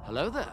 Hello there.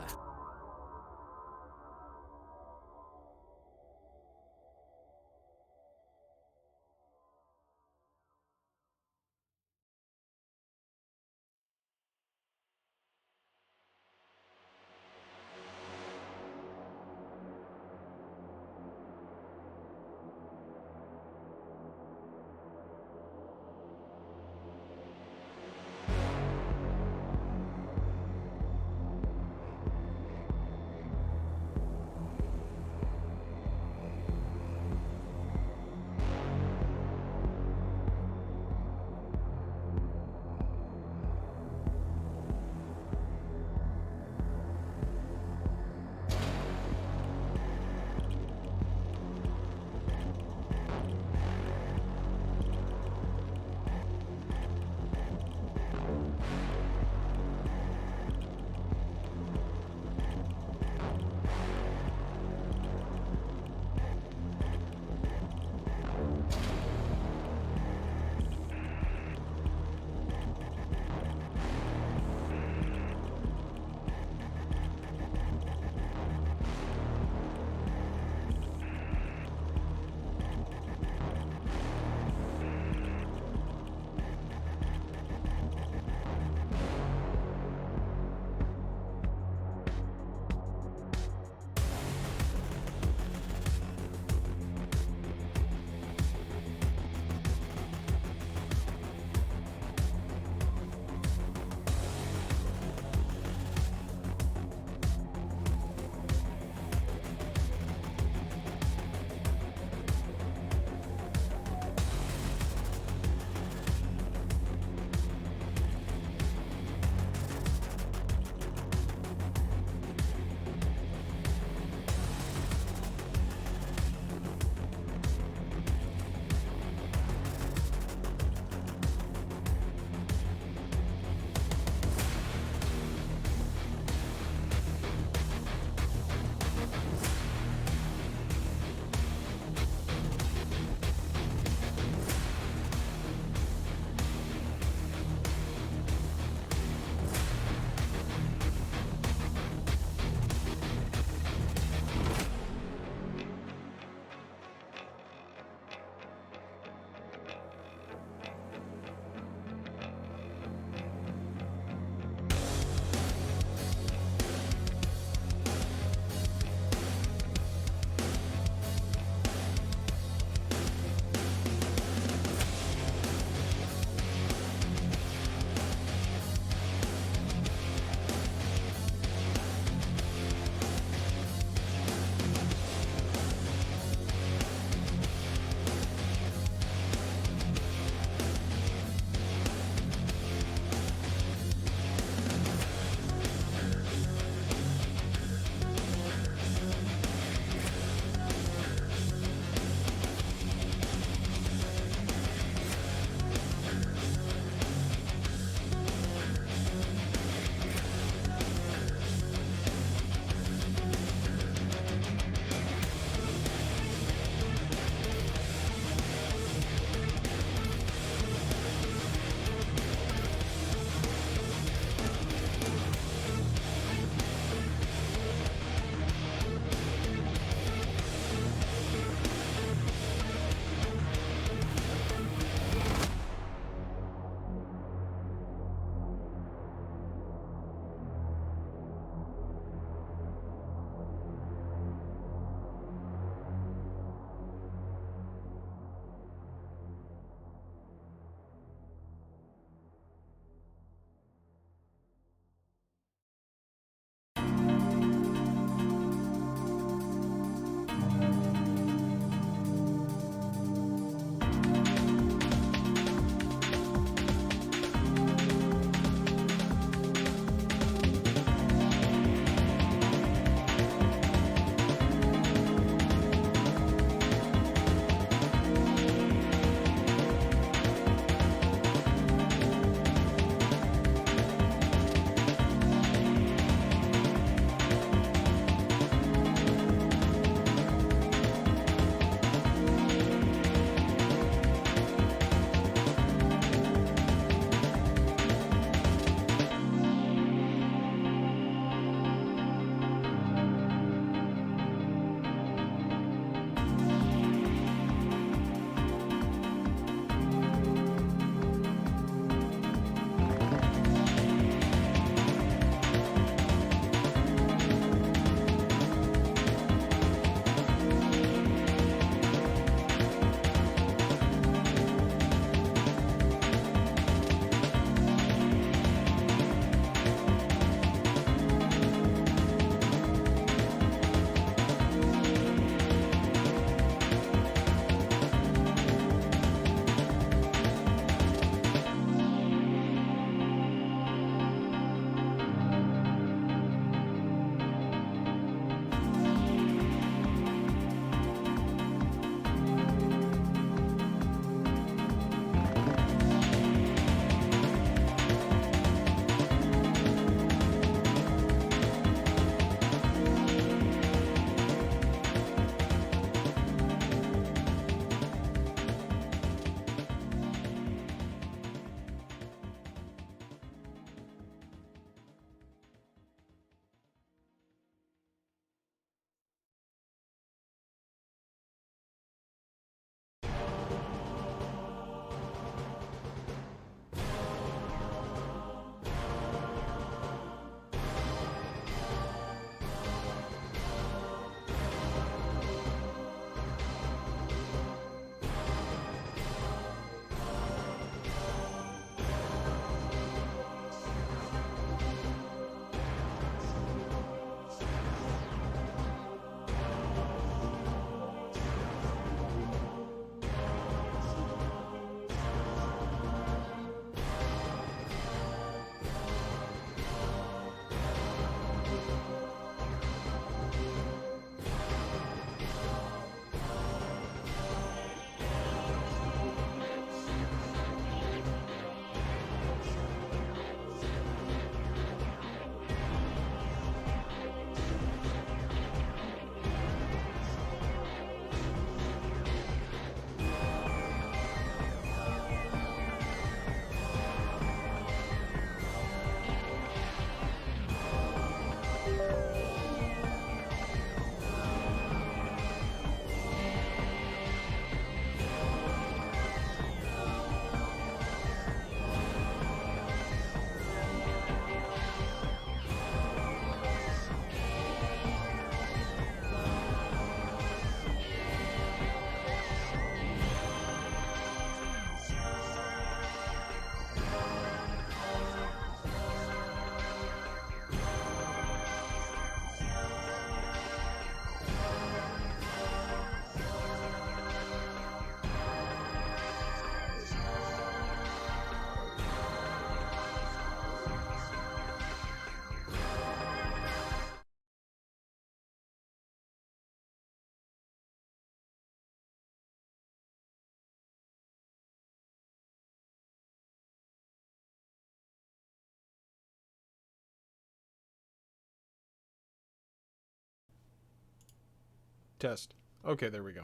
Test. Okay, there we go.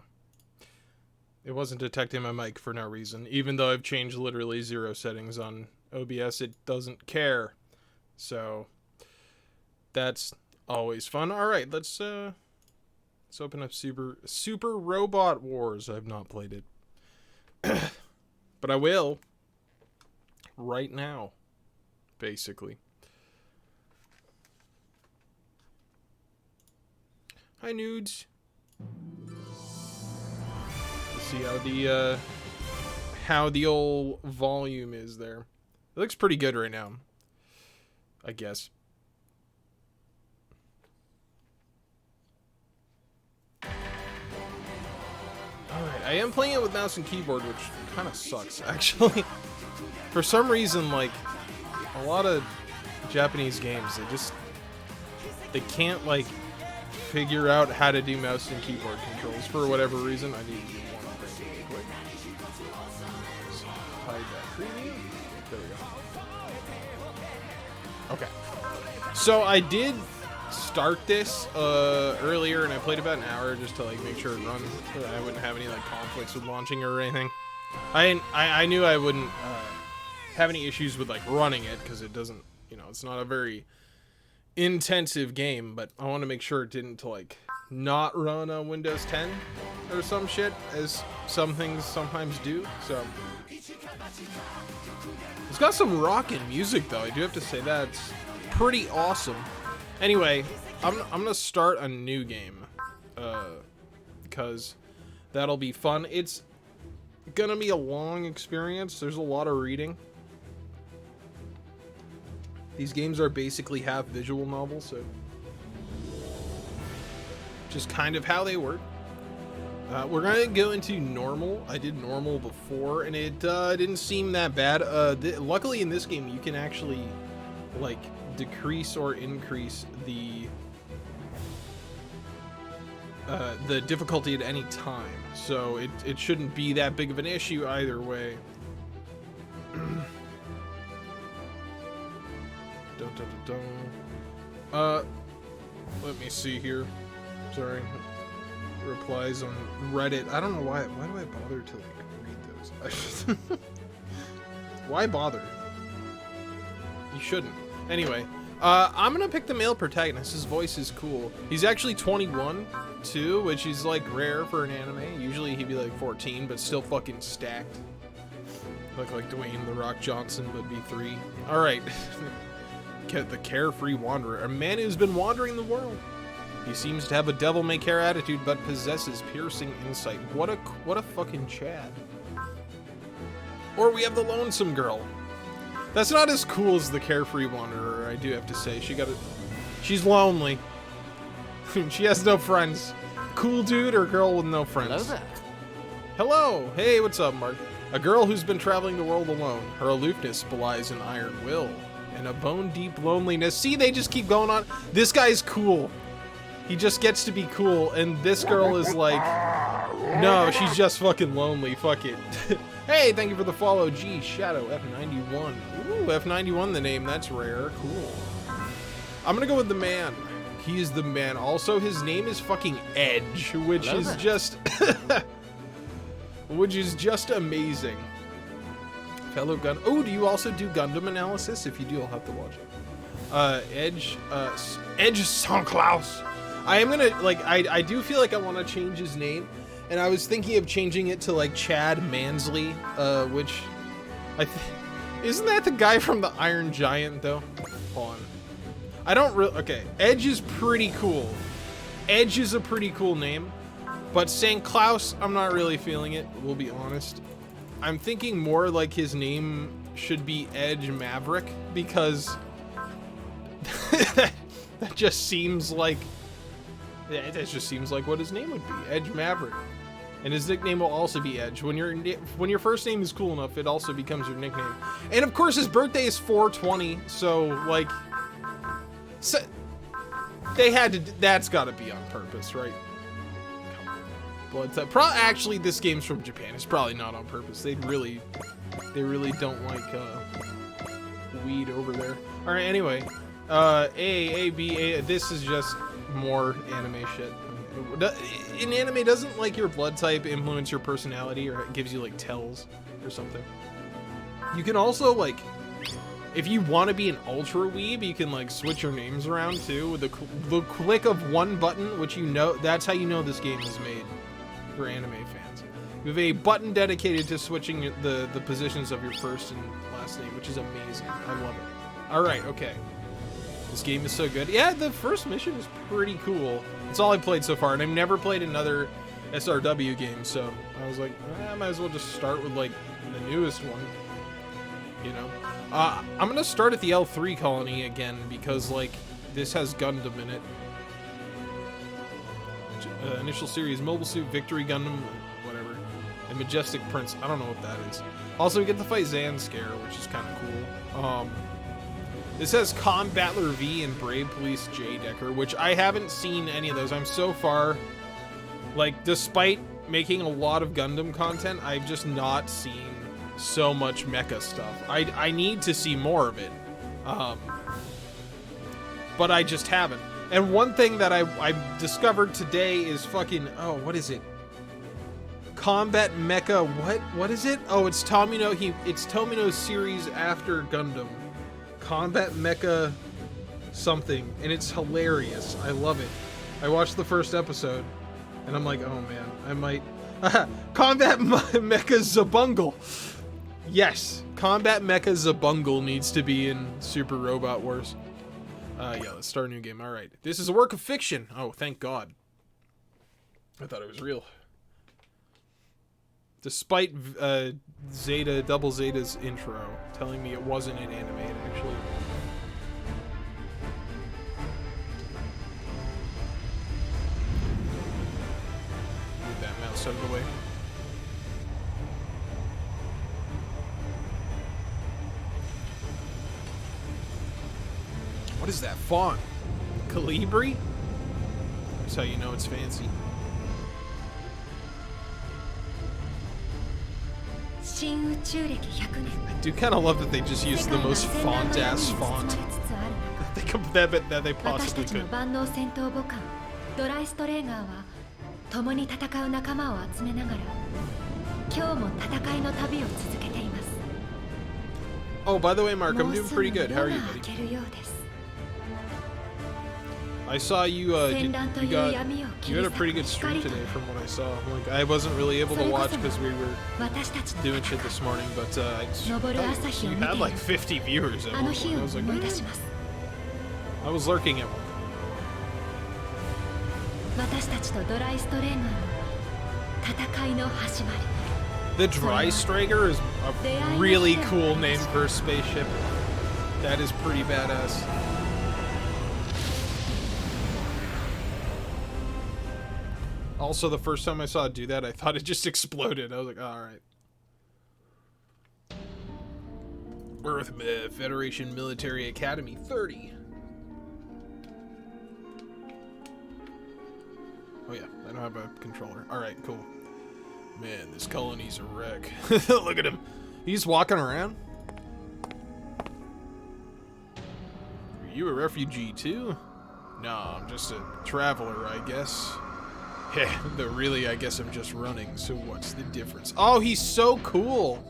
It wasn't detecting my mic for no reason. Even though I've changed literally 0 settings on OBS, it doesn't care. So, that's always fun. Alright, let's open up Super Robot Wars. I've not played it. But I will. Right now. Basically. Hi, nudes. Let's see how the old volume is there. It looks pretty good right now, I guess. Alright, I am playing it with mouse and keyboard, which kind of sucks, actually. For some reason, like, a lot of Japanese games, they can't, like, figure out how to do mouse and keyboard controls for whatever reason. I need to do one thing really quick. Just hide that preview. There we go. Okay. So I did start this earlier, and I played about an hour just to like make sure it runs, so that I wouldn't have any like conflicts with launching or anything. I knew I wouldn't have any issues with like running it because it doesn't, you know, it's not a very intensive game, but I want to make sure it didn't like not run on Windows 10 or some shit, as some things sometimes do. So it's got some rockin' music though. I do have to say that's pretty awesome. Anyway, I'm gonna start a new game because that'll be fun. It's gonna be a long experience. There's a lot of reading. These games are basically half visual novels, so just kind of how they work. We're gonna go into normal. I did normal before, and it didn't seem that bad. Luckily, in this game, you can actually like decrease or increase the difficulty at any time, so it shouldn't be that big of an issue either way. Let me see here. Sorry. Replies on Reddit. I don't know why. Why do I bother to like read those? Why bother? You shouldn't. Anyway, I'm gonna pick the male protagonist. His voice is cool. He's actually 21 too, which is like rare for an anime. Usually he'd be like 14, but still fucking stacked. Look like Dwayne The Rock Johnson, but be 3. All right. The carefree wanderer, a man who's been wandering the world. He seems to have a devil-may-care attitude, but possesses piercing insight. What a fucking Chad. Or we have the lonesome girl. That's not as cool as the carefree wanderer, I do have to say. She's lonely. She has no friends. Cool dude or girl with no friends? Hello there. Hello. Hey, what's up, Mark? A girl who's been traveling the world alone. Her aloofness belies an iron will and a bone-deep loneliness. See, they just keep going on. This guy's cool. He just gets to be cool, and this girl is like, no, she's just fucking lonely. Fuck it. Hey, thank you for the follow. Gee, Shadow F91. Ooh, F91 the name. That's rare. Cool. I'm gonna go with the man. He is the man. Also, his name is fucking Edge, which is just which is just amazing. Fellow Gun. Oh, do you also do Gundam analysis? If you do, I'll have to watch it. Edge Saint-Claus. I am gonna, like, I do feel like I want to change his name, and I was thinking of changing it to, like, Chad Mansley, which, isn't that the guy from the Iron Giant, though? Hold on. I don't really, okay, Edge is pretty cool. Edge is a pretty cool name, but St. Claus, I'm not really feeling it, we'll be honest. I'm thinking more like his name should be Edge Maverick, because that just seems like, yeah, that just seems like what his name would be, Edge Maverick. And his nickname will also be Edge. When your first name is cool enough, it also becomes your nickname. And of course, his birthday is 4/20, so like, they had to. That's got to be on purpose, right? Blood type. Actually, this game's from Japan. It's probably not on purpose. They really don't like weed over there. All right. Anyway, A, B, A. This is just more anime shit. In anime, doesn't like your blood type influence your personality, or it gives you like tells or something? You can also like, if you want to be an ultra weeb, you can like switch your names around too with the click of one button, which you know, that's how you know this game was made for anime fans. You have a button dedicated to switching the positions of your first and last name, which is amazing. I love it. All right, okay. This game is so good. Yeah, the first mission is pretty cool. It's all I played so far, and I've never played another SRW game, so I was like, I might as well just start with like the newest one, you know? I'm gonna start at the L3 colony again because like this has Gundam in it. Initial series, Mobile Suit, Victory Gundam, whatever, and Majestic Prince. I don't know what that is. Also, we get to fight Zanskare, which is kind of cool. This has Combattler V and Brave Police J Decker, which I haven't seen any of those. I'm so far, like, despite making a lot of Gundam content, I've just not seen so much mecha stuff. I need to see more of it, but I just haven't. And one thing that I discovered today is fucking, oh, what is it? Combat Mecha, what is it? Oh, it's Tomino. It's Tomino's series after Gundam. Combat Mecha something, and it's hilarious. I love it. I watched the first episode, and I'm like, oh man, I might... Combat Mecha Zabungle! Yes, Combat Mecha Zabungle needs to be in Super Robot Wars. Yeah, let's start a new game. Alright, this is a work of fiction. Oh, thank God. I thought it was real. Despite Double Zeta's intro telling me it wasn't an anime, it actually... Move that mouse out of the way. What is that font? Calibri? That's how you know it's fancy. I do kind of love that they just used the most font-ass font that they possibly could. Oh, by the way, Mark, I'm doing pretty good. How are you, buddy? I saw you, you had a pretty good stream today from what I saw. Like, I wasn't really able to watch because we were doing shit this morning, but you had like 50 viewers at one point. I was like, I was lurking at one. The Dry Strager is a really cool name for a spaceship. That is pretty badass. Also, the first time I saw it do that, I thought it just exploded. I was like, oh, alright. Earth Federation Military Academy 30. Oh yeah, I don't have a controller. Alright, cool. Man, this colony's a wreck. Look at him. He's walking around. Are you a refugee too? No, I'm just a traveler, I guess. Yeah, though really, I guess I'm just running, so what's the difference? Oh, he's so cool!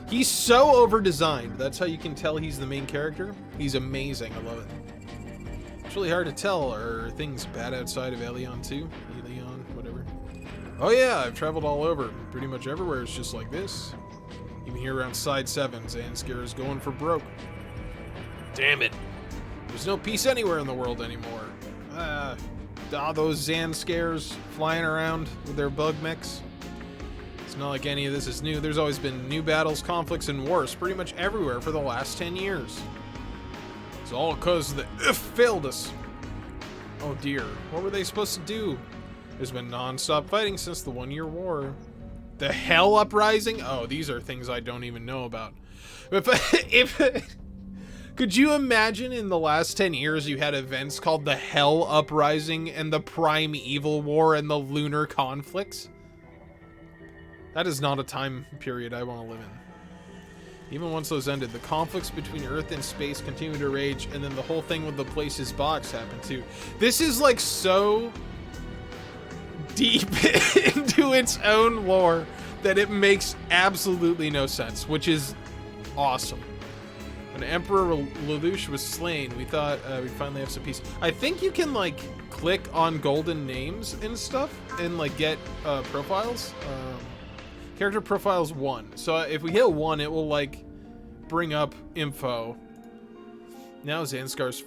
He's so over-designed. That's how you can tell he's the main character. He's amazing, I love it. It's really hard to tell. Are things bad outside of Elion too? Elion, whatever. Oh yeah, I've traveled all over. Pretty much everywhere it's just like this. Even here around Side 7, Zanskare is going for broke. Damn it. There's no peace anywhere in the world anymore. Those Zanscares flying around with their bug mechs. It's not like any of this is new. There's always been new battles, conflicts, and wars pretty much everywhere for the last 10 years. It's all because the IF failed us. Oh dear, what were they supposed to do? There's been non-stop fighting since the 1-year war. The Hell Uprising? Oh, these are things I don't even know about. Could you imagine in the last 10 years you had events called the Hell Uprising and the Primeval War and the Lunar Conflicts? That is not a time period I want to live in. Even once those ended, the conflicts between Earth and space continued to rage, and then the whole thing with the Places box happened too. This is like so deep into its own lore that it makes absolutely no sense, which is awesome. When Emperor Lelouch was slain, we thought we'd finally have some peace. I think you can, like, click on golden names and stuff and, like, get profiles. Character profiles 1. So if we hit 1, it will, like, bring up info. Now Zanskir's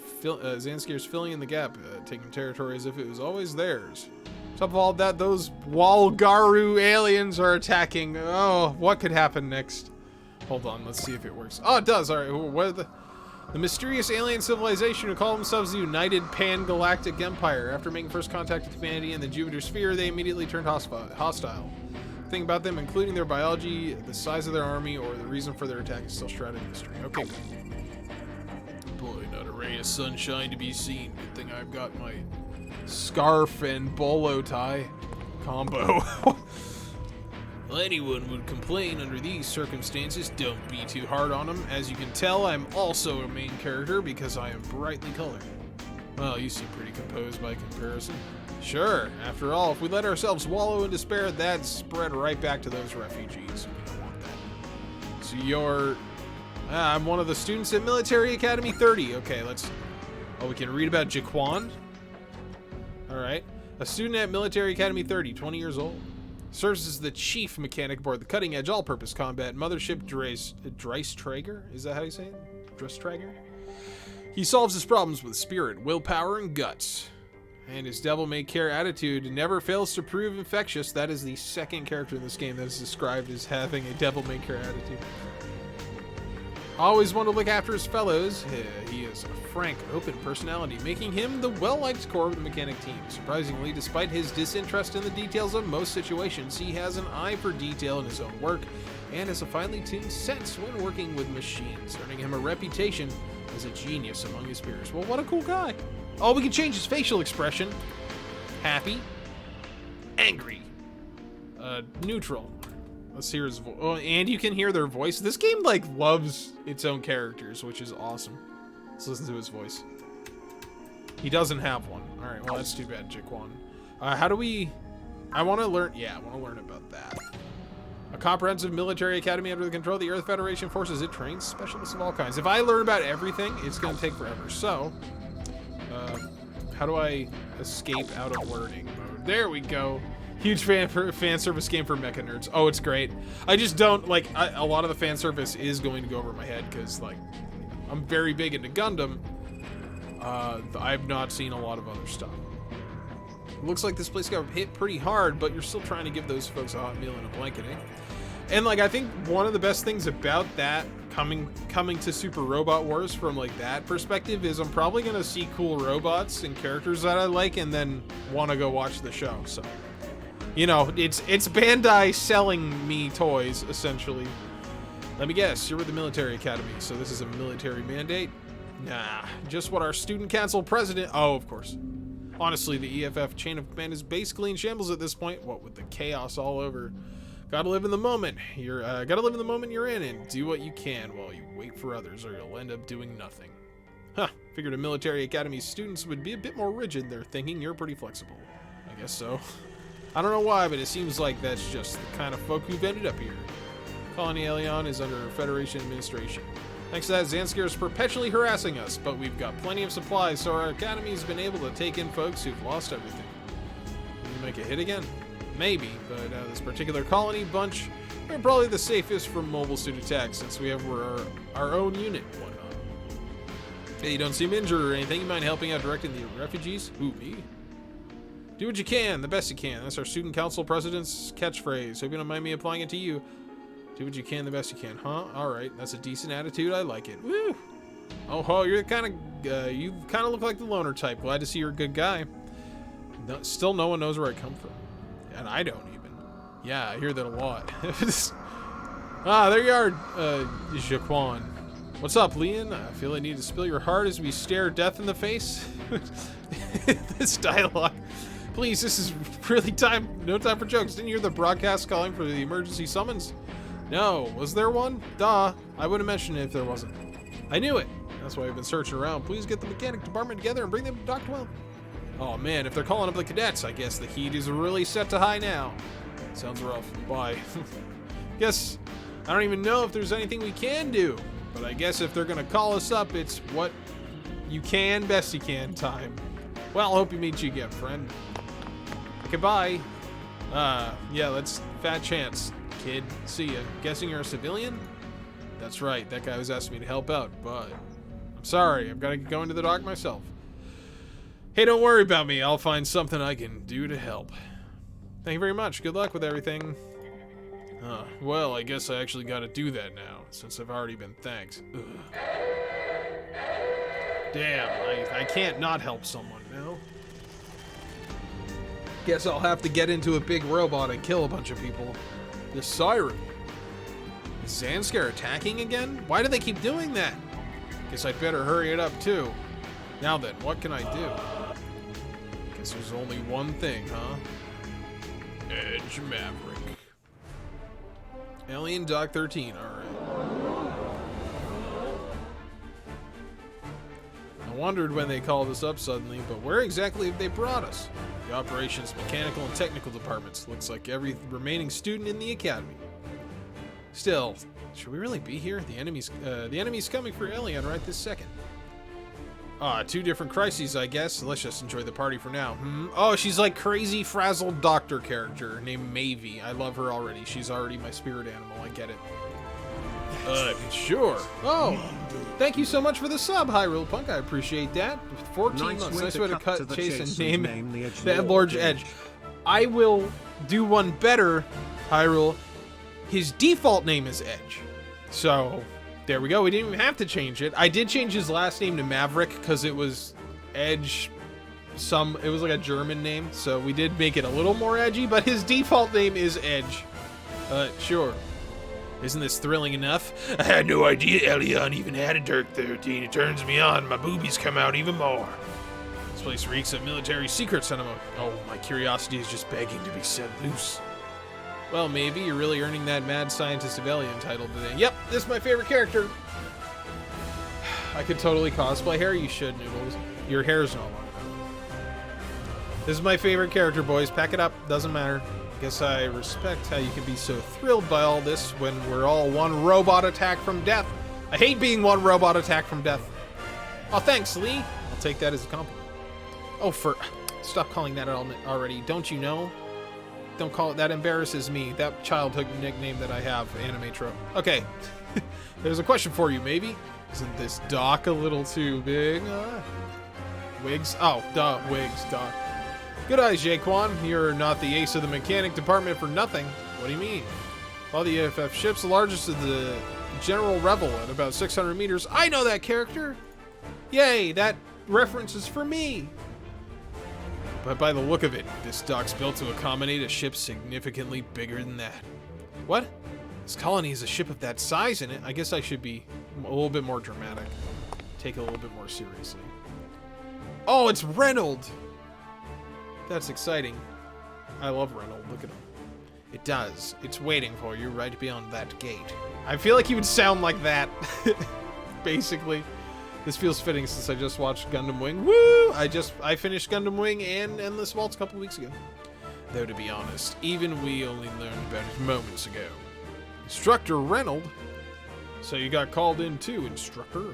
filling in the gap, taking territory as if it was always theirs. On top of all that, those Walgaru aliens are attacking. Oh, what could happen next? Hold on, let's see if it works. Oh, it does. All right, what are the mysterious alien civilization who call themselves the United Pan-Galactic Empire. After making first contact with humanity in the Jupiter sphere, they immediately turned hostile. The thing about them, including their biology, the size of their army, or the reason for their attack is still shrouded in mystery. Okay. Boy, not a ray of sunshine to be seen. Good thing I've got my scarf and bolo tie combo. Well, anyone would complain under these circumstances. Don't be too hard on them. As you can tell, I'm also a main character because I am brightly colored. Well, you seem pretty composed by comparison. Sure, after all, if we let ourselves wallow in despair, that'd spread right back to those refugees. We don't want that. So you're... I'm one of the students at Military Academy 30. Okay, let's... Oh, we can read about Jaquan. Alright. A student at Military Academy 30, 20 years old. Serves as the chief mechanic aboard the cutting-edge all-purpose combat mothership Dreistrager? Is that how you say it? Dreistrager? He solves his problems with spirit, willpower, and guts. And his devil-may-care attitude never fails to prove infectious. That is the second character in this game that is described as having a devil-may-care attitude. Always want to look after his fellows. He is a frank, open personality, making him the well-liked core of the mechanic team. Surprisingly, despite his disinterest in the details of most situations, he has an eye for detail in his own work and has a finely tuned sense when working with machines, earning him a reputation as a genius among his peers. Well, what a cool guy. Oh, we can change his facial expression. Happy. Angry. Neutral. Let's hear his voice. Oh, and you can hear their voice. This game, like, loves its own characters, which is awesome. Let's listen to his voice. He doesn't have one. All right, well, that's too bad, Jaquan. How do we... I want to learn... Yeah, I want to learn about that. A comprehensive military academy under the control of the Earth Federation forces. It trains specialists of all kinds. If I learn about everything, it's going to take forever. So, how do I escape out of learning mode? There we go. Huge fan service game for mecha nerds. Oh, it's great. I just don't, like, a lot of the fan service is going to go over my head because, like, I'm very big into Gundam. I've not seen a lot of other stuff. It looks like this place got hit pretty hard, but you're still trying to give those folks a hot meal and a blanket, eh? And, like, I think one of the best things about that coming to Super Robot Wars from, like, that perspective is I'm probably going to see cool robots and characters that I like and then want to go watch the show, so... You know, it's Bandai selling me toys, essentially. Let me guess, you're with the military academy, so this is a military mandate? Nah, just what our student council president... Oh, of course. Honestly, the EFF chain of command is basically in shambles at this point. What with the chaos all over. Gotta live in the moment. Gotta live in the moment you're in and do what you can while you wait for others, or you'll end up doing nothing. Huh, figured a military academy students would be a bit more rigid. They're thinking you're pretty flexible. I guess so. I don't know why, but it seems like that's just the kind of folk who've ended up here. Colony Elion is under Federation administration. Thanks to that, Zanskir is perpetually harassing us, but we've got plenty of supplies, so our academy's been able to take in folks who've lost everything. Can you make a hit again? Maybe, but this particular colony bunch, they're probably the safest from mobile suit attacks, since we have our own unit and whatnot. Hey, you don't seem injured or anything. You mind helping out directing the refugees? Who, me? Do what you can, the best you can. That's our student council president's catchphrase. Hope you don't mind me applying it to you. Do what you can, the best you can, huh? All right, that's a decent attitude. I like it. Woo! Oh, you're kind of, you kind of look like the loner type. Glad to see you're a good guy. No, still, no one knows where I come from, and I don't even. Yeah, I hear that a lot. There you are, Jaquan. What's up, Leon? I feel I need to spill your heart as we stare death in the face. This dialogue. Please, this is really no time for jokes. Didn't you hear the broadcast calling for the emergency summons? No, was there one? Duh, I wouldn't mention it if there wasn't. I knew it. That's why I've been searching around. Please get the mechanic department together and bring them to Dr. Well. Oh man, if they're calling up the cadets, I guess the heat is really set to high now. Sounds rough. Bye. Guess I don't even know if there's anything we can do. But I guess if they're gonna call us up, it's what you can, best you can time. Well, I hope you meet you again, friend. Goodbye. Yeah, that's fat chance, kid. See ya. Guessing you're a civilian? That's right, that guy was asking me to help out, but I'm sorry, I've got to go into the dock myself. Hey, don't worry about me. I'll find something I can do to help. Thank you very much. Good luck with everything. Well, I guess I actually got to do that now, since I've already been thanked. Ugh. Damn, I can't not help someone now. Guess I'll have to get into a big robot and kill a bunch of people. The siren. Is Zanskar attacking again? Why do they keep doing that? Guess I'd better hurry it up too. Now then, what can I do? Guess there's only one thing, huh? Edge Maverick. Alien Dock 13, alright. I wondered when they called us up suddenly, but where exactly have they brought us? The operations, mechanical, and technical departments. Looks like every remaining student in the academy. Still, should we really be here? The enemy's coming for Alien right this second. Two different crises, I guess. Let's just enjoy the party for now. Oh, she's like crazy frazzled doctor character named Mavie. I love her already. She's already my spirit animal. I get it. Sure. Oh, thank you so much for the sub, Hyrule Punk. I appreciate that. 14 months. Nice way to cut, chase, and name the Edgelord's Edge. I will do one better, Hyrule. His default name is Edge. So, there we go. We didn't even have to change it. I did change his last name to Maverick because it was Edge. It was like a German name. So, we did make it a little more edgy, but his default name is Edge. Sure. Isn't this thrilling enough? I had no idea Elion even had a Dirk 13. It turns me on. My boobies come out even more. This place reeks of military secrets, and my curiosity is just begging to be set loose. Well, maybe you're really earning that Mad Scientist of Alien title today. Yep, this is my favorite character. I could totally cosplay hair. You should, Noodles. Your hair's no longer. This is my favorite character, boys. Pack it up. Doesn't matter. Guess I respect how you can be so thrilled by all this when we're all one robot attack from death. I hate being one robot attack from death. Oh, thanks, Lee. I'll take that as a compliment. Oh, stop calling that already. Don't you know? Don't call it. That embarrasses me. That childhood nickname that I have, Animatro. Okay. There's a question for you, maybe. Isn't this dock a little too big? Wigs? Oh, duh. Wigs, duh. Good eyes, Jaquan. You're not the ace of the mechanic department for nothing. What do you mean? Well, the AFF ship's the largest of the General Revel at about 600 meters. I know that character! Yay, that reference is for me! But by the look of it, this dock's built to accommodate a ship significantly bigger than that. What? This colony is a ship of that size in it. I guess I should be a little bit more dramatic. Take it a little bit more seriously. Oh, it's Reynold! That's exciting. I love Reynold. Look at him. It does. It's waiting for you right beyond that gate. I feel like he would sound like that. Basically. This feels fitting since I just watched Gundam Wing. Woo! I finished Gundam Wing and Endless Waltz a couple weeks ago. Though to be honest, even we only learned about it moments ago. Instructor Reynold? So you got called in too, Instructor?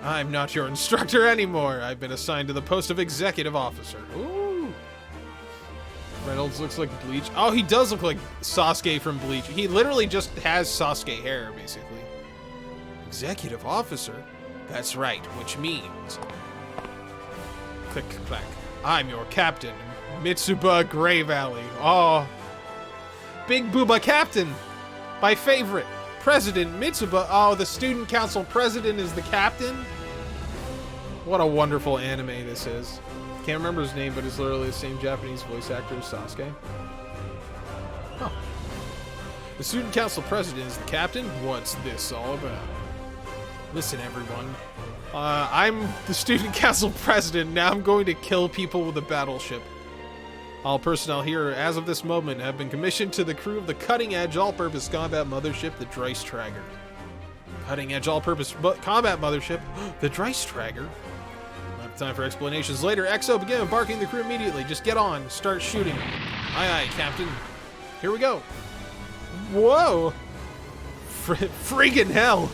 I'm not your instructor anymore. I've been assigned to the post of Executive Officer. Ooh. Reynolds looks like Bleach. Oh, he does look like Sasuke from Bleach. He literally just has Sasuke hair, basically. Executive Officer? That's right, which means... Click, clack. I'm your captain, Mitsuba Gray Valley. Oh. Big Booba Captain. My favorite. President Mitsuba. Oh, the student council president is the captain? What a wonderful anime this is. Can't remember his name, but it's literally the same Japanese voice actor as Sasuke. Huh. The student council president is the captain? What's this all about? Listen, everyone. I'm the student council president. Now I'm going to kill people with a battleship. All personnel here, as of this moment, have been commissioned to the crew of the cutting-edge all-purpose combat mothership, the Dreiss Trager. Cutting-edge all-purpose combat mothership? The Dreiss Trager? Time for explanations later. XO, begin embarking the crew immediately. Just get on. Start shooting. Aye, aye, Captain. Here we go. Whoa! Freaking hell!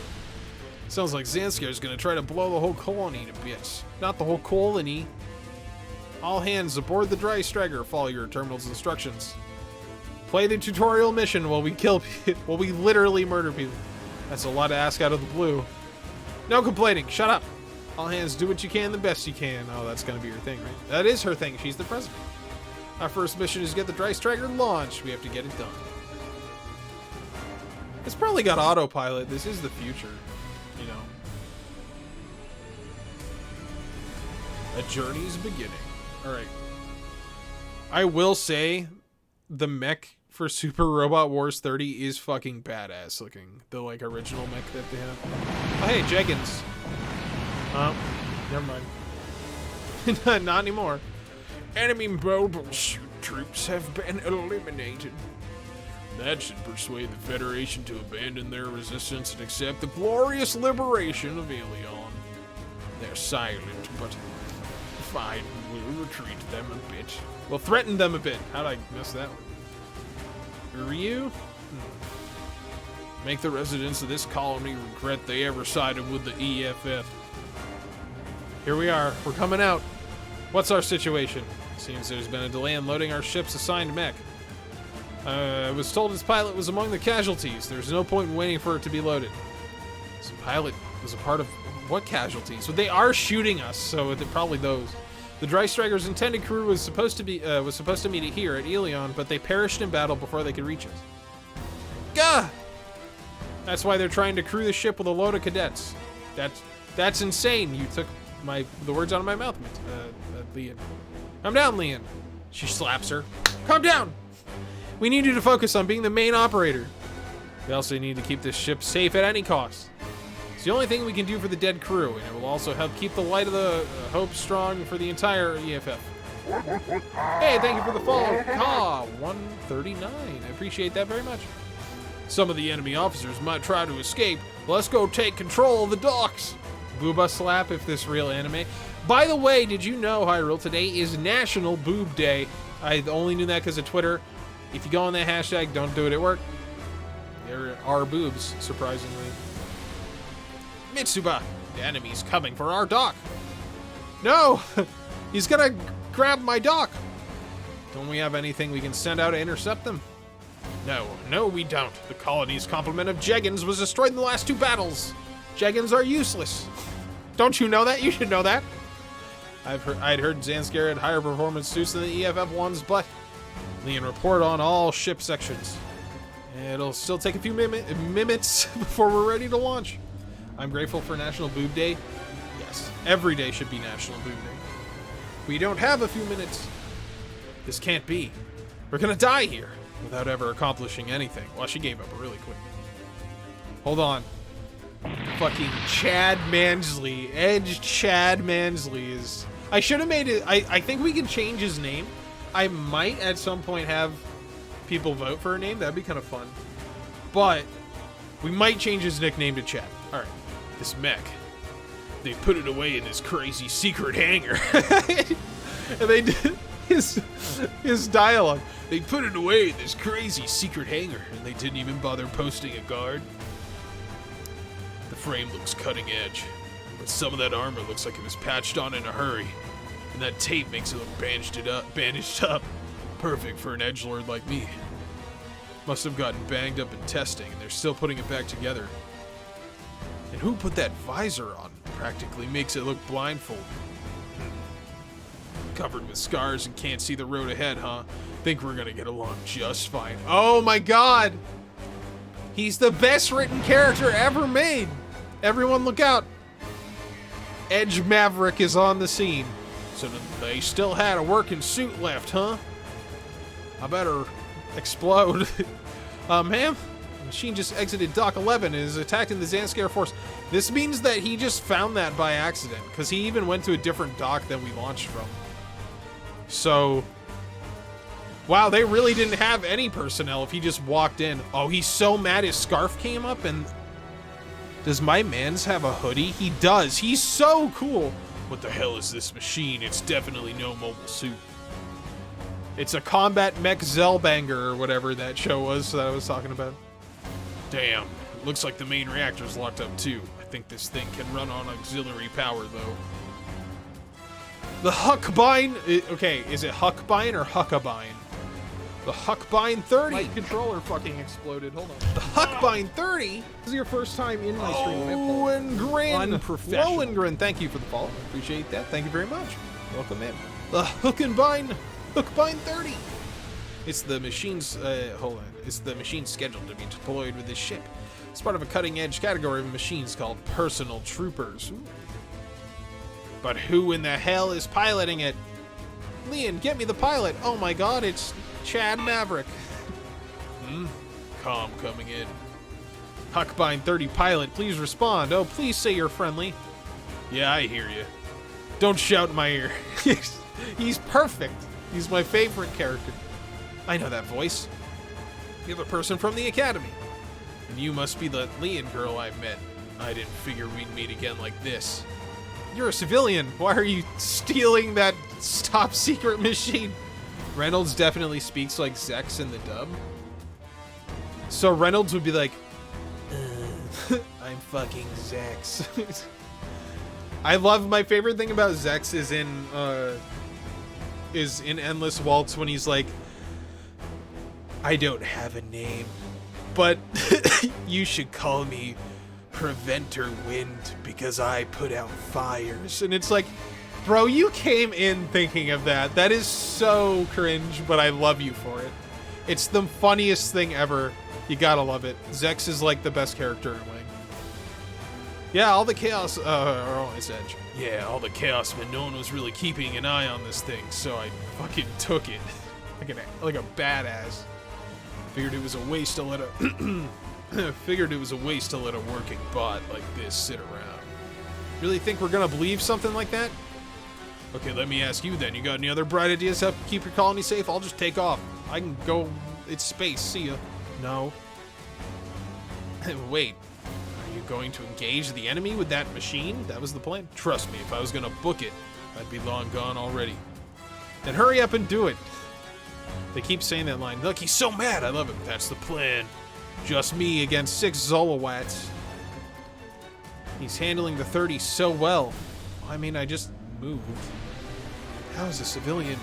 Sounds like Zanscare's gonna try to blow the whole colony to bits. Not the whole colony. All hands aboard the Dry Striker. Follow your terminal's instructions. Play the tutorial mission while we kill people. While we literally murder people. That's a lot to ask out of the blue. No complaining. Shut up. All hands, do what you can the best you can. Oh, that's gonna be her thing, right? That is her thing. She's the president. Our first mission is to get the Dry Striker launched. We have to get it done. It's probably got autopilot. This is the future, you know. A journey's beginning. All right. I will say the mech for Super Robot Wars 30 is fucking badass looking. The like original mech that they have. Oh, hey, Jeggins. Never mind. Not anymore. Enemy mobile troops have been eliminated. That should persuade the Federation to abandon their resistance and accept the glorious liberation of Ilion. They're silent, but fine. We'll retreat them a bit. We'll threaten them a bit. How'd I miss that one? Ryu? Make the residents of this colony regret they ever sided with the EFF. Here we are. We're coming out. What's our situation? Seems there's been a delay in loading our ship's assigned mech. I was told its pilot was among the casualties. There's no point in waiting for it to be loaded. This pilot was a part of what casualties? Well, they are shooting us, so they're probably those. The Dry Striker's intended crew was supposed to meet it here at Ilion, but they perished in battle before they could reach us. Gah! That's why they're trying to crew the ship with a load of cadets. That's insane. You took the words out of my mouth, Leon. Calm down, Leon. She slaps her. Calm down! We need you to focus on being the main operator. We also need to keep this ship safe at any cost. It's the only thing we can do for the dead crew, and it will also help keep the light of the hope strong for the entire EFF. Hey, thank you for the follow. 139. I appreciate that very much. Some of the enemy officers might try to escape. Let's go take control of the docks. Booba slap if this real anime. By the way, did you know, Hyrule, today is National Boob Day? I only knew that because of Twitter. If you go on that hashtag, don't do it at work. There are boobs, surprisingly. Mitsuba, the enemy's coming for our dock. No! He's gonna grab my dock. Don't we have anything we can send out to intercept them? No, we don't. The colony's complement of Jeggins was destroyed in the last 2 battles. Jeggins are useless. Don't you know that? You should know that. I'd heard Zanscare had higher performance suits than the EFF ones, but Leon, report on all ship sections. It'll still take a few minutes before we're ready to launch. I'm grateful for National Boob Day. Yes, every day should be National Boob Day. We don't have a few minutes. This can't be. We're gonna die here without ever accomplishing anything. Well, she gave up really quick. Hold on. Fucking Chad Mansley. Edge Chad Mansley is... I should have made it... I think we can change his name. I might at some point have people vote for a name. That'd be kind of fun. But we might change his nickname to Chad. Alright. This mech. They put it away in this crazy secret hangar. And they did his dialogue. They put it away in this crazy secret hangar, and they didn't even bother posting a guard. The frame looks cutting edge, but some of that armor looks like it was patched on in a hurry, and that tape makes it look bandaged up. Perfect for an edgelord like me. Must have gotten banged up in testing, and they're still putting it back together. And who put that visor on? Practically makes it look blindfolded. Covered with scars and can't see the road ahead, huh? Think we're gonna get along just fine. Oh my god! He's the best written character ever made! Everyone look out! Edge Maverick is on the scene. So they still had a working suit left, huh? I better explode. Ma'am? The machine just exited Dock 11 and is attacking the Zanscare force. This means that he just found that by accident, because he even went to a different dock than we launched from. So, wow, they really didn't have any personnel if he just walked in. Oh, he's so mad his scarf came up. And does my mans have a hoodie? He does. He's so cool. What the hell is this machine? It's definitely no mobile suit. It's a combat mech Zellbanger or whatever that show was that I was talking about. Damn, looks like the main reactor's locked up too. I think this thing can run on auxiliary power though. The Huckbine, okay, is it Huckbine or Huckabine? The Huckbine 30. My controller fucking exploded. Hold on. The Huckbine 30. This is your first time in my stream. Lohengrin. Unprofessional. Lohengrin, thank you for the follow. Appreciate that. Thank you very much. Welcome in. The Huckbine 30. It's the machine's, hold on. It's the machine scheduled to be deployed with this ship. It's part of a cutting-edge category of machines called personal troopers. Ooh. But who in the hell is piloting it? Leon, get me the pilot. Oh my god, it's Chad Maverick. Comm coming in. Huckbine 30 pilot, please respond. Oh, please say you're friendly. Yeah, I hear you. Don't shout in my ear. He's perfect. He's my favorite character. I know that voice. You're the person from the academy. And you must be the Leon girl I met. I didn't figure we'd meet again like this. You're a civilian. Why are you stealing that top secret machine? Reynolds definitely speaks like Zex in the dub. So Reynolds would be like, I'm fucking Zex. I love, my favorite thing about Zex is in Endless Waltz when he's like, I don't have a name, but you should call me Preventer Wind because I put out fires. And it's like, bro, you came in thinking of that. That is so cringe, but I love you for it. It's the funniest thing ever. You gotta love it. Zex is like the best character in Wing. Yeah, all the chaos, it's Edge. Yeah, all the chaos, but no one was really keeping an eye on this thing, so I fucking took it. like a badass. Figured it was a waste to let a working bot like this sit around. Really think we're gonna believe something like that? Okay, let me ask you then. You got any other bright ideas to help keep your colony safe? I'll just take off. I can go. It's space. See ya. No. Wait. Are you going to engage the enemy with that machine? That was the plan. Trust me, if I was gonna book it, I'd be long gone already. Then hurry up and do it. They keep saying that line. Look, he's so mad. I love it. That's the plan. Just me against 6 Zolowats. He's handling the 30 so well. I mean, I just moved. How is a civilian?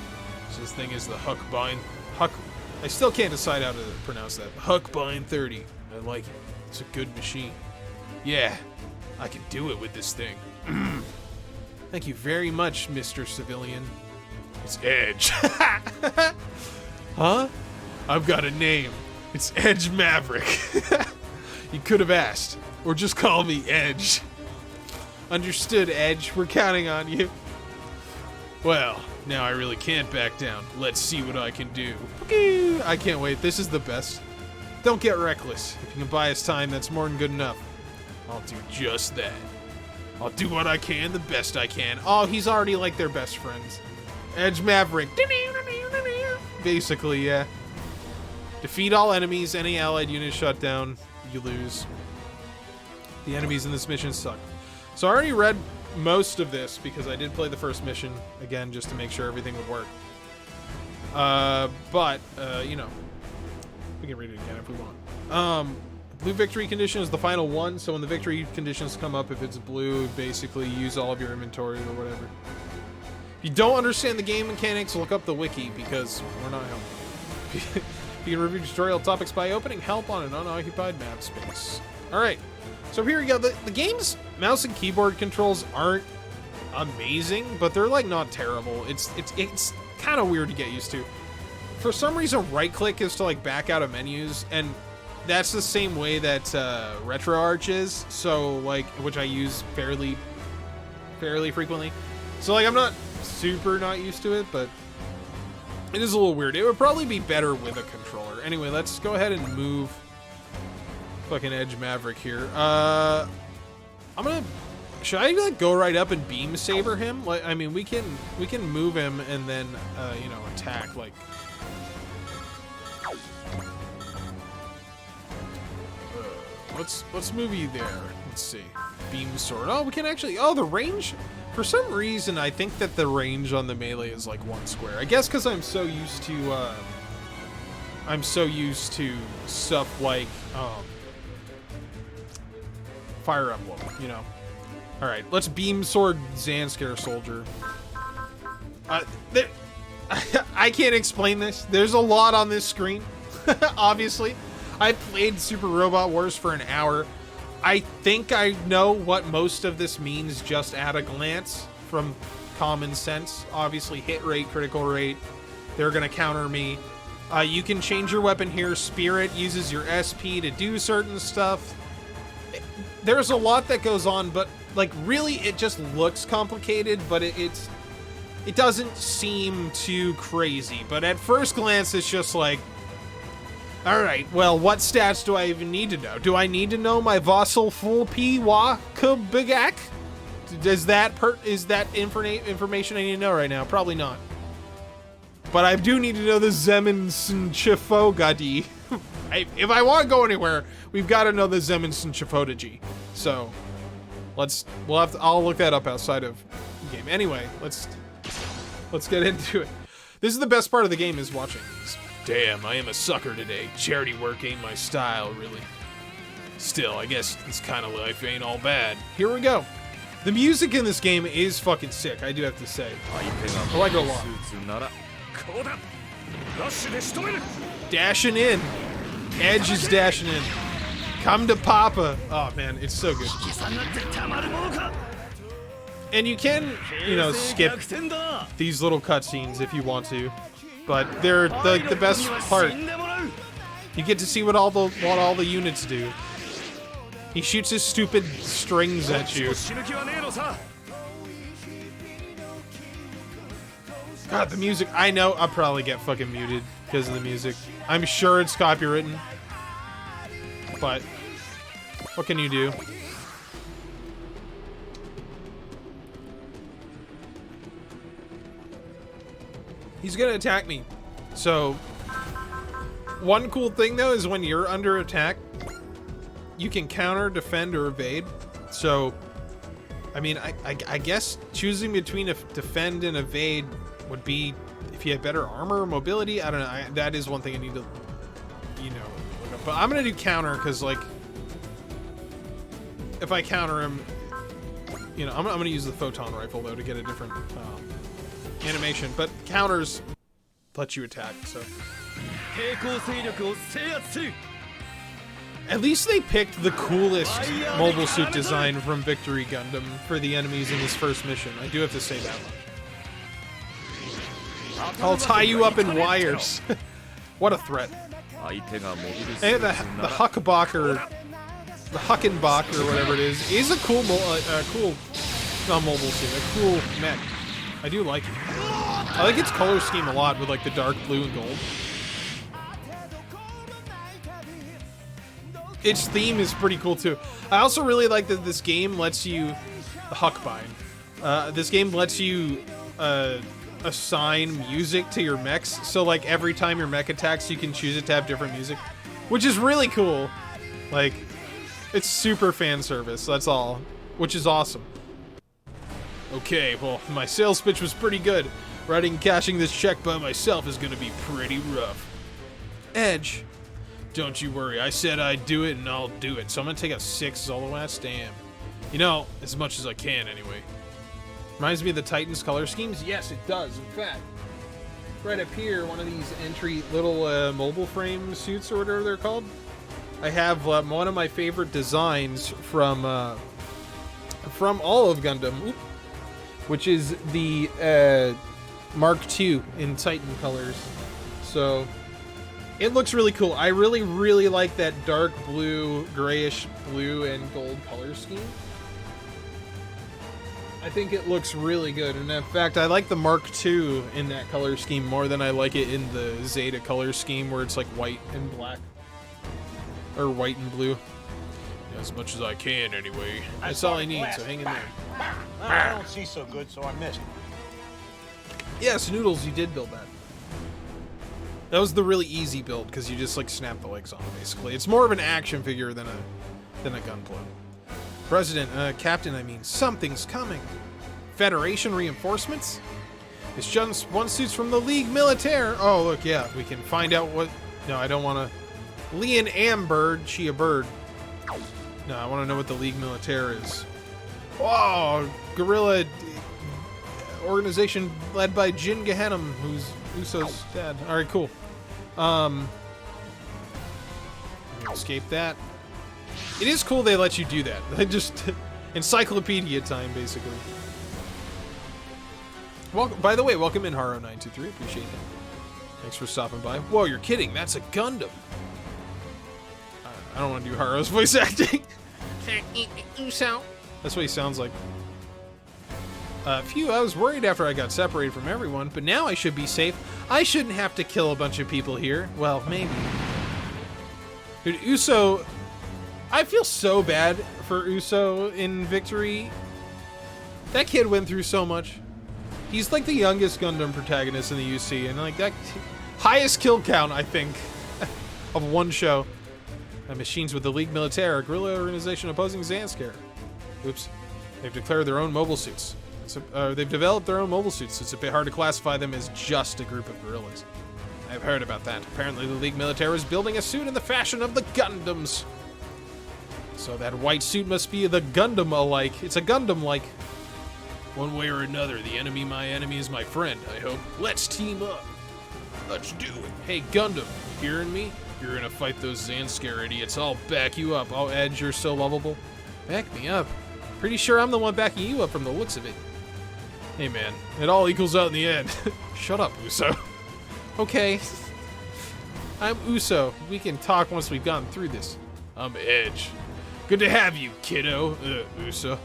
So this thing is the Huckbine. I still can't decide how to pronounce that. Huckbine 30. I like it. It's a good machine. Yeah, I can do it with this thing. Thank you very much, Mr. Civilian. It's Edge. Huh? I've got a name. It's Edge Maverick. You could have asked. Or just call me Edge. Understood, Edge. We're counting on you. Well, now I really can't back down. Let's see what I can do. I can't wait. This is the best. Don't get reckless. If you can buy us time, that's more than good enough. I'll do just that. I'll do what I can, the best I can. Oh, he's already like their best friends. Edge Maverick. Basically, yeah. Defeat all enemies. Any allied unit shut down. You lose. The enemies in this mission suck. So I already read most of this because I did play the first mission again just to make sure everything would work. You know, we can read it again if we want. Blue victory condition is the final one, so when the victory conditions come up, if it's blue, basically use all of your inventory or whatever. If you don't understand the game mechanics, look up the wiki because we're not helping. You can review tutorial topics by opening help on an unoccupied map space. Alright, so here we go. The game's mouse and keyboard controls aren't amazing, but they're like not terrible. It's kind of weird to get used to. For some reason, right click is to like back out of menus, and that's the same way that RetroArch is, so like, which I use fairly frequently. So like, I'm not super not used to it, but it is a little weird. It would probably be better with a controller. Anyway, let's go ahead and move fucking Edge Maverick here. Should I like go right up and beam saber him? Like, I mean, we can move him and then you know, attack like. Let's move you there. Let's see. Beam sword. Oh, we can actually. Oh, the range. For some reason, I think that the range on the melee is like 1 square. I guess because I'm so used to stuff like Fire Emblem, you know. All right, let's beam sword Zanskar soldier. I can't explain this. There's a lot on this screen. Obviously, I played Super Robot Wars for an hour. I think I know what most of this means just at a glance from common sense. Obviously, hit rate, critical rate. They're gonna counter me. You can change your weapon here. Spirit uses your SP to do certain stuff. There's a lot that goes on, but like really, it just looks complicated. But it doesn't seem too crazy. But at first glance, it's just like, all right, well, what stats do I even need to know? Do I need to know my Vossel full P Wa Kubigak? Is that information I need to know right now? Probably not. But I do need to know the Zeminson Chifogadi. If I want to go anywhere, we've got to know the Zeminson Chifodaji. So I'll look that up outside of the game. Anyway, let's get into it. This is the best part of the game, is watching these. Damn, I am a sucker today. Charity work ain't my style, really. Still, I guess this kind of life ain't all bad. Here we go. The music in this game is fucking sick, I do have to say. I like it a lot. Dashing in. Edge is dashing in. Come to Papa. Oh man, it's so good. And you can, you know, skip these little cutscenes if you want to. But they're the best part. You get to see what all the units do. He shoots his stupid strings at you. God, the music. I know I'll probably get fucking muted because of the music. I'm sure it's copywritten. But what can you do? He's gonna attack me. So, one cool thing though is when you're under attack, you can counter, defend, or evade. So, I mean, I guess choosing between a defend and evade would be if you have better armor or mobility. I don't know. That is one thing I need to, you know, look up. But I'm gonna do counter because, like, if I counter him, you know, I'm gonna use the photon rifle though to get a different animation, but counters let you attack, so. At least they picked the coolest mobile suit design from Victory Gundam for the enemies in this first mission. I do have to say that much. I'll tie you up in wires. What a threat. Hey, the Huckenbach, the Huckenbach or whatever it is a cool not mobile suit, a cool mech. I do like it. I like its color scheme a lot with like the dark blue and gold. Its theme is pretty cool too. I also really like that this game lets you, the Huckbind. This game lets you assign music to your mechs. So like every time your mech attacks, you can choose it to have different music, which is really cool. Like, it's super fan service, that's all, which is awesome. Okay, well, my sales pitch was pretty good. Writing and cashing this check by myself is gonna be pretty rough. Edge, don't you worry. I said I'd do it, and I'll do it. So I'm gonna take out 6 Zolowats. Damn. You know, as much as I can, anyway. Reminds me of the Titans color schemes? Yes, it does. In fact, right up here, one of these entry little mobile frame suits or whatever they're called. I have one of my favorite designs from all of Gundam. Oop. Which is the Mark II in Titan colors. So it looks really cool. I really, really like that dark blue, grayish blue, and gold color scheme. I think it looks really good. And in fact, I like the Mark II in that color scheme more than I like it in the Zeta color scheme where it's like white and black. Or white and blue. As much as I can, anyway. That's all I need, so hang in there. I don't see so good, so I missed. Yes, Noodles, you did build that. That was the really easy build, because you just, like, snap the legs on it, basically. It's more of an action figure than a gunpla. President, Captain, I mean, something's coming. Federation reinforcements? It's just one suits from the League Militaire. Oh, look, yeah, we can find out what... No, I don't want to... Leon Ambird, she a bird. No, I want to know what the League Militaire is. Oh, guerrilla organization led by Jin Gehenna, who's Uso's dad. All right, cool. Escape that. It is cool they let you do that. I just encyclopedia time, basically. Welcome, by the way, welcome in Haro923. Appreciate that. Thanks for stopping by. Whoa, you're kidding? That's a Gundam. I don't want to do Haro's voice acting. Uso. That's what he sounds like. Phew, I was worried after I got separated from everyone, but now I should be safe. I shouldn't have to kill a bunch of people here. Well, maybe. Dude, Uso... I feel so bad for Uso in Victory. That kid went through so much. He's like the youngest Gundam protagonist in the UC, and like that highest kill count, I think, of one show. Machines with the League Militaire, a guerrilla organization opposing Zanskar. Oops. They've declared their own mobile suits. They've developed their own mobile suits. It's a bit hard to classify them as just a group of guerrillas. I've heard about that. Apparently the League Militaire is building a suit in the fashion of the Gundams. So that white suit must be the Gundam-alike. It's a Gundam-like. One way or another, the enemy, my enemy, is my friend, I hope. Let's team up. Let's do it. Hey, Gundam, you hearing me? You're gonna fight those Zanskar idiots. I'll back you up. Oh, Edge, you're so lovable. Back me up? Pretty sure I'm the one backing you up from the looks of it. Hey, man, it all equals out in the end. Shut up, Uso. Okay. I'm Uso. We can talk once we've gotten through this. I'm Edge. Good to have you, kiddo. Uso.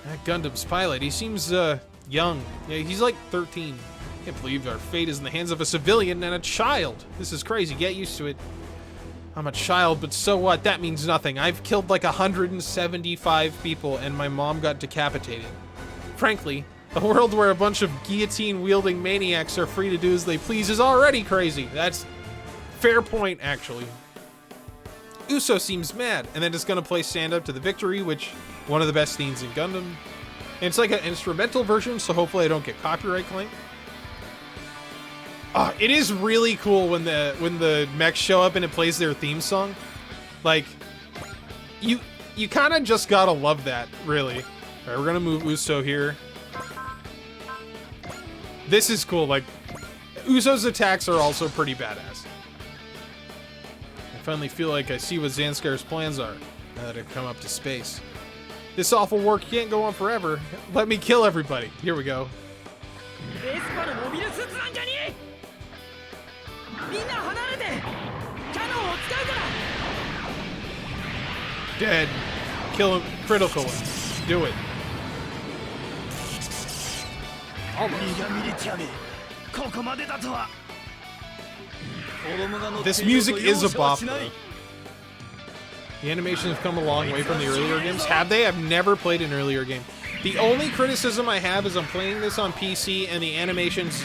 That Gundam's pilot, he seems, young. Yeah, he's like 13. Can't believe our fate is in the hands of a civilian and a child. This is crazy. Get used to it. I'm a child, but so what? That means nothing. I've killed like 175 people, and my mom got decapitated. Frankly, a world where a bunch of guillotine-wielding maniacs are free to do as they please is already crazy. That's fair point, actually. Uso seems mad, and then it's gonna play Stand Up to the Victory, which one of the best themes in Gundam. And it's like an instrumental version, so hopefully I don't get copyright claim. It is really cool when the mechs show up and it plays their theme song. Like, you kind of just gotta love that, really. All right, we're gonna move Uso here. This is cool. Like, Uso's attacks are also pretty badass. I finally feel like I see what Zanskar's plans are now that I've come up to space. This awful work can't go on forever. Let me kill everybody. Here we go. Dead. Kill him. Critical him. Do it. This music is a bop, though. The animations have come a long way from the earlier games. Have they? I've never played an earlier game. The only criticism I have is I'm playing this on PC and the animations,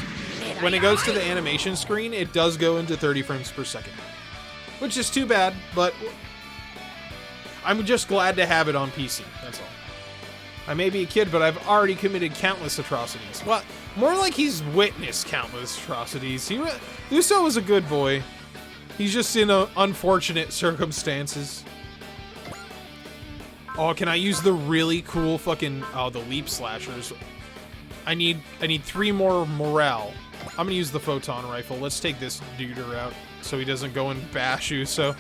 when it goes to the animation screen, it does go into 30 frames per second. Which is too bad, but I'm just glad to have it on PC, that's all. I may be a kid, but I've already committed countless atrocities. Well, more like he's witnessed countless atrocities. Uso is a good boy. He's just in unfortunate circumstances. Oh, can I use the really cool fucking... Oh, the leap slashers. I need 3 more morale. I'm gonna use the photon rifle. Let's take this dude out so he doesn't go and bash Uso.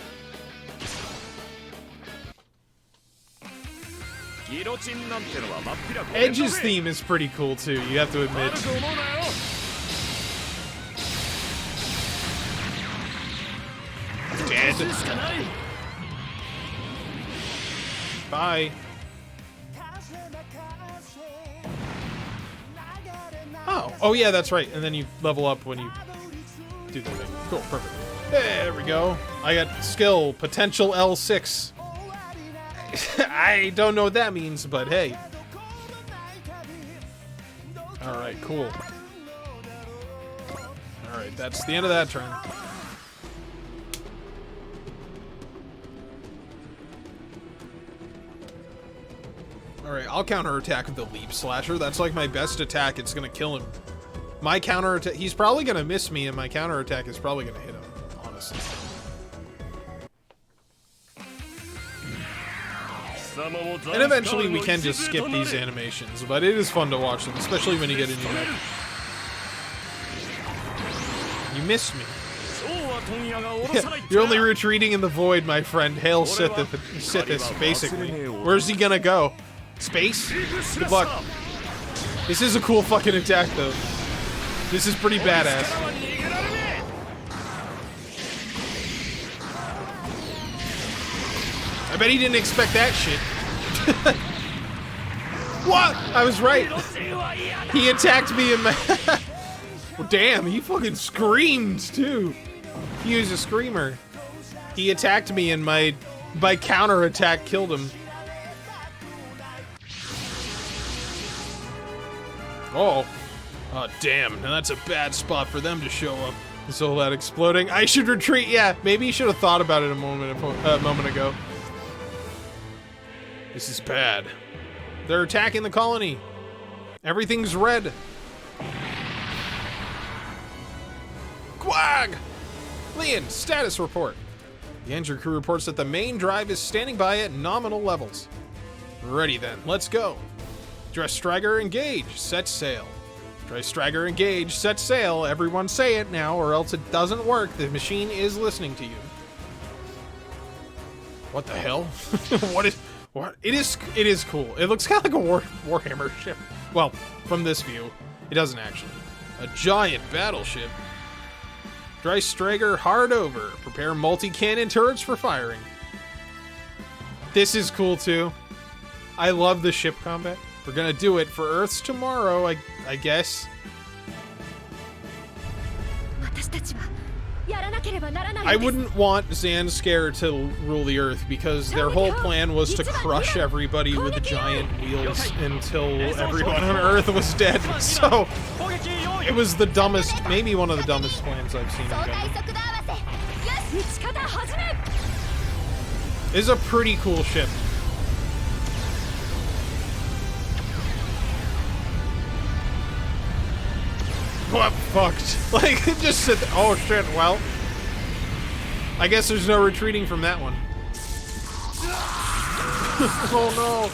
Edge's theme is pretty cool too, you have to admit. Dead. Bye. Oh yeah, that's right. And then you level up when you do the thing. Cool, perfect. There we go. I got skill, potential L6. I don't know what that means, but hey. Alright, cool. Alright, that's the end of that turn. Alright, I'll counterattack with the Leap Slasher. That's like my best attack. It's gonna kill him. My counterattack... He's probably gonna miss me, and my counterattack is probably gonna hit him, honestly. And eventually we can just skip these animations, but it is fun to watch them, especially when you get a new mech. You missed me. You're only retreating in the void, my friend. Hail Sithis, basically. Where's he gonna go? Space? Good luck. This is a cool fucking attack, though. This is pretty badass. I bet he didn't expect that shit. What? I was right. He attacked me in my... Well, damn, he fucking screamed, too. He used a screamer. He attacked me and my counterattack killed him. Oh. Oh, damn. Now that's a bad spot for them to show up. Is all that exploding? I should retreat. Yeah, maybe you should have thought about it a moment ago. This is bad. They're attacking the colony. Everything's red. Quag! Leon, status report. The engine crew reports that the main drive is standing by at nominal levels. Ready then, let's go. Dress Striker, engage, set sail. Dress Striker, engage, set sail. Everyone say it now, or else it doesn't work. The machine is listening to you. What the hell? What? It is cool. It looks kind of like a Warhammer ship. Well, from this view, it doesn't actually. A giant battleship. Dry Striker, hard over. Prepare multi-cannon turrets for firing. This is cool too. I love the ship combat. We're gonna do it for Earth's tomorrow, I guess. I wouldn't want Zanskare to rule the Earth because their whole plan was to crush everybody with giant wheels until everyone on Earth was dead. So it was the dumbest, maybe one of the dumbest plans I've seen in Gundam. It's a pretty cool ship. What fucked? Like, just sit there. Oh shit, well. I guess there's no retreating from that one. Oh no.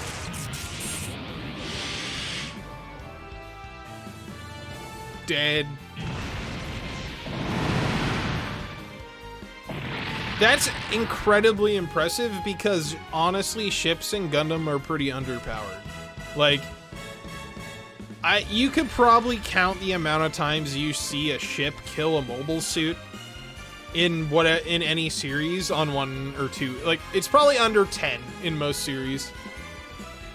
Dead. That's incredibly impressive because honestly, ships in Gundam are pretty underpowered. Like, you could probably count the amount of times you see a ship kill a mobile suit in any series on one or two. Like, it's probably under 10 in most series.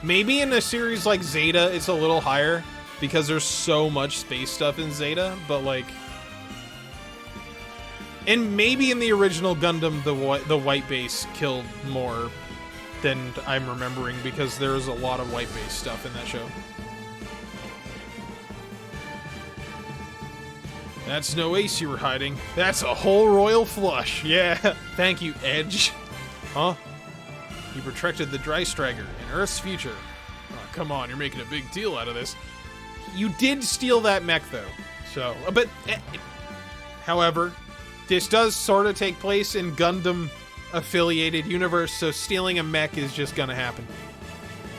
Maybe in a series like Zeta, it's a little higher because there's so much space stuff in Zeta, but like, and maybe in the original Gundam, the white base killed more than I'm remembering because there's a lot of white base stuff in that show. That's no ace you were hiding. That's a whole royal flush. Yeah, thank you, Edge. Huh? You protected the Dry Striker in Earth's future. Oh, come on, you're making a big deal out of this. You did steal that mech, though. So, but, however, this does sort of take place in Gundam-affiliated universe, so stealing a mech is just gonna happen.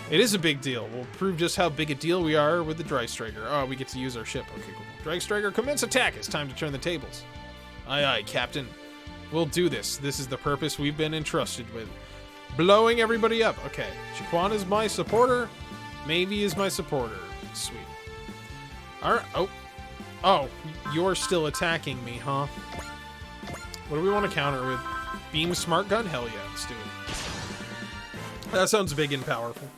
It is a big deal. We'll prove just how big a deal we are with the Dry Striker. Oh, we get to use our ship. Okay, cool. Dry Striker, commence attack. It's time to turn the tables. Aye, aye, Captain. We'll do this. This is the purpose we've been entrusted with. Blowing everybody up. Okay. Chiquan is my supporter. Mavie is my supporter. Sweet. Alright. Oh. Oh, you're still attacking me, huh? What do we want to counter with? Beam Smart Gun? Hell yeah, let's do it. That sounds big and powerful.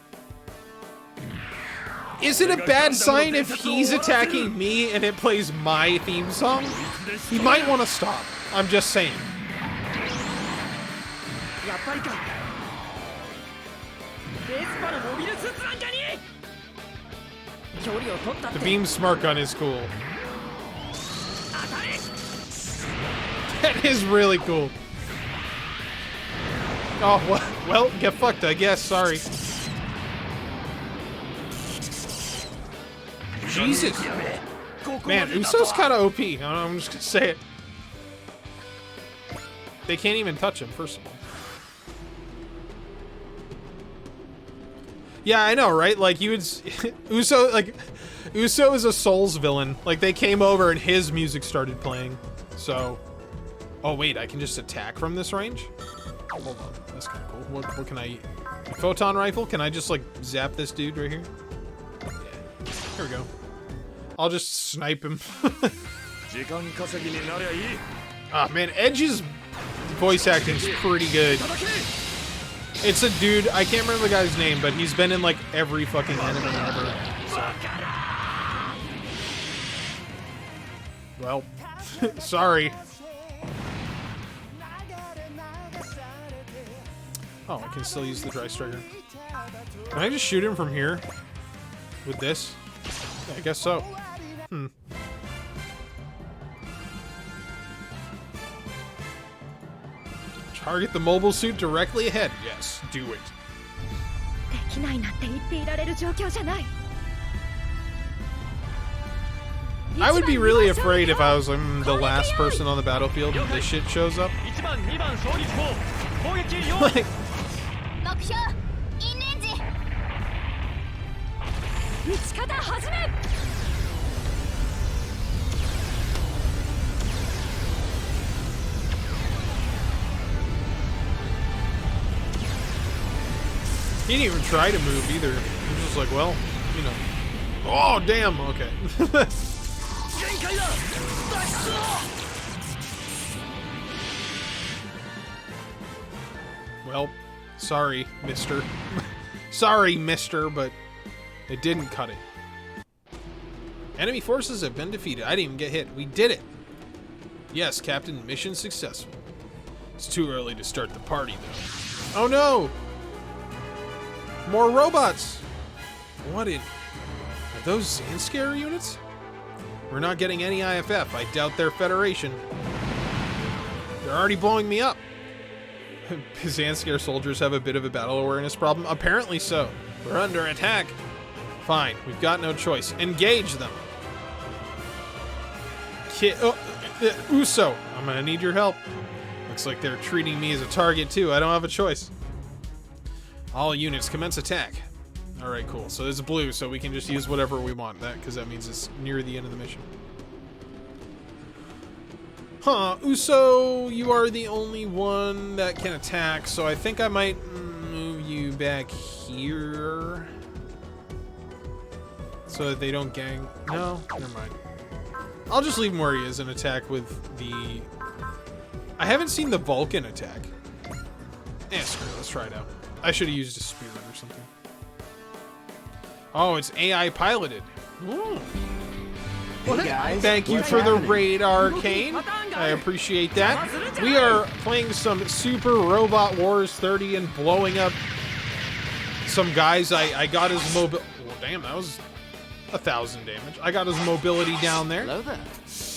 Is it a bad sign if he's attacking me and it plays my theme song? He might want to stop. I'm just saying. The Beam Smart Gun is cool. That is really cool. Oh, well, get fucked, I guess. Sorry. Jesus. Man, Uso's kind of OP. I'm just gonna say it. They can't even touch him, first of all. Yeah, I know, right? Like, you would... Uso is a Souls villain. Like, they came over and his music started playing. So... Oh, wait, I can just attack from this range? Hold on, that's kind of cool. What can I eat? A photon rifle? Can I just, like, zap this dude right here? Yeah. Here we go. I'll just snipe him. Ah, man, Edge's voice acting is pretty good. It's a dude, I can't remember the guy's name, but he's been in like every fucking anime ever. So. Well, sorry. Oh, I can still use the dry striker. Can I just shoot him from here? With this? Yeah, I guess so. Target the mobile suit directly ahead. Yes, do it. I would be really afraid if I was the last person on the battlefield and this shit shows up. Like, he didn't even try to move either. He was just like, well, you know. Oh, damn. Okay. Well, sorry, mister. Sorry, mister, but it didn't cut it. Enemy forces have been defeated. I didn't even get hit. We did it. Yes, Captain, mission successful. It's too early to start the party, though. Oh, no. More robots! What in... Are those Zanskare units? We're not getting any IFF. I doubt they're Federation. They're already blowing me up. Zanskare soldiers have a bit of a battle awareness problem? Apparently so. We're under attack. Fine, we've got no choice. Engage them. Uso, I'm gonna need your help. Looks like they're treating me as a target too. I don't have a choice. All units commence attack. All right, cool. So there's blue, so we can just use whatever we want. Because that means it's near the end of the mission. Huh, Uso, you are the only one that can attack, so I think I might move you back here. So that they don't gang... No, never mind. I'll just leave him where he is and attack with the... I haven't seen the Vulcan attack. Eh, screw it, let's try it out. I should have used a spirit or something. Oh, it's AI piloted. Ooh. Hey guys, thank you for the raid, Arcane. I appreciate that. We are playing some Super Robot Wars 30 and blowing up some guys. I got his mobility. Well, damn, that was 1,000 damage. I got his mobility down there. Hello there.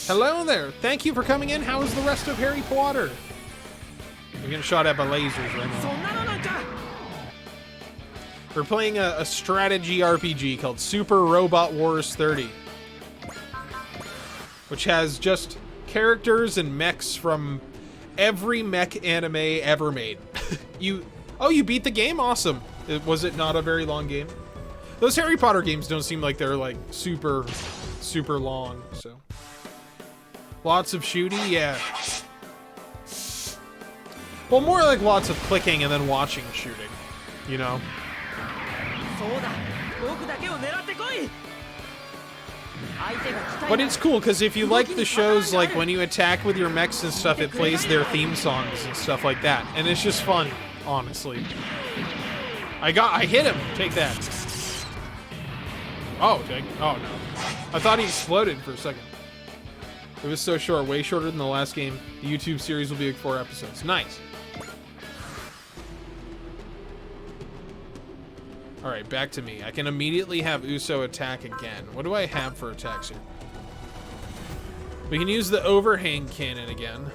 Hello there. Thank you for coming in. How is the rest of Harry Potter? We're getting shot at by lasers right now. We're playing a strategy RPG called Super Robot Wars 30, which has just characters and mechs from every mech anime ever made. You beat the game? Awesome. Was it not a very long game? Those Harry Potter games don't seem like they're like super long, so. Lots of shooty, yeah. Well, more like lots of clicking and then watching shooting, you know? But it's cool because if you like the shows, like when you attack with your mechs and stuff, it plays their theme songs and stuff like that, and it's just fun, honestly. I hit him. Take that. Oh no! I thought he exploded for a second. It was so short, way shorter than the last game. The YouTube series will be like 4 episodes. Nice. Alright, back to me. I can immediately have Uso attack again. What do I have for attacks here? We can use the overhang cannon again.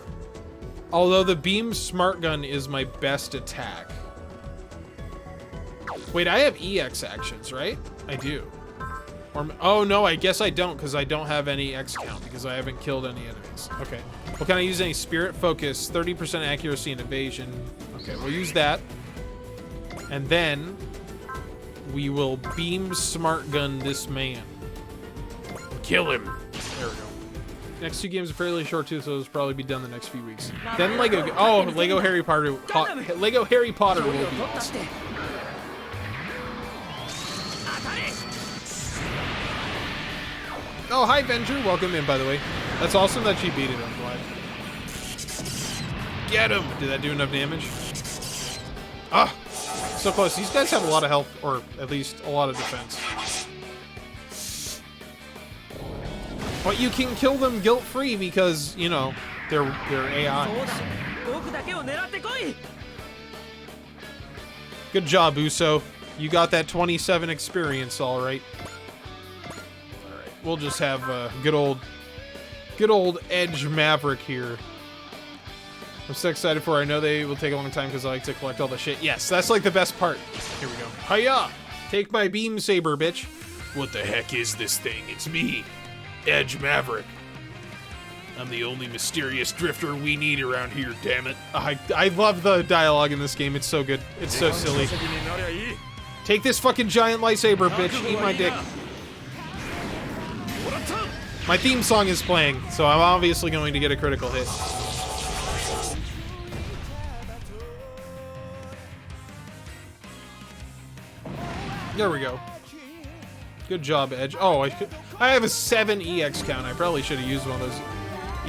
Although the beam smart gun is my best attack. Wait, I have EX actions, right? I do. Or, oh no, I guess I don't, because I don't have any X count, because I haven't killed any enemies. Okay. Well, can I use any spirit focus, 30% accuracy and evasion? Okay, we'll use that. And then we will beam smart gun this man. Kill him. There we go. Next 2 games are fairly short too, so it'll probably be done the next few weeks. Then Lego. Oh, Lego Harry Potter. Lego Harry Potter will be awesome. Oh, hi, Venger. Welcome in, by the way. That's awesome that she beat it. I'm glad. Get him. Did that do enough damage? Ah, so close. These guys have a lot of health, or at least a lot of defense. But you can kill them guilt-free because, you know, they're AI. Good job, Uso. You got that 27 experience, all right. All right, we'll just have good old Edge Maverick here. I'm so excited for it. I know they will take a long time because I like to collect all the shit. Yes, that's like the best part. Here we go. Hiya! Take my beam saber, bitch. What the heck is this thing? It's me, Edge Maverick. I'm the only mysterious drifter we need around here, damn it. I love the dialogue in this game. It's so good. It's so silly. Take this fucking giant lightsaber, bitch. Eat my dick. My theme song is playing, so I'm obviously going to get a critical hit. There we go. Good job, Edge. Oh, I have a 7 EX count. I probably should have used one of those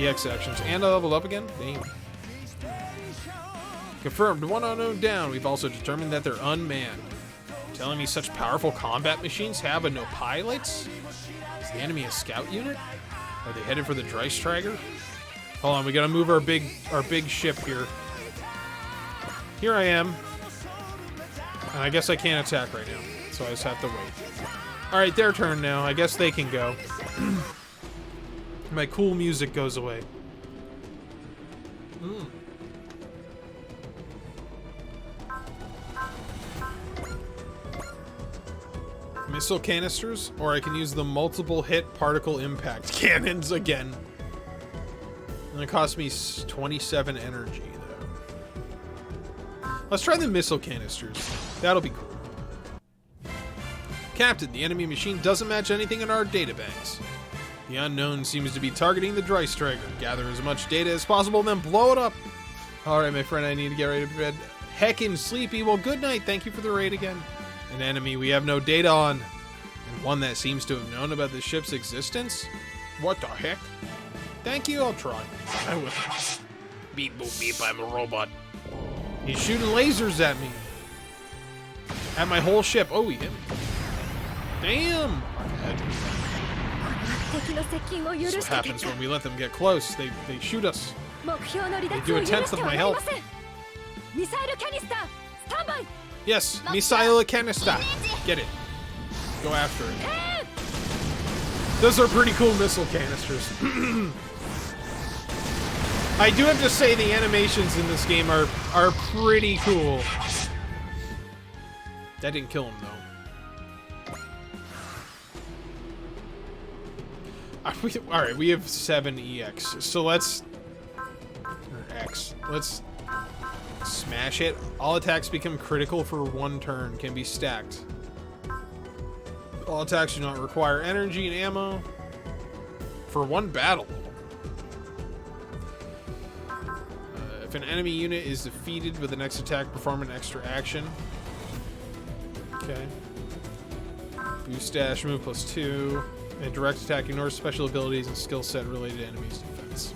EX actions. And I leveled up again? Damn. Confirmed. 1 unknown down. We've also determined that they're unmanned. Telling me such powerful combat machines have no pilots? Is the enemy a scout unit? Are they headed for the Dreistrager? Hold on, we gotta move our big ship here. Here I am. And I guess I can't attack right now, so I just have to wait. Alright, their turn now. I guess they can go. My cool music goes away. Missile canisters, or I can use the multiple hit particle impact cannons again. And it costs me 27 energy, though. Let's try the missile canisters. That'll be cool. Captain, the enemy machine doesn't match anything in our databanks. The unknown seems to be targeting the Dreistrager. Gather as much data as possible, then blow it up. Alright, my friend, I need to get ready to bed. Heckin' sleepy. Well, good night. Thank you for the raid again. An enemy we have no data on. And one that seems to have known about the ship's existence? What the heck? Thank you, I'll try. I will. Beep boop beep, I'm a robot. He's shooting lasers at me. At my whole ship. Oh, he hit me. Damn! That's what happens when we let them get close. They shoot us. They do a tenth of my health. Yes, missile canister. Get it. Go after it. Those are pretty cool missile canisters. I do have to say the animations in this game are pretty cool. That didn't kill him, though. Alright, we have 7 EX. So let's... Or X. Let's... Smash it. All attacks become critical for 1 turn. Can be stacked. All attacks do not require energy and ammo. For 1 battle. If an enemy unit is defeated with the next attack, perform an extra action. Okay. Boost dash, move +2. And direct attack ignores special abilities and skill set related to enemies' defense.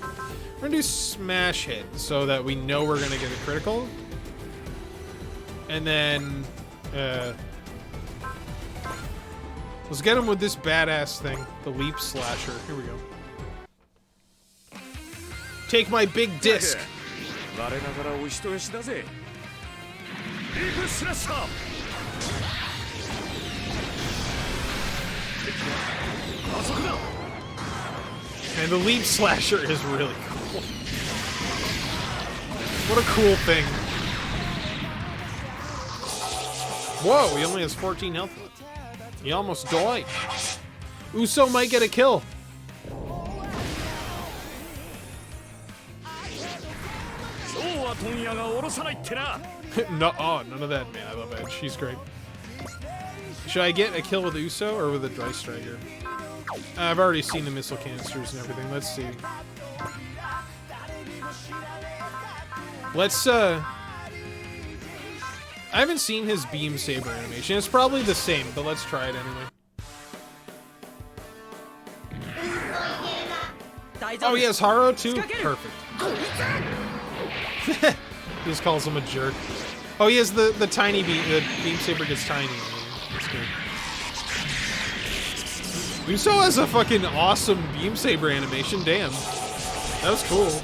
We're gonna do smash hit so that we know we're gonna get a critical. And then let's get him with this badass thing, the leap slasher. Here we go. Take my big disc. And the leap slasher is really cool. What a cool thing. Whoa, he only has 14 health left. He almost died. Uso might get a kill. No, oh, none of that, man. I love Edge. She's great. Should I get a kill with Uso or with a Dry Striker? I've already seen the missile canisters and everything. Let's see. Let's, I haven't seen his beam saber animation. It's probably the same, but let's try it anyway. Oh, he has Haro too? Perfect. He just calls him a jerk. Oh, he has the tiny beam. The beam saber gets tiny. That's good. Uso has a fucking awesome beam saber animation. Damn. That was cool.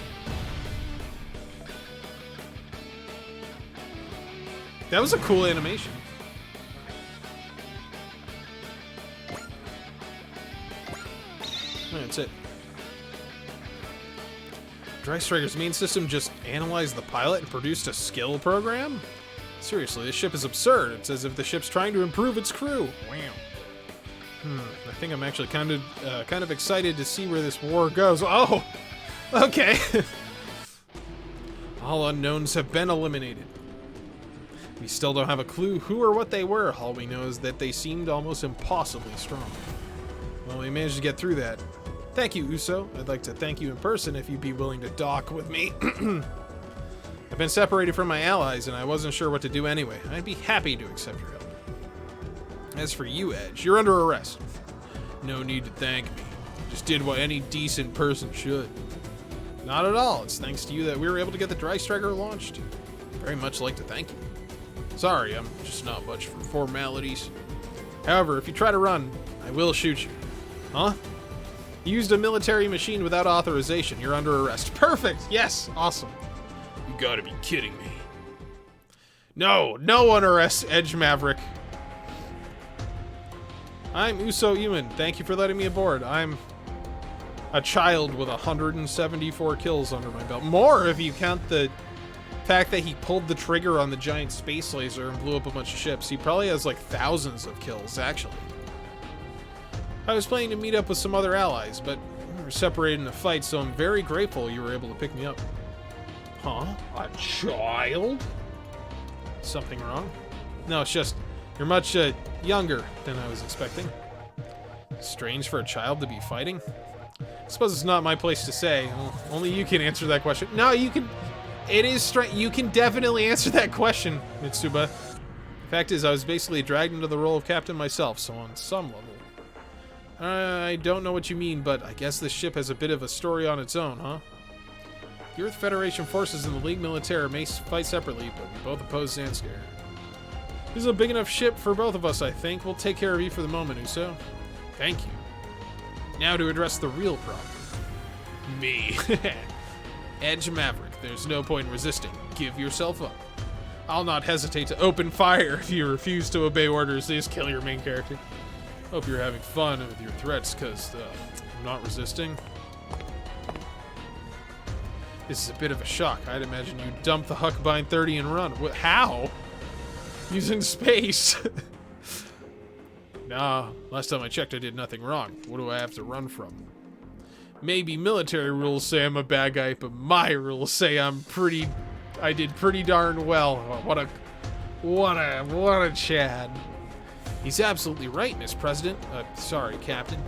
That was a cool animation. That's it. Dry Striker's main system just analyzed the pilot and produced a skill program? Seriously, this ship is absurd. It's as if the ship's trying to improve its crew. Wow. I think I'm actually kind of excited to see where this war goes. Oh, okay. All unknowns have been eliminated. We still don't have a clue who or what they were. All we know is that they seemed almost impossibly strong. Well, we managed to get through that. Thank you, Uso. I'd like to thank you in person if you'd be willing to dock with me. I've been separated from my allies, and I wasn't sure what to do anyway. I'd be happy to accept your help. As for you, Edge, you're under arrest. No need to thank me. Just did what any decent person should. Not at all. It's thanks to you that we were able to get the Dry Striker launched. Very much like to thank you. Sorry, I'm just not much for formalities. However, if you try to run, I will shoot you. Huh? You used a military machine without authorization. You're under arrest. Perfect! Yes! Awesome. You gotta be kidding me. No! No one arrests Edge Maverick. I'm Uso Ewan. Thank you for letting me aboard. I'm a child with 174 kills under my belt. More if you count the fact that he pulled the trigger on the giant space laser and blew up a bunch of ships. He probably has like thousands of kills, actually. I was planning to meet up with some other allies, but we were separated in a fight, so I'm very grateful you were able to pick me up. Huh? A child? Something wrong? No, it's just, you're much younger than I was expecting. Strange for a child to be fighting? I suppose it's not my place to say. Well, only you can answer that question. No, you can... It is strange. You can definitely answer that question, Mitsuba. The fact is, I was basically dragged into the role of captain myself, so on some level... I don't know what you mean, but I guess this ship has a bit of a story on its own, huh? The Earth Federation forces and the League Militaire may fight separately, but we both oppose Zanskar. This is a big enough ship for both of us, I think. We'll take care of you for the moment, Uso. Thank you. Now to address the real problem. Me. Edge Maverick, there's no point in resisting. Give yourself up. I'll not hesitate to open fire if you refuse to obey orders. Just kill your main character. Hope you're having fun with your threats, because I'm not resisting. This is a bit of a shock. I'd imagine you dump the Huckbind 30 and run. How? Using space. Nah, last time I checked I did nothing wrong. What do I have to run from? Maybe military rules say I'm a bad guy, but my rules say I did pretty darn well. Oh, what a Chad. He's absolutely right, Miss President. Sorry, Captain.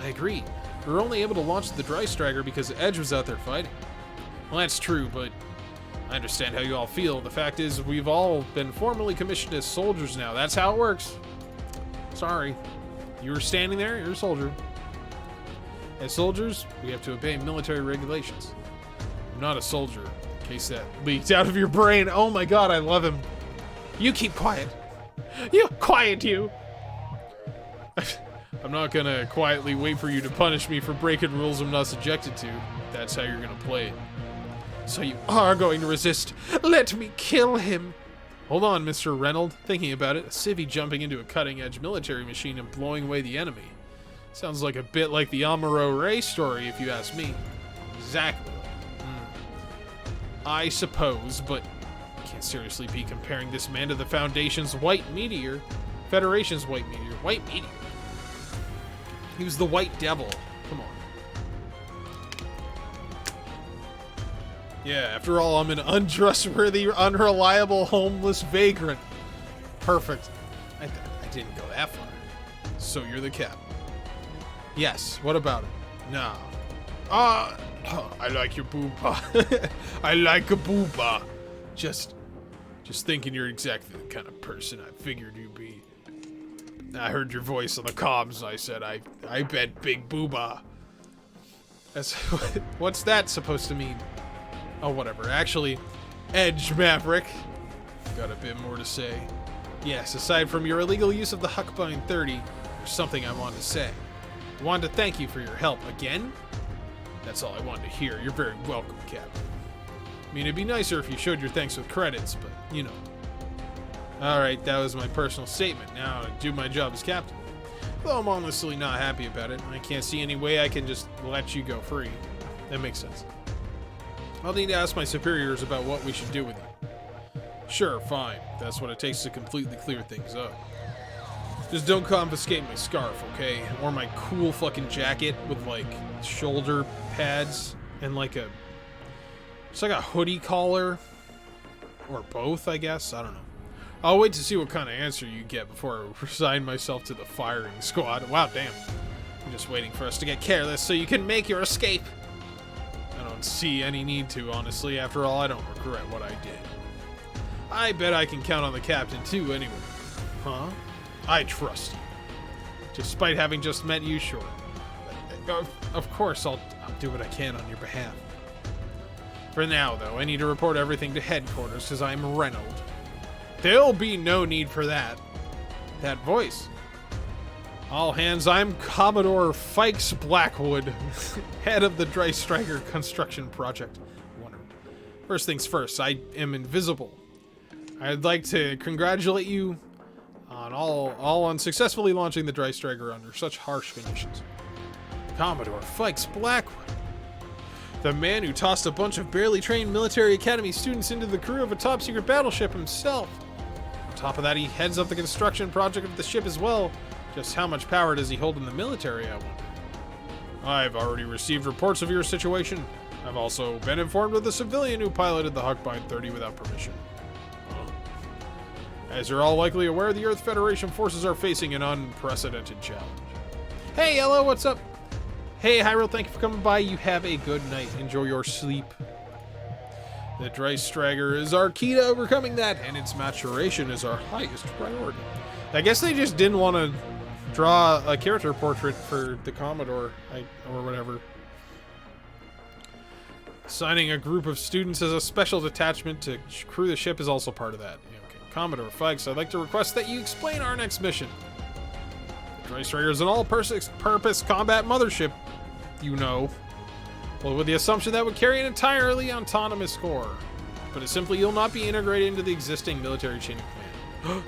I agree. We were only able to launch the Dry Striker because Edge was out there fighting. Well, that's true, but I understand how you all feel. The fact is, we've all been formally commissioned as soldiers now. That's how it works. Sorry. You were standing there, you're a soldier. As soldiers, we have to obey military regulations. I'm not a soldier, in case that leaked out of your brain. Oh my god, I love him. You keep quiet. You quiet, you. I'm not gonna quietly wait for you to punish me for breaking rules I'm not subjected to. That's how you're gonna play it. So you are going to resist. Let me kill him. Hold on, Mr. Reynolds. Thinking about it, a civvy jumping into a cutting-edge military machine and blowing away the enemy. Sounds like a bit like the Amuro Ray story, if you ask me. Exactly. I suppose, but you can't seriously be comparing this man to the Foundation's White Meteor. Federation's White Meteor. White Meteor. He was the White Devil. Come on. Yeah, after all, I'm an untrustworthy, unreliable, homeless vagrant. Perfect. I didn't go that far. So you're the captain. Yes, what about it? No. I like your booba. I like a booba. Just thinking you're exactly the kind of person I figured you'd be. I heard your voice on the comms. I said, I bet big booba. That's, what's that supposed to mean? Oh, whatever. Actually, Edge Maverick. Got a bit more to say. Yes, aside from your illegal use of the Huckbind 30, there's something I wanted to say. I wanted to thank you for your help again. That's all I wanted to hear. You're very welcome, Captain. I mean, it'd be nicer if you showed your thanks with credits, but, you know. Alright, that was my personal statement. Now, I do my job as captain. Though I'm honestly not happy about it. I can't see any way I can just let you go free. That makes sense. I'll need to ask my superiors about what we should do with you. Sure, fine. That's what it takes to completely clear things up. Just don't confiscate my scarf, okay? Or my cool fucking jacket with, like, shoulder pads and, like, it's like a hoodie collar. Or both, I guess. I don't know. I'll wait to see what kind of answer you get before I resign myself to the firing squad. Wow, damn. I'm just waiting for us to get careless so you can make your escape. I don't see any need to, honestly. After all, I don't regret what I did. I bet I can count on the captain, too, anyway. Huh? I trust you. Despite having just met you, sure. Of course, I'll do what I can on your behalf. For now, though, I need to report everything to headquarters, because I'm Reynolds. There'll be no need for that. That voice. All hands, I'm Commodore Fikes Blackwood, head of the Dry Striker construction project. Wonderful. First things first, I am invisible. I'd like to congratulate you on all on successfully launching the Dry Striker under such harsh conditions. Commodore Fikes Blackwood. The man who tossed a bunch of barely trained military academy students into the crew of a top secret battleship himself. On top of that, he heads up the construction project of the ship as well. Just how much power does he hold in the military, I wonder? I've already received reports of your situation. I've also been informed of the civilian who piloted the Huckbind 30 without permission. As you're all likely aware, the Earth Federation forces are facing an unprecedented challenge. Hey, hello, what's up? Hey, Hyrule, thank you for coming by. You have a good night. Enjoy your sleep. The Dry Striker is our key to overcoming that, and its maturation is our highest priority. I guess they just didn't want to draw a character portrait for the Commodore, or whatever. Assigning a group of students as a special detachment to crew the ship is also part of that. Yeah, okay. Commodore Fikes, I'd like to request that you explain our next mission. The Dry Striker is an all-purpose combat mothership, you know. Well, with the assumption that would carry an entirely autonomous core. But it's simply you'll not be integrated into the existing military chain of command.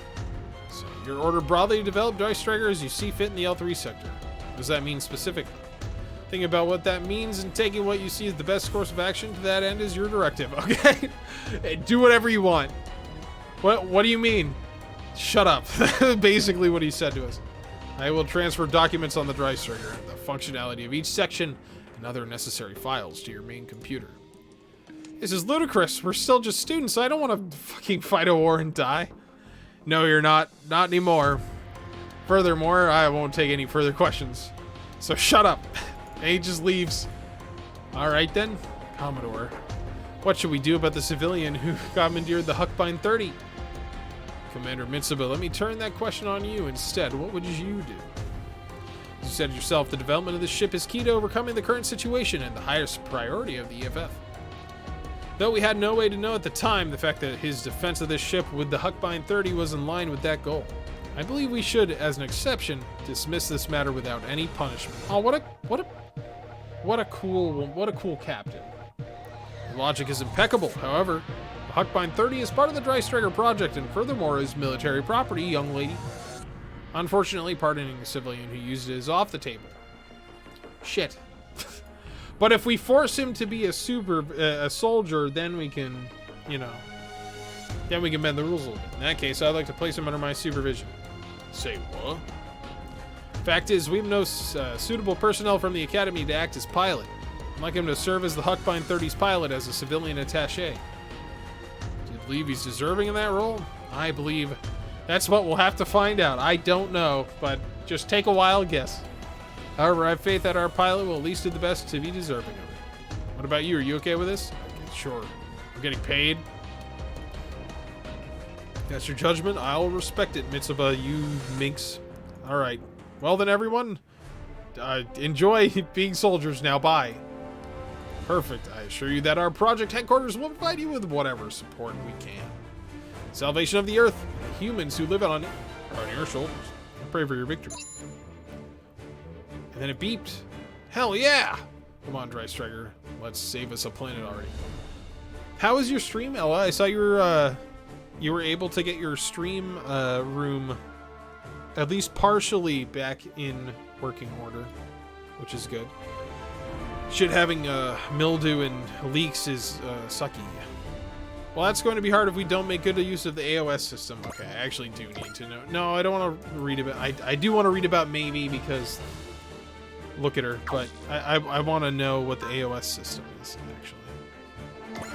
So, your order broadly to develop Dry Striker as you see fit in the L3 sector. What does that mean specifically? Think about what that means and taking what you see as the best course of action to that end is your directive, okay? Do whatever you want. What do you mean? Shut up. Basically what he said to us. I will transfer documents on the Dry Striker, the functionality of each section, and other necessary files to your main computer. This is ludicrous. We're still just students. I don't want to fucking fight a war and die. No, you're not. Not anymore. Furthermore, I won't take any further questions. So shut up. And he just leaves. Alright then, Commodore. What should we do about the civilian who commandeered the Huckbind 30? Commander Mitsuba, let me turn that question on you instead. What would you do? As you said yourself, the development of the ship is key to overcoming the current situation and the highest priority of the EFF. Though we had no way to know at the time the fact that his defense of this ship with the Huckbind 30 was in line with that goal. I believe we should, as an exception, dismiss this matter without any punishment. Oh, what a cool captain. The logic is impeccable. However, the Huckbind 30 is part of the Dry Striker project and furthermore is military property, young lady. Unfortunately, pardoning a civilian who used it is off the table. Shit. But if we force him to be a soldier, then we can, you know, then we can bend the rules a little bit. In that case, I'd like to place him under my supervision. Say what? Fact is, we have no suitable personnel from the Academy to act as pilot. I'd like him to serve as the Huckbind 30's pilot as a civilian attaché. Do you believe he's deserving of that role? I believe that's what we'll have to find out. I don't know, but just take a wild guess. However, I have faith that our pilot will at least do the best to be deserving of it. What about you? Are you okay with this? Okay, sure. We're getting paid. That's your judgment. I'll respect it, Mitsuba, you minx. All right. Well then, everyone, enjoy being soldiers now. Bye. Perfect. I assure you that our project headquarters will provide you with whatever support we can. Salvation of the Earth, the humans who live on your shoulders. I pray for your victory. And then it beeped. Hell yeah! Come on, Dry Striker. Let's save us a planet already. How is your stream, Ella? I saw you were able to get your stream room at least partially back in working order, which is good. Shit, having mildew and leaks is sucky. Well, that's going to be hard if we don't make good use of the AOS system. Okay, I actually do need to know. No, I don't want to read about... I do want to read about Maybe because... Look at her, but I want to know what the AOS system is, actually.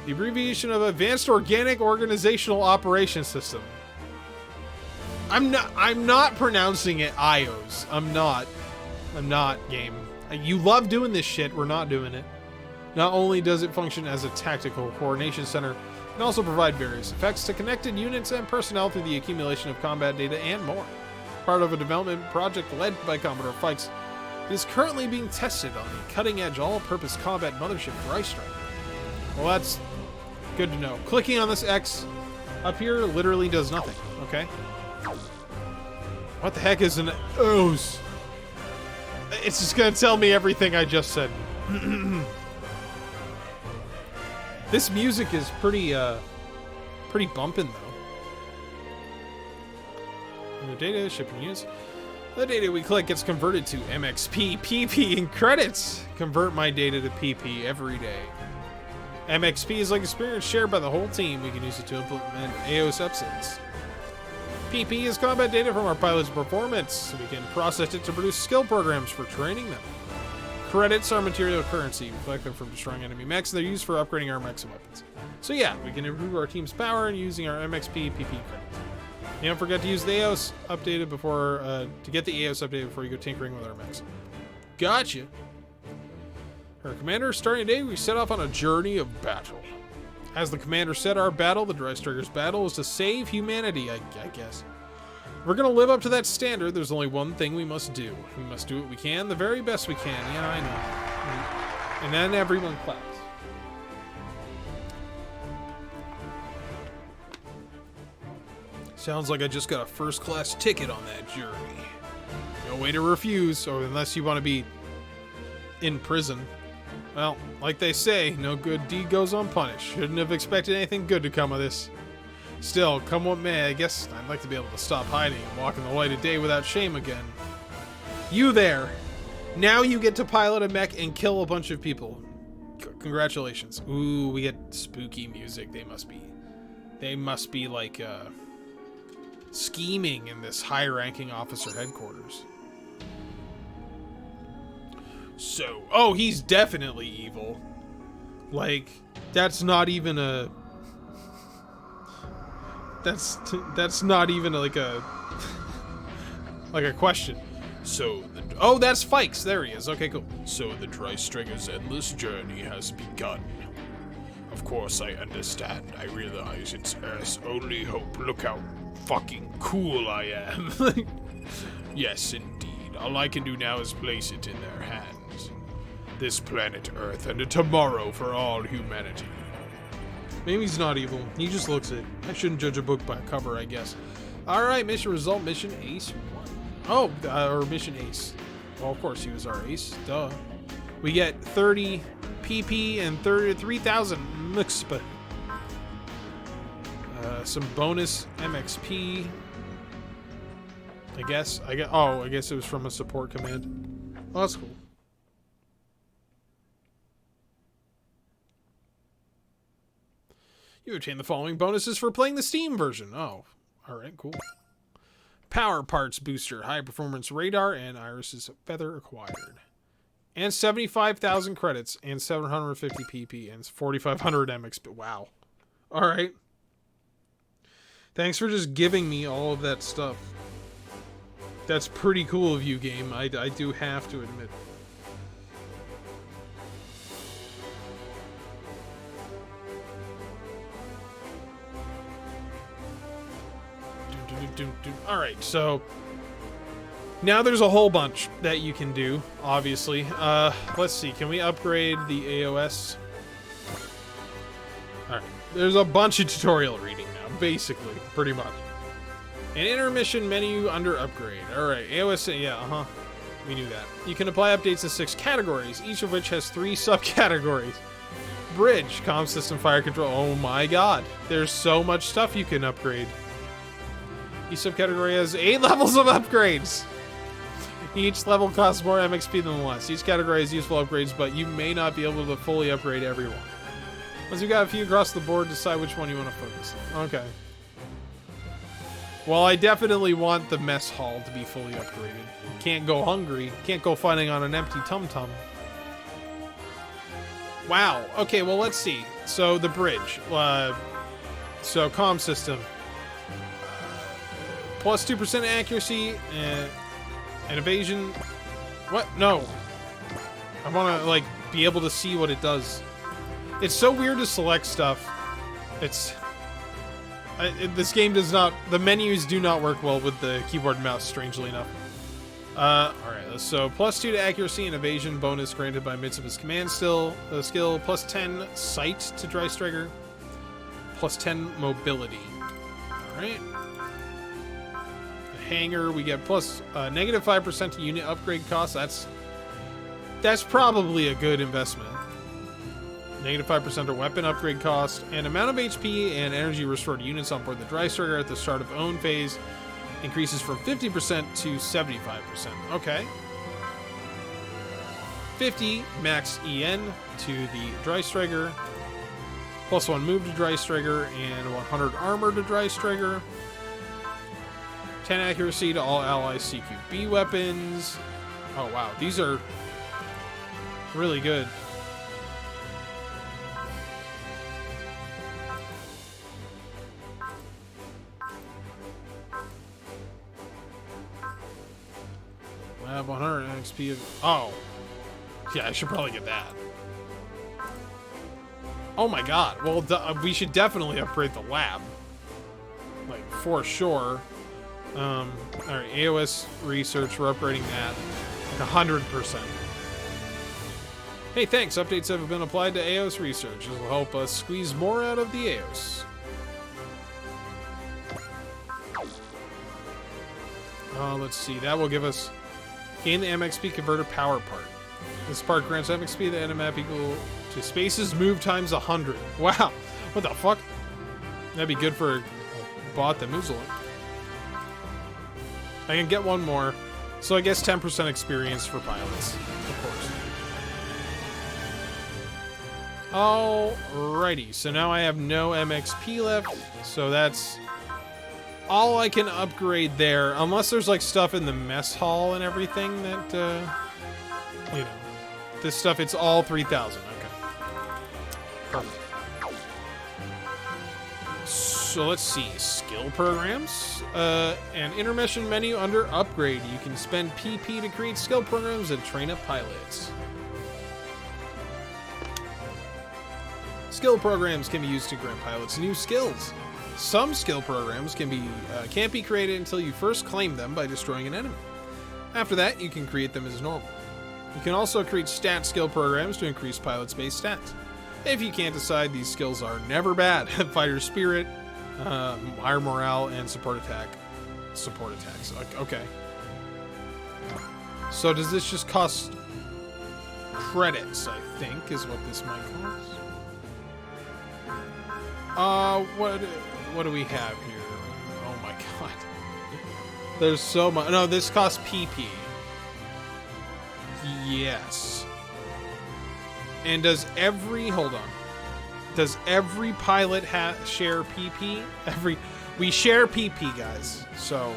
The abbreviation of Advanced Organic Organizational Operations System. I'm not pronouncing it IOS. I'm not, game. You love doing this shit, we're not doing it. Not only does it function as a tactical coordination center, it can also provide various effects to connected units and personnel through the accumulation of combat data and more. Part of a development project led by Commodore Fikes, it is currently being tested on the cutting-edge all-purpose combat mothership Dry Striker. Well, that's good to know. Clicking on this X up here literally does nothing, okay? What the heck is an OOS? It's just gonna tell me everything I just said. This music is pretty bumpin' though. The data, shipping units. The data we collect gets converted to MXP, PP, and credits. Convert my data to PP every day. MXP is like experience shared by the whole team. We can use it to implement AOS updates. PP is combat data from our pilot's performance. We can process it to produce skill programs for training them. Credits are material currency. We collect them from destroying enemy mechs. They're used for upgrading our mechs and weapons. So yeah, we can improve our team's power and using our MXP, PP credits. You don't forget to use the AOS updated before, to get the AOS updated before you go tinkering with our mechs. Gotcha. Our commander, starting today, we set off on a journey of battle. As the commander said, our battle, the Dry Striker's battle, is to save humanity, I guess. If we're gonna live up to that standard, there's only one thing we must do. We must do what we can, the very best we can. Yeah, I know. And then everyone claps. Sounds like I just got a first-class ticket on that journey. No way to refuse, or unless you want to be in prison. Well, like they say, no good deed goes unpunished. Shouldn't have expected anything good to come of this. Still, come what may, I guess I'd like to be able to stop hiding and walk in the light of day without shame again. You there! Now you get to pilot a mech and kill a bunch of people. Congratulations. Ooh, we get spooky music. They must be like, scheming in this high-ranking officer headquarters. So, oh, he's definitely evil. Like, that's not even a... That's not even like a... like a question. So, oh, that's Fikes. There he is. Okay, cool. So, the Dry Striker's endless journey has begun. Of course, I understand. I realize it's Earth's only hope. Look how fucking cool I am. Yes, indeed. All I can do now is place it in their hands. This planet Earth and a tomorrow for all humanity. Maybe he's not evil. He just looks it. I shouldn't judge a book by a cover, I guess. Alright, mission result, mission ace 1. Oh, or mission ace. Well, of course he was our ace. Duh. We get 30 PP and 33,000 MXP. Some bonus MXP. I guess it was from a support command. Oh, that's cool. You obtain the following bonuses for playing the Steam version. Oh, alright, cool. Power parts booster, high performance radar, and Iris's feather acquired. And 75,000 credits, and 750 PP, and 4,500 MXP. Wow. Alright. Thanks for just giving me all of that stuff. That's pretty cool of you, game. I do have to admit. Alright, so now there's a whole bunch that you can do, obviously. Let's see, can we upgrade the AOS? Alright, there's a bunch of tutorial reading now, basically, pretty much. An intermission menu under upgrade. Alright, AOS, yeah, we knew that. You can apply updates to 6 categories, each of which has 3 subcategories. Bridge, comm system, fire control. Oh my god, there's so much stuff you can upgrade. Each subcategory has 8 levels of upgrades. Each level costs more MXP than the last. Each category has useful upgrades, but you may not be able to fully upgrade everyone. Once you've got a few across the board, decide which one you want to focus on. Okay. Well, I definitely want the mess hall to be fully upgraded. Can't go hungry. Can't go fighting on an empty tum-tum. Wow. Okay, well, let's see. So, the bridge. So, comm system. Plus 2% accuracy and evasion. What? No. I want to, like, be able to see what it does. It's so weird to select stuff. This game does not... The menus do not work well with the keyboard and mouse, strangely enough. Alright, so plus 2 to accuracy and evasion bonus granted by midst of his command skill. Plus 10 sight to Dry Striker. Plus 10 mobility. Alright. Hanger, we get plus negative 5% to unit upgrade costs. That's probably a good investment. Negative 5% to weapon upgrade cost, and amount of HP and energy restored to units on board the Dry Striker at the start of own phase increases from 50% to 75%. Okay. 50 max EN to the Dry Striker. Plus 1 move to Dry Striker and 100 armor to Dry Striker. 10 accuracy to all allies CQB weapons. Oh wow, these are really good. Lab 100 XP. Oh, yeah, I should probably get that. Oh my god. Well, we should definitely upgrade the lab, like for sure. Alright, AOS research, we're upgrading that like 100%. Hey, thanks. Updates have been applied to AOS research. This will help us squeeze more out of the AOS. Let's see. That will give us gain the MXP converter power part. This part grants MXP the end map equal to spaces move times 100. Wow. What the fuck? That'd be good for a bot that moves a lot. I can get one more, so I guess 10% experience for pilots, of course. Alrighty, so now I have no MXP left, so that's all I can upgrade there, unless there's like stuff in the mess hall and everything that, you know, this stuff, it's all 3,000, okay. Perfect. So let's see, skill programs, an intermission menu under upgrade. You can spend PP to create skill programs and train up pilots. Skill programs can be used to grant pilots new skills. Some skill programs can't be created until you first claim them by destroying an enemy. After that, you can create them as normal. You can also create stat skill programs to increase pilots' base stats. If you can't decide, these skills are never bad. Fighter spirit, higher morale, and support attacks. Okay. So does this just cost credits, I think, is what this might cost. What do we have here? Oh my god. There's so much. No, this costs PP. Yes. And does every pilot share PP? We share PP, guys. So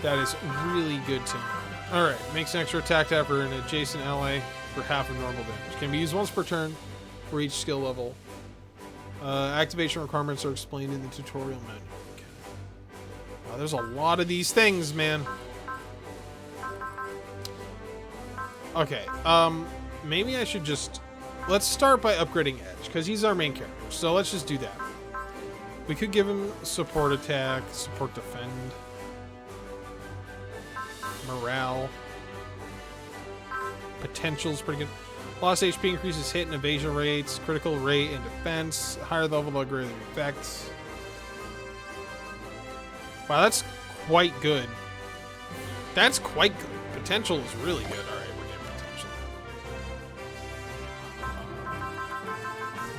That is really good to know. Alright, makes an extra attack after an adjacent ally for half of normal damage. Can be used once per turn for each skill level. Activation requirements are explained in the tutorial menu. Okay. Wow, there's a lot of these things, man. Okay, maybe I should just... Let's start by upgrading Edge, because he's our main character. So let's just do that. We could give him support attack, support defend, morale. Potential's pretty good. Lost HP increases hit and evasion rates, critical rate and defense. Higher level algorithm effects. Wow, that's quite good. That's quite good. Potential is really good. Alright, we're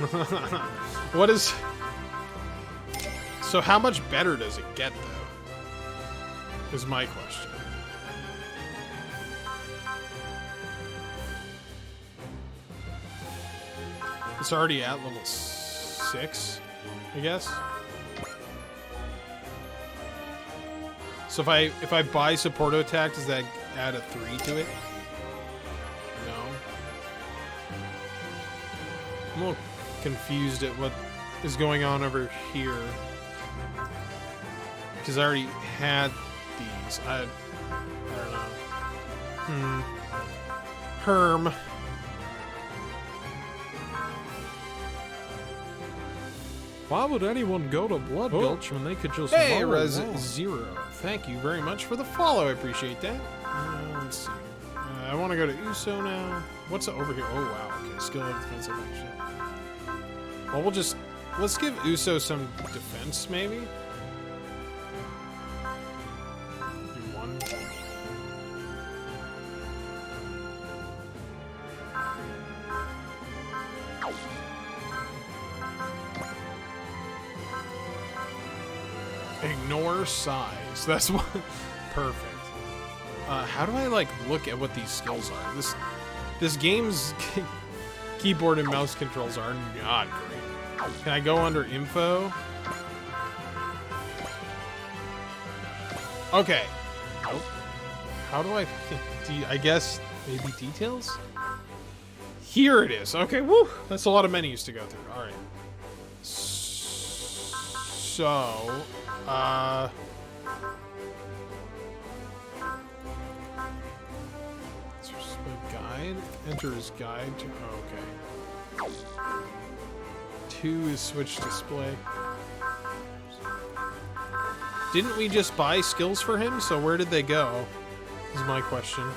getting potential. What is... So how much better does it get, though? Is my question. It's already at level 6, I guess. So if I buy support attack, does that add a 3 to it? No. I'm a little confused at what is going on over here. Because I already had these. I don't know. Herm. Why would anyone go to Blood Gulch when they could just... Hey, Res Zero. Thank you very much for the follow. I appreciate that. Let's see. I want to go to Uso now. What's over here? Oh, wow. Okay, skill of defensive action. Well, we'll just... Let's give Uso some defense, maybe? Do one. Ignore size. That's what. Perfect. How do I like look at what these skills are? This game's keyboard and mouse controls are not great. Can I go under info? Okay. Nope. How do I? I guess maybe details. Here it is. Okay. Woo. That's a lot of menus to go through. All right. So. Guide. Enter his guide to. Oh, okay. 2 is switch display. Didn't we just buy skills for him? So where did they go? Is my question.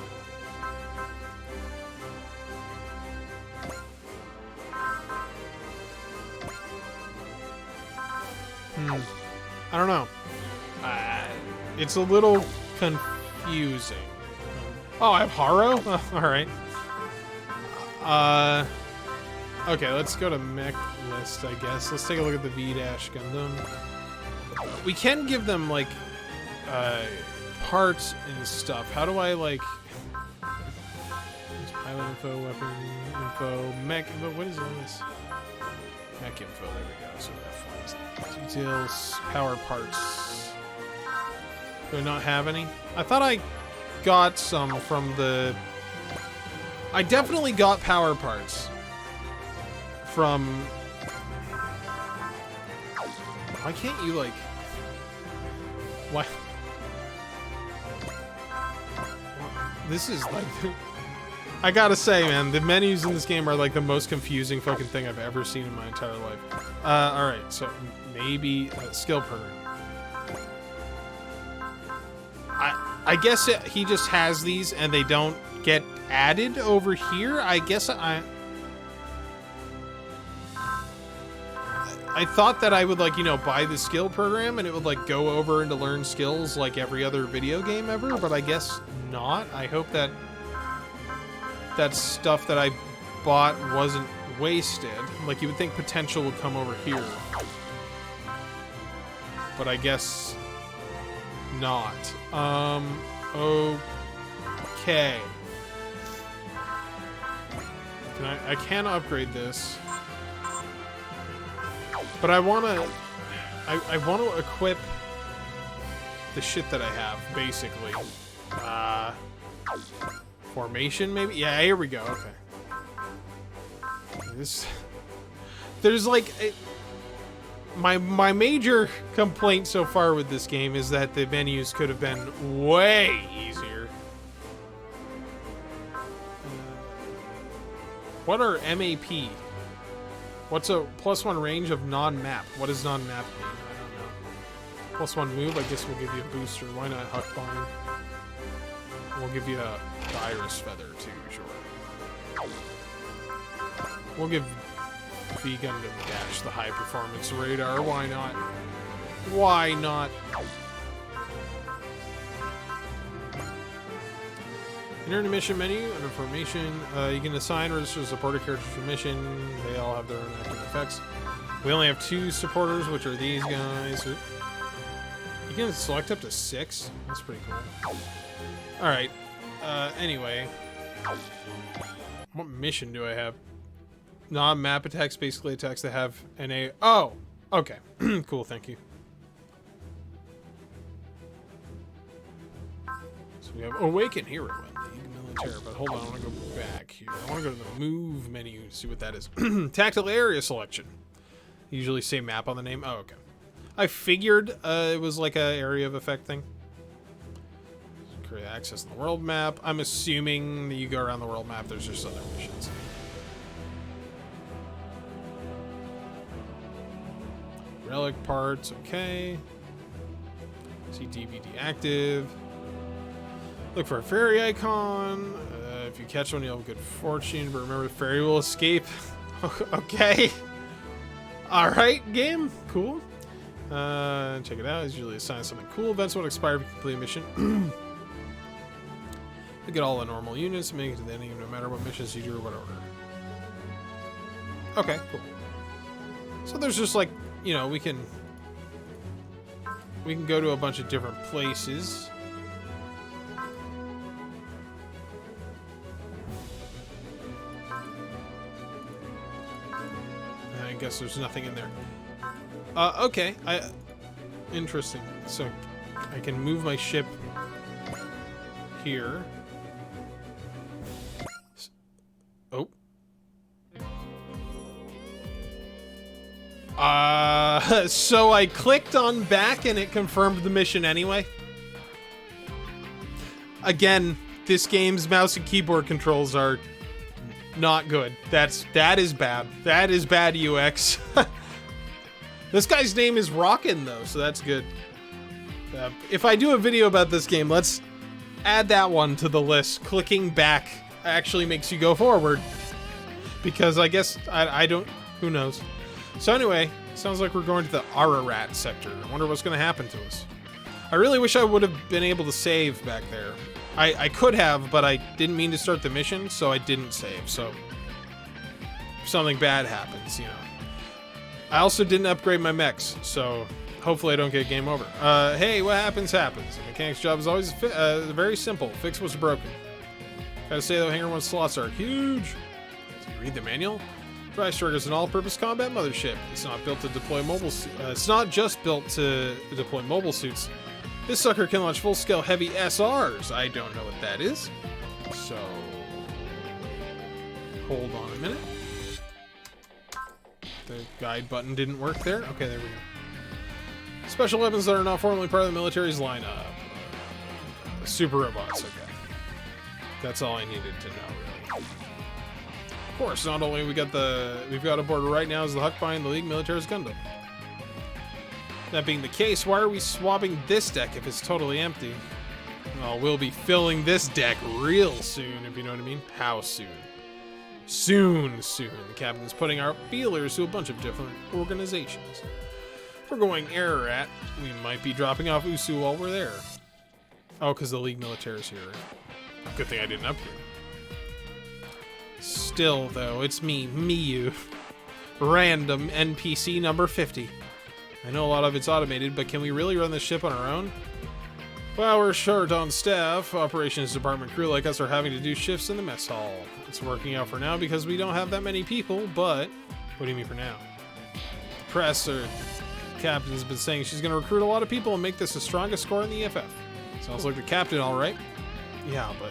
I don't know. It's a little confusing. Oh, I have Haro? Oh, alright. Okay, let's go to mech list, I guess. Let's take a look at the V-Dash Gundam. We can give them, like, parts and stuff. How do I, like... Pilot info, weapon info, mech info. What is all this? Mech info, there we go. So F1 details, power parts. Do I not have any? I thought I got some from the... I definitely got power parts from... Why can't you, like... Why? This is, like... I gotta say, man, the menus in this game are, like, the most confusing fucking thing I've ever seen in my entire life. Alright, so maybe skill program. I guess he just has these and they don't get added over here. I guess I thought that I would, like, you know, buy the skill program and it would, like, go over and to learn skills like every other video game ever, but I guess not. I hope that that stuff that I bought wasn't wasted. Like, you would think potential would come over here. But I guess not. Okay. I can upgrade this. But I wanna equip the shit that I have, basically. Formation, maybe? Yeah, here we go. Okay. There's like... My major complaint so far with this game is that the menus could have been way easier. What are MAP? What's a +1 range of non-map? What does non-map mean? I don't know. +1 move, I guess we'll give you a booster. Why not Huckbind? We'll give you a Iris Feather too, sure. We'll give V Gundam Dash the high performance radar. Why not? Why not? Intermission menu under formation. You can assign or register supporter characters for mission. They all have their own active effects. We only have 2 supporters, which are these guys. You can select up to 6. That's pretty cool. All right. Anyway, what mission do I have? Non-map attacks, basically attacks that have an A. Oh, okay. Cool, thank you. So we have Awaken Hero and League Militaire, but hold on, I want to go back here. I want to go to the Move menu to see what that is. Tactile area selection. Usually say map on the name. Oh, okay. I figured it was like a area of effect thing. Create access on the world map. I'm assuming that you go around the world map, there's just other missions. Relic parts, okay. See DVD active. Look for a fairy icon. If you catch one, you'll have good fortune, but remember the fairy will escape. Okay. Alright, game. Cool. Check it out. It's usually assigned something cool. Events will expire if you complete a mission. Look at all the normal units, make it to the ending no matter what missions you do or what order. Okay, cool. So there's just like, you know, we can go to a bunch of different places. I guess there's nothing in there. Okay. Interesting. So I can move my ship here. Oh. So I clicked on back and it confirmed the mission anyway. Again, this game's mouse and keyboard controls are not good. That is bad. That is bad UX. This guy's name is Rockin' though, so that's good. If I do a video about this game, let's add that one to the list. Clicking back actually makes you go forward. Because I guess, I don't, who knows. So anyway, sounds like we're going to the Ararat sector. I wonder what's going to happen to us. I really wish I would have been able to save back there. I could have, but I didn't mean to start the mission, so I didn't save. So if something bad happens, you know. I also didn't upgrade my mechs, so hopefully I don't get game over. Hey, what happens, happens. The mechanic's job is always very simple. Fix what's broken. Gotta say though, Hangar 1 slots are huge. Did you read the manual? TriStrike is an all-purpose combat mothership. It's not built to deploy mobile. It's not just built to deploy mobile suits. This sucker can launch full-scale heavy SRs. I don't know what that is. So hold on a minute. The guide button didn't work there. Okay, there we go. Special weapons that are not formally part of the military's lineup. Super robots. Okay, that's all I needed to know, really. Of course, not only we've got aboard right now is the Huckbind, the League Military's Gundam. That being the case, why are we swapping this deck if it's totally empty? Well, we'll be filling this deck real soon, if you know what I mean. How soon? Soon. The captain's putting our feelers to a bunch of different organizations. If we're going Ararat, we might be dropping off Usu while we're there. Oh, because the League Militaire is here. Good thing I didn't upgrade. Still, though, it's me, Miyu. Random NPC number 50. I know a lot of it's automated, but can we really run this ship on our own? Well, we're short on staff. Operations department crew like us are having to do shifts in the mess hall. It's working out for now because we don't have that many people, but... What do you mean for now? Press or... captain's been saying she's going to recruit a lot of people and make this the strongest score in the EFF. Sounds like the captain, all right. Yeah, but...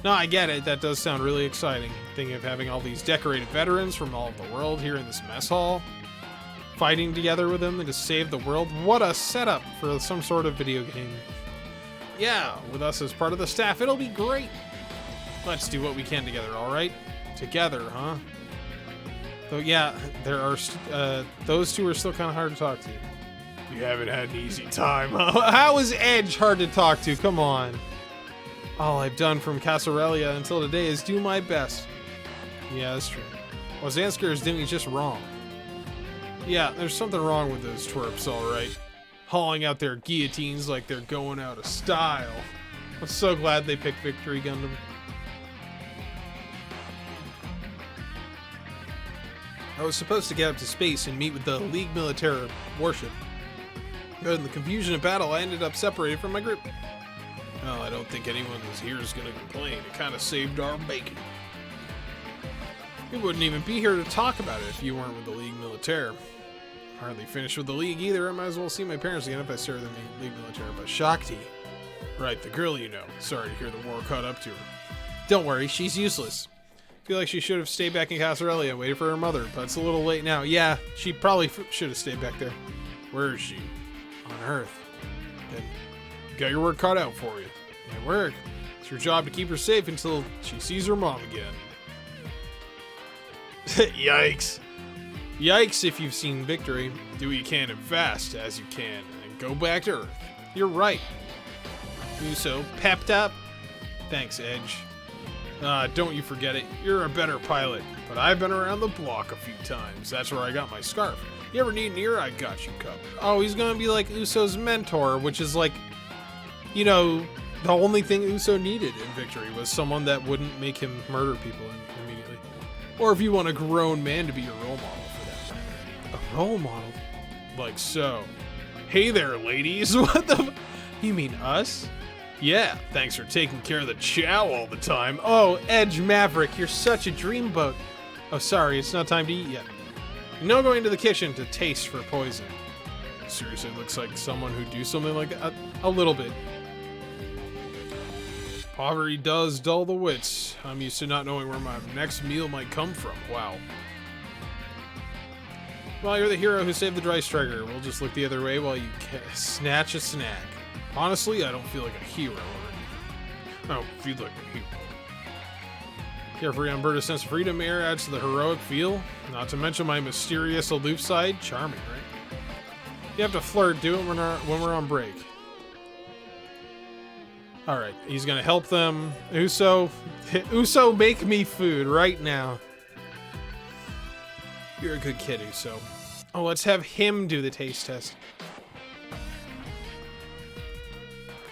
No, I get it. That does sound really exciting. Thinking of having all these decorated veterans from all over the world here in this mess hall, fighting together with them to save the world. What a setup for some sort of video game. Yeah, with us as part of the staff, it'll be great. Let's do what we can together, all right? Together, huh? Though, yeah, there are those two are still kind of hard to talk to. You haven't had an easy time, huh? How is Edge hard to talk to? Come on. All I've done from Casarelia until today is do my best. Yeah, that's true. Well, Zansker is doing just wrong. Yeah, there's something wrong with those twerps, alright. Hauling out their guillotines like they're going out of style. I'm so glad they picked Victory Gundam. I was supposed to get up to space and meet with the League Militaire warship. But in the confusion of battle, I ended up separated from my group. Well, I don't think anyone who's here is going to complain. It kind of saved our bacon. We wouldn't even be here to talk about it if you weren't with the League Militaire. Hardly finished with the League either. I might as well see my parents again if I serve the League Militaire. But Shakti. Right, the girl you know. Sorry to hear the war caught up to her. Don't worry, she's useless. Feel like she should have stayed back in Casarelia and waited for her mother, but it's a little late now. Yeah, she probably should have stayed back there. Where is she? On Earth. Then you got your work cut out for you. It work. It's your job to keep her safe until she sees her mom again. Yikes. Yikes if you've seen Victory. Do what you can and fast as you can, and go back to Earth. You're right. Uso, pepped up? Thanks, Edge. Don't you forget it. You're a better pilot, but I've been around the block a few times. That's where I got my scarf. You ever need an ear? I got you covered. Oh, he's gonna be like Uso's mentor, which is like, you know, the only thing Uso needed in Victory was someone that wouldn't make him murder people immediately. Or if you want a grown man to be your role model for that matter. A role model? Like so. Hey there, ladies. What the? You mean us? Yeah, thanks for taking care of the chow all the time. Oh, Edge Maverick, you're such a dreamboat. Oh, sorry, it's not time to eat yet. No going to the kitchen to taste for poison. Seriously, looks like someone who'd do something like that. A little bit. Poverty does dull the wits. I'm used to not knowing where my next meal might come from. Wow. Well, you're the hero who saved the Dry Striker. We'll just look the other way while you snatch a snack. Honestly, I don't feel like a hero or anything. I don't feel like a hero. Carefree Umberta's sense of freedom air adds to the heroic feel. Not to mention my mysterious, aloof side. Charming, right? You have to flirt, do it when we're on break. Alright, he's gonna help them. Uso, make me food right now. You're a good kid, Uso. Oh, let's have him do the taste test.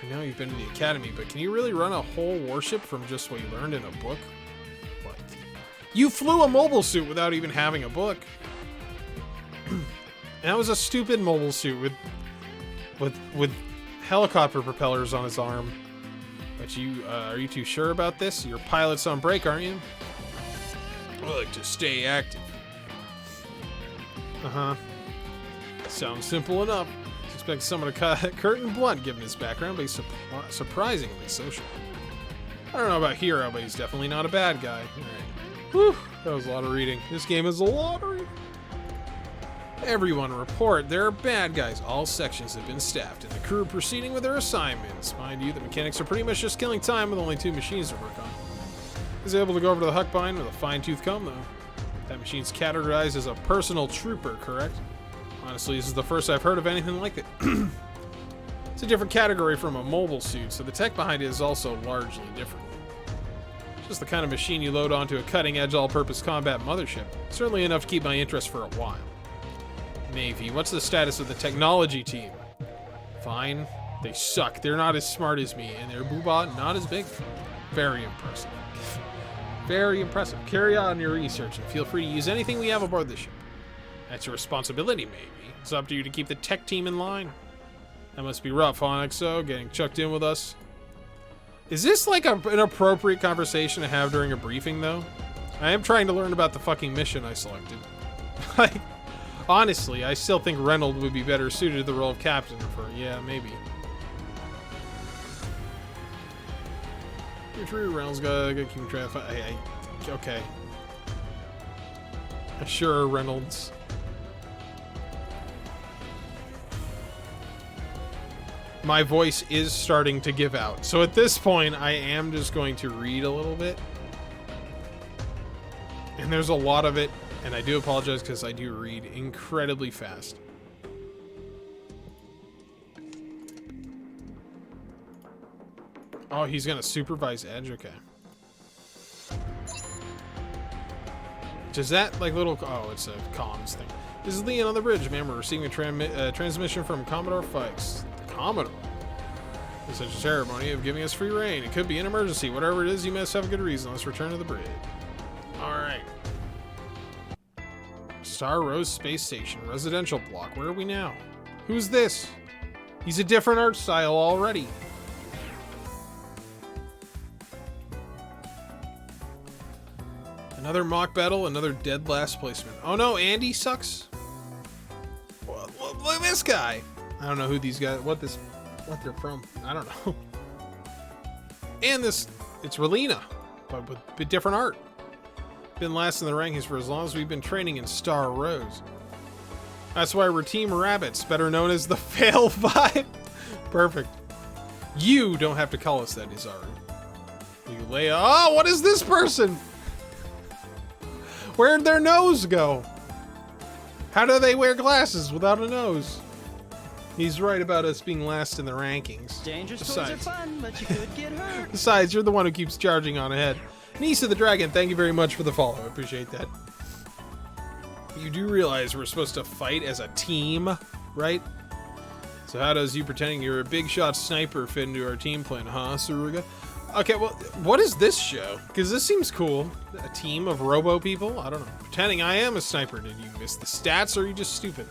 I know you've been to the academy, but can you really run a whole warship from just what you learned in a book? What? You flew a mobile suit without even having a book. That was a stupid mobile suit with helicopter propellers on his arm. But you, are you too sure about this? You're pilots on break, aren't you? I like to stay active. Uh-huh. Sounds simple enough. Expect someone to cut curtain blunt given his background, but he's surprisingly social. I don't know about Hero, but he's definitely not a bad guy. Alright. Whew, that was a lot of reading. This game is a lot of reading. Everyone report, there are bad guys. All sections have been staffed, and the crew proceeding with their assignments. Mind you, the mechanics are pretty much just killing time with only 2 machines to work on. He's able to go over to the Huckbind with a fine-tooth comb, though. That machine's categorized as a personal trooper, correct? Honestly, this is the first I've heard of anything like it. It's a different category from a mobile suit, so the tech behind it is also largely different. It's just the kind of machine you load onto a cutting-edge all-purpose combat mothership. Certainly enough to keep my interest for a while. Navy, what's the status of the technology team? Fine. They suck. They're not as smart as me, and their boobah not as big. Very impressive. Very impressive. Carry on your research, and feel free to use anything we have aboard the ship. That's your responsibility, maybe. It's up to you to keep the tech team in line. That must be rough, Onyxo, getting chucked in with us. Is this like an appropriate conversation to have during a briefing, though? I am trying to learn about the fucking mission I selected. Honestly, I still think Reynolds would be better suited to the role of captain for, yeah, maybe. You're true, Reynolds got keep track. Okay. Sure, Reynolds. My voice is starting to give out. So at this point, I am just going to read a little bit. And there's a lot of it, and I do apologize because I do read incredibly fast. Oh, he's gonna supervise Edge? Okay. Does that, like, little... Oh, it's a comms thing. This is Leon on the bridge, ma'am. We're receiving a transmission from Commodore Fikes. Commodore? It's such a ceremony of giving us free reign. It could be an emergency. Whatever it is, you must have a good reason. Let's return to the bridge. Alright. Star Rose Space Station. Residential block. Where are we now? Who's this? He's a different art style already. Another mock battle, another dead last placement. Oh no, Andy sucks? Well, look at this guy. I don't know who these guys, what they're from. I don't know. And this, it's Relina, but with different art. Been last in the rankings for as long as we've been training in Star Rose. That's why we're Team Rabbits, better known as the Fail 5. Perfect. You don't have to call us that, Izaru. You lay, oh, what is this person? Where'd their nose go? How do they wear glasses without a nose? He's right about us being last in the rankings. Dangerous toys are fun, but you could get hurt. Besides, you're the one who keeps charging on ahead. Niece of the Dragon, thank you very much for the follow. I appreciate that. You do realize we're supposed to fight as a team, right? So how does you pretending you're a big shot sniper fit into our team plan, huh, Suruga? Okay, well, what is this show? Because this seems cool. A team of robo people? I don't know. Pretending I am a sniper. Did you miss the stats or are you just stupid?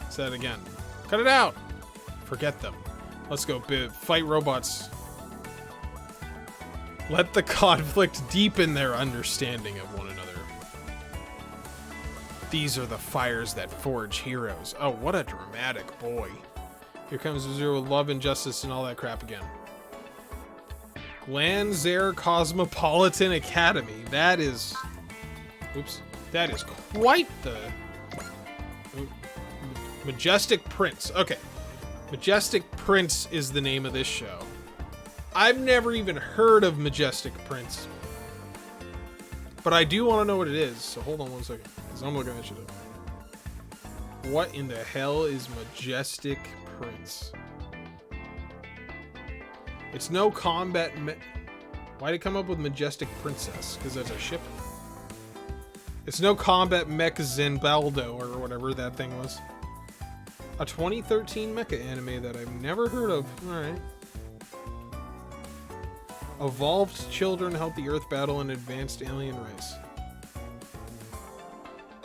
Say that again. Cut it out. Forget them. Let's go fight robots. Let the conflict deepen their understanding of one another. These are the fires that forge heroes. Oh, what a dramatic boy. Here comes Zero with love and justice and all that crap again. Glanzer Cosmopolitan Academy. That is... Oops. That is quite the... Majestic Prince. Okay. Majestic Prince is the name of this show. I've never even heard of Majestic Prince. But I do want to know what it is. So hold on one second. Because I'm looking at you though. What in the hell is Majestic Prince? It's no combat why'd it come up with Majestic Princess? Because that's a ship? It's no combat Mecha Sin Baldo or whatever that thing was. A 2013 mecha anime that I've never heard of. Alright. Evolved children help the Earth battle an advanced alien race.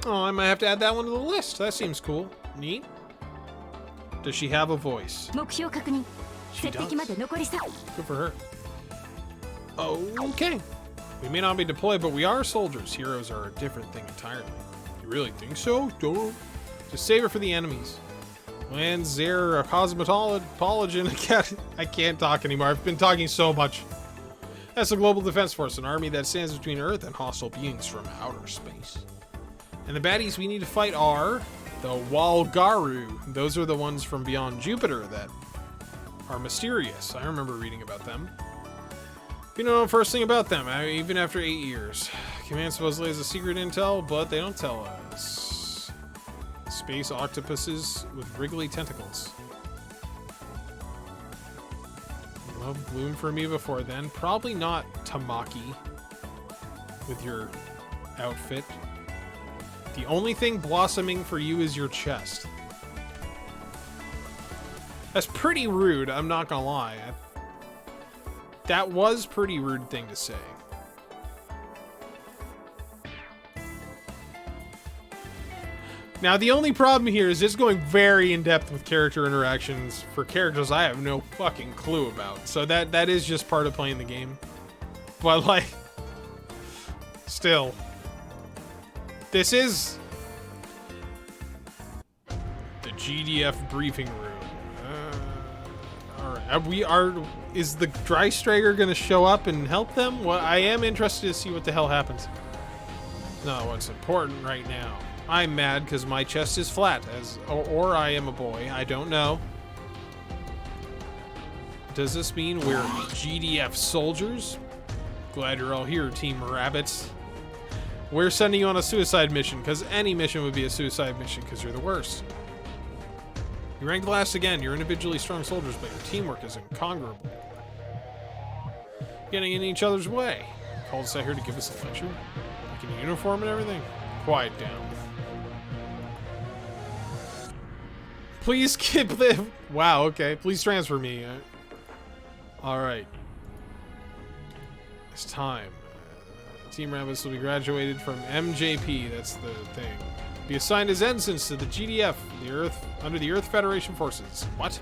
Oh, I might have to add that one to the list. That seems cool. Neat. Does she have a voice? She does. Good for her. Okay. We may not be deployed, but we are soldiers. Heroes are a different thing entirely. You really think so? Don't. Just save it for the enemies. Lands there, a cosmetologian. I can't talk anymore. I've been talking so much. That's the Global Defense Force, an army that stands between Earth and hostile beings from outer space. And the baddies we need to fight are the Walgaru. Those are the ones from beyond Jupiter that are mysterious. I remember reading about them. You don't know the first thing about them, even after 8 years. Command supposedly has a secret intel, but they don't tell us. Space octopuses with wriggly tentacles. Well, bloom for me before then. Probably not Tamaki with your outfit. The only thing blossoming for you is your chest. That's pretty rude, I'm not gonna lie. That was a pretty rude thing to say. Now, the only problem here is it's going very in-depth with character interactions for characters I have no fucking clue about. So that is just part of playing the game. But, like, still. This is... GDF briefing room. Alright, is the Dry Striker gonna show up and help them? Well, I am interested to see what the hell happens. No, what's important right now. I'm mad because my chest is flat, or I am a boy, I don't know. Does this mean we're GDF soldiers? Glad you're all here, Team Rabbits. We're sending you on a suicide mission, because any mission would be a suicide mission, because you're the worst. You ranked last again. You're individually strong soldiers, but your teamwork is incongruable. Getting in each other's way. Called us out here to give us a lecture? Like in uniform and everything? Quiet down. Please skip the... Wow, okay. Please transfer me. Alright. It's time. Team Rabbits will be graduated from MJP. That's the thing. Be assigned as ensigns to the GDF, under the Earth Federation forces. What?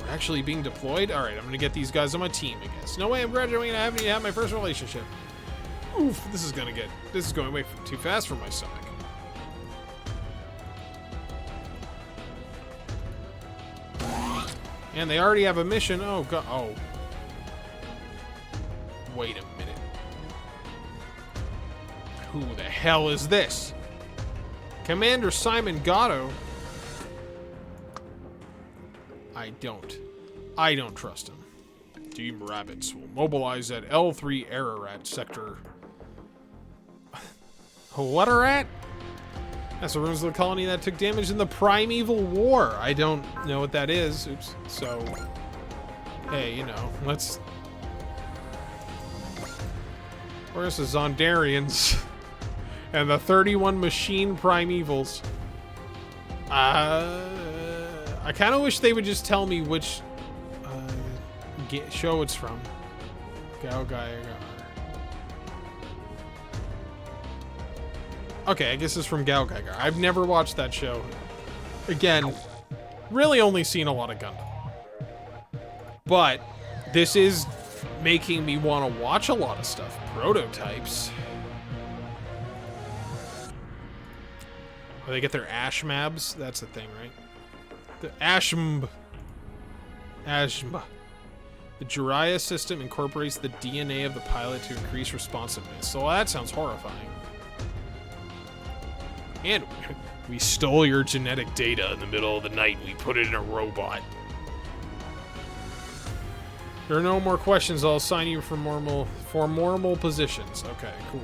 We're actually being deployed? Alright, I'm gonna get these guys on my team, I guess. No way I'm graduating and I haven't even had my first relationship. Oof, this is going way too fast for my stomach. And they already have a mission. Oh, God. Oh. Wait a minute. Who the hell is this? Commander Simon Gatto? I don't trust him. Team Rabbits will mobilize at L3 Ararat sector. What a rat? That's the ruins of the colony that took damage in the Primeval War. I don't know what that is. Oops. So, hey, you know, let's... Where's the Zondarians? And the 31 machine Primevals. I kind of wish they would just tell me which show it's from. Gao. Okay, I guess it's from Gao Geiger. I've never watched that show. Again, really only seen a lot of Gundam. But this is making me want to watch a lot of stuff. Prototypes. They get their Ashmabs? That's the thing, right? The Ashmb. The Jiraiya system incorporates the DNA of the pilot to increase responsiveness. So that sounds horrifying. And we stole your genetic data in the middle of the night and we put it in a robot. There are no more questions. I'll assign you for normal positions. Okay, cool.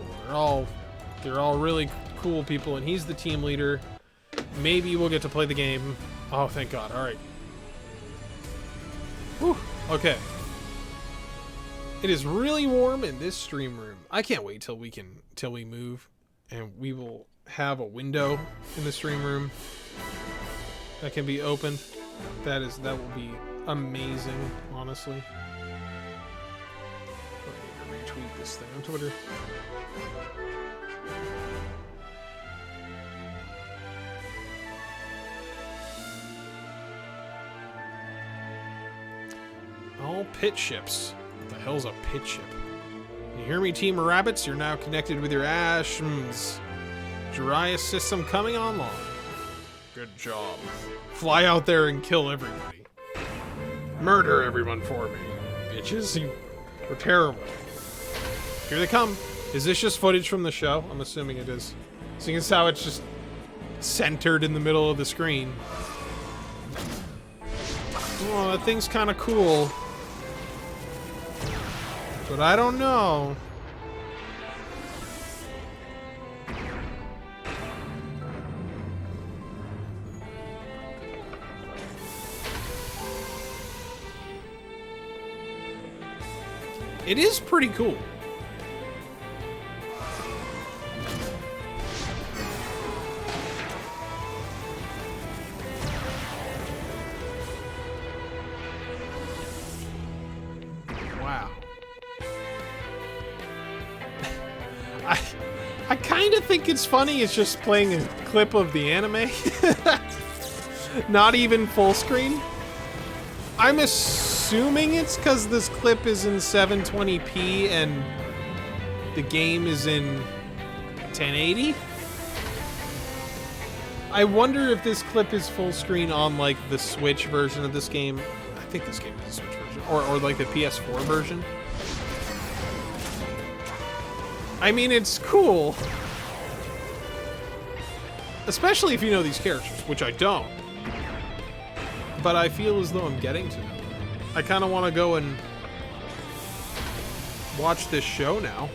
They're all really cool people, and he's the team leader. Maybe we'll get to play the game. Oh, thank God. All right. Whew. Okay. It is really warm in this stream room. I can't wait till we move, and we will have a window in the stream room that can be opened. That will be amazing, honestly. I need to retweet this thing on Twitter. All pit ships. What the hell's a pit ship? You hear me, Team Rabbits? You're now connected with your Ashms. Jiraiya system coming online. Good job. Fly out there and kill everybody. Murder everyone for me. Bitches, you were terrible. Here they come. Is this just footage from the show? I'm assuming it is. Seeing as how it's just centered in the middle of the screen. Oh, that thing's kind of cool. But I don't know. It is pretty cool. Wow. I kind of think it's funny. It's just playing a clip of the anime. Not even full screen. I'm assuming it's because this clip is in 720p and the game is in 1080. I wonder if this clip is full screen on like the Switch version of this game. I think this game is a Switch version, or like the PS4 version. I mean, it's cool, especially if you know these characters, which I don't. But I feel as though I'm getting to know them. I kind of want to go and watch this show now.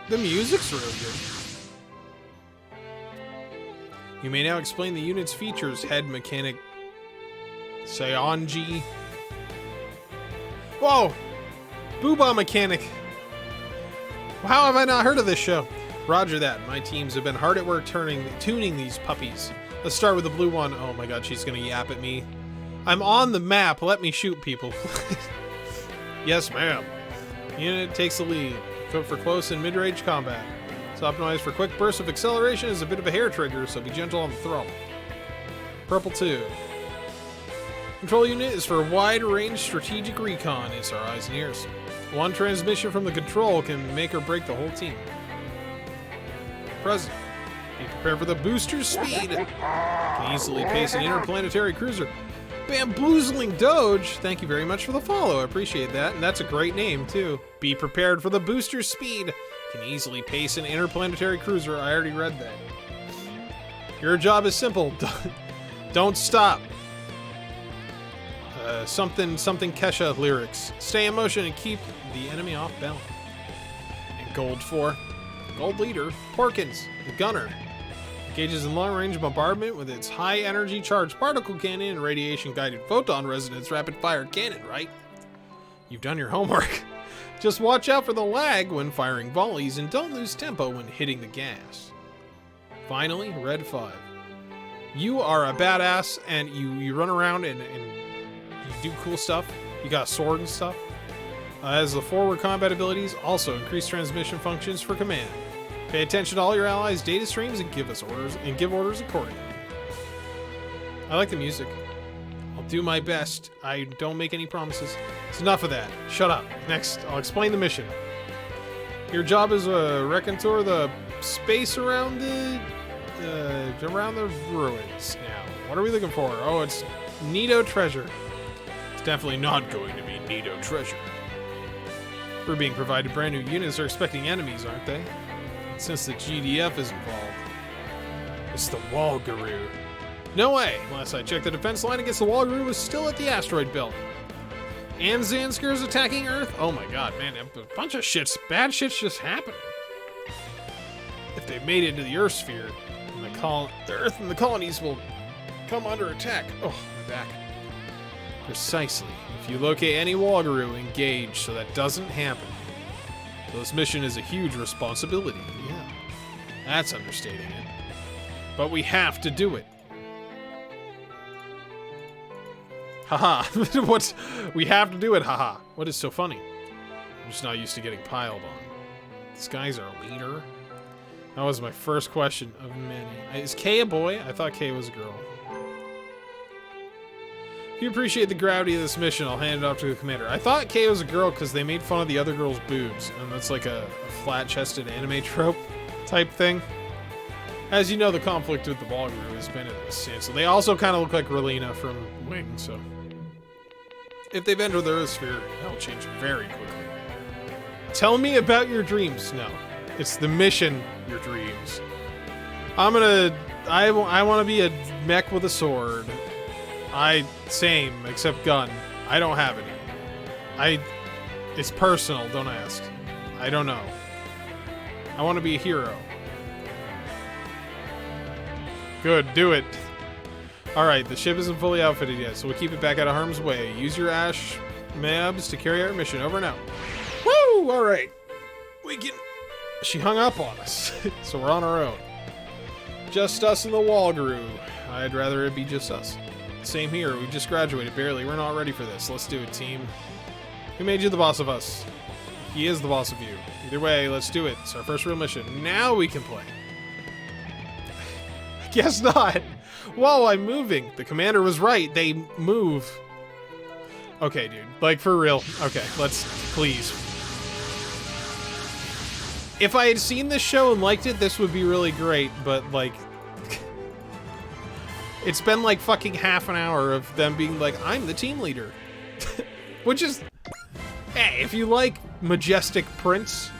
The music's really good. You may now explain the unit's features, head mechanic Seonji. Whoa! Booba mechanic. How have I not heard of this show? Roger that. My teams have been hard at work tuning these puppies. Let's start with the blue one. Oh my god, she's gonna yap at me. I'm on the map. Let me shoot people. Yes, ma'am. Unit takes the lead. Equipped for close and mid-range combat. It's optimized for quick bursts of acceleration as a bit of a hair trigger, so be gentle on the throw. Purple 2. Control unit is for wide-range strategic recon. It's our eyes and ears. One transmission from the control can make or break the whole team. Present. Be prepared for the booster speed. Can easily pace an interplanetary cruiser. Bamboozling Doge, thank you very much for the follow. I appreciate that, and that's a great name too. Be prepared for the booster speed. Can easily pace an interplanetary cruiser. I already read that. Your job is simple. Don't stop. Something Kesha lyrics. Stay in motion and keep the enemy off balance. And gold 4. Gold leader, Porkins, the gunner. Engages in long-range bombardment with its high-energy charged particle cannon and radiation-guided photon resonance rapid-fire cannon, right? You've done your homework. Just watch out for the lag when firing volleys and don't lose tempo when hitting the gas. Finally, Red 5. You are a badass and you run around and you do cool stuff. You got a sword and stuff. As the forward combat abilities, also increase transmission functions for command. Pay attention to all your allies' data streams and give orders accordingly. I like the music. I'll do my best. I don't make any promises. It's enough of that. Shut up. Next, I'll explain the mission. Your job is to recontour the space around the ruins. Now, what are we looking for? Oh, it's Nido treasure. It's definitely not going to be Nido treasure. We're being provided brand new units. They're expecting enemies, aren't they? Since the GDF is involved. It's the Walgaroo. No way! Last I checked, the defense line against the Walgaroo was still at the asteroid belt. And Zanskir's attacking Earth? Oh my god, man, a bunch of bad shit's just happening. If they made it into the Earth sphere, the Earth and the colonies will come under attack. Oh, my back. Precisely. If you locate any Walgaroo, engage so that doesn't happen. This mission is a huge responsibility. Yeah, that's understating it. But we have to do it. Haha. We have to do it, haha. What is so funny? I'm just not used to getting piled on. This guy's our leader. That was my first question of many. Is Kay a boy? I thought Kay was a girl. If you appreciate the gravity of this mission, I'll hand it off to the commander. I thought Kay was a girl because they made fun of the other girl's boobs, and that's like a flat-chested anime trope type thing. As you know, the conflict with the Walgaroo has been in this scene, so they also kind of look like Relina from Wing, so... If they've entered the Earth sphere, that'll change very quickly. Tell me about your dreams. No, it's the mission, your dreams. I want to be a mech with a sword. Same, except gun. I don't have any. It's personal, don't ask. I don't know. I want to be a hero. Good, do it. Alright, the ship isn't fully outfitted yet, so we'll keep it back out of harm's way. Use your Ash Mabs to carry out our mission. Over and out. Woo! Alright. She hung up on us, so we're on our own. Just us and the Walgaroo. I'd rather it be just us. Same here, we just graduated barely. We're not ready for this. Let's do it, team. Who made you the boss of us? He is the boss of you. Either way, let's do it. It's our first real mission. Now we can play. I guess not. Whoa, I'm moving. The commander was right. They move. Okay, dude. Like, for real. Okay, let's... Please. If I had seen this show and liked it, this would be really great, but, like... It's been, like, fucking half an hour of them being like, I'm the team leader. Which is... Hey, if you like Majestic Prince,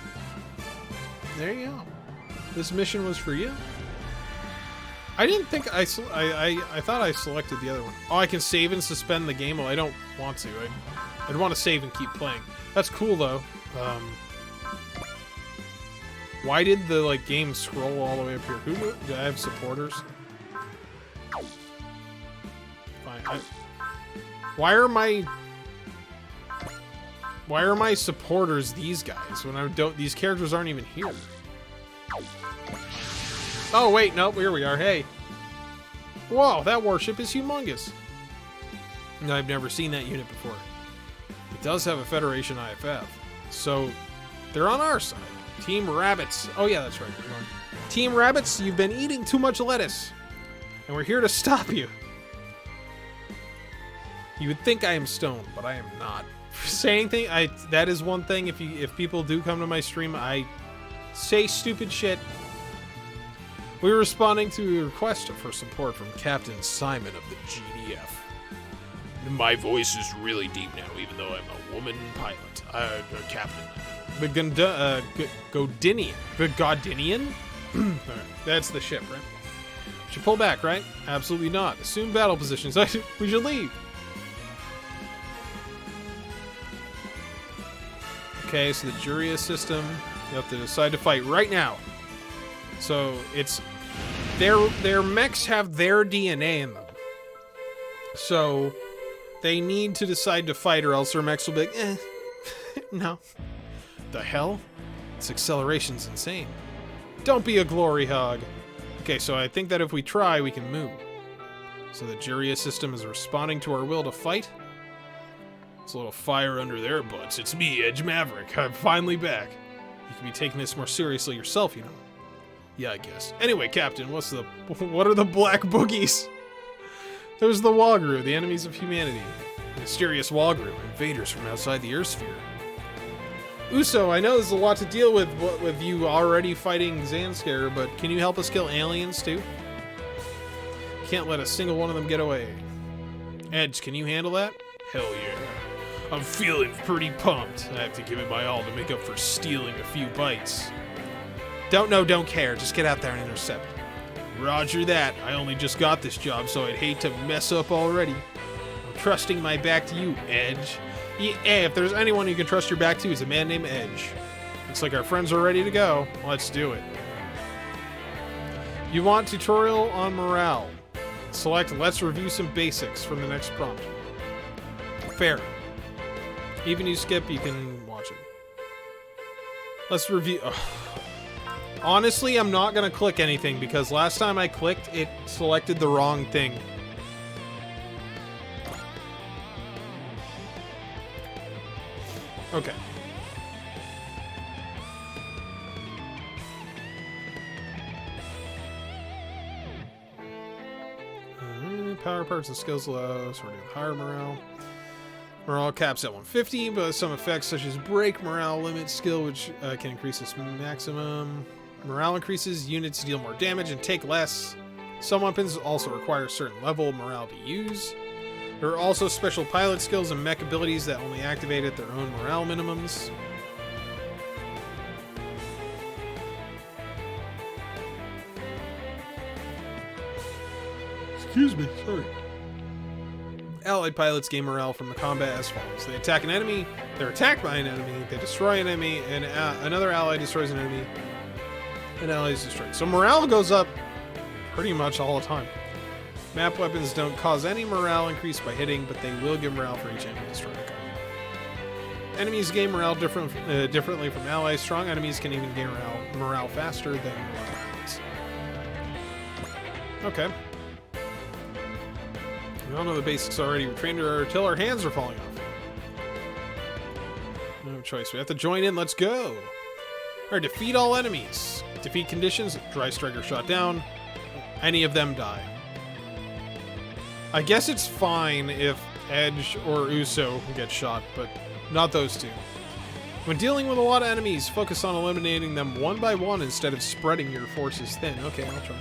there you go. This mission was for you. I didn't think I thought I selected the other one. Oh, I can save and suspend the game. Well, I don't want to. I'd want to save and keep playing. That's cool though. Why did the like game scroll all the way up here? Who do I have supporters? Fine. Why are my supporters these guys when I don't? These characters aren't even here. Oh, wait, nope, here we are. Hey. Whoa, that warship is humongous. No, I've never seen that unit before. It does have a Federation IFF. So, they're on our side. Team Rabbits. Oh, yeah, that's right. Team Rabbits, you've been eating too much lettuce. And we're here to stop you. You would think I am stoned, but I am not. Saying thing, that is one thing. If people do come to my stream, I say stupid shit. We were responding to a request for support from Captain Simon of the GDF. My voice is really deep now, even though I'm a woman pilot. Captain. The Godinian. The Godinian? Alright, that's the ship, right? We should pull back, right? Absolutely not. Assume battle positions. We should leave. Okay, so the Juria system. You have to decide to fight right now. So it's their mechs have their DNA in them. So they need to decide to fight, or else their mechs will be like, no. The hell? This acceleration's insane. Don't be a glory hog. Okay, so I think that if we try, we can move. So the Juria system is responding to our will to fight. It's a little fire under their butts. It's me, Edge Maverick. I'm finally back. You can be taking this more seriously yourself, you know. Yeah, I guess. Anyway, Captain, what are the black boogies? There's the Walgrew, the enemies of humanity. The mysterious Walgrew, invaders from outside the Earth sphere. Uso, I know there's a lot to deal with you already fighting Zanskar, but can you help us kill aliens too? Can't let a single one of them get away. Edge, can you handle that? Hell yeah. I'm feeling pretty pumped. I have to give it my all to make up for stealing a few bites. Don't care. Just get out there and intercept. Roger that. I only just got this job, so I'd hate to mess up already. I'm trusting my back to you, Edge. Hey, if there's anyone you can trust your back to, it's a man named Edge. Looks like our friends are ready to go. Let's do it. You want tutorial on morale. Select Let's Review Some Basics from the next prompt. Fair. Even you skip, you can watch it. Let's review... Ugh. Honestly, I'm not gonna click anything because last time I clicked, it selected the wrong thing. Okay. Power parts and skills low, so we're doing higher morale. Morale caps at 150, but some effects such as break morale limit skill, which can increase this maximum. Morale increases, units deal more damage and take less. Some weapons also require a certain level of morale to use. There are also special pilot skills and mech abilities that only activate at their own morale minimums. Excuse me, sorry. Allied pilots gain morale from the combat as follows. They attack an enemy, they're attacked by an enemy, they destroy an enemy, and another ally destroys an enemy. An ally is destroyed. So morale goes up pretty much all the time. Map weapons don't cause any morale increase by hitting, but they will give morale for each enemy destroyed. Enemies gain morale differently from allies. Strong enemies can even gain morale faster than allies. Okay. We all know the basics already. We're trained until our hands are falling off. No choice. We have to join in. Let's go. Alright, defeat all enemies. Defeat conditions. Dry Striker shot down. Any of them die. I guess it's fine if Edge or Uso get shot, but not those two. When dealing with a lot of enemies, focus on eliminating them one by one instead of spreading your forces thin. Okay, I'll try.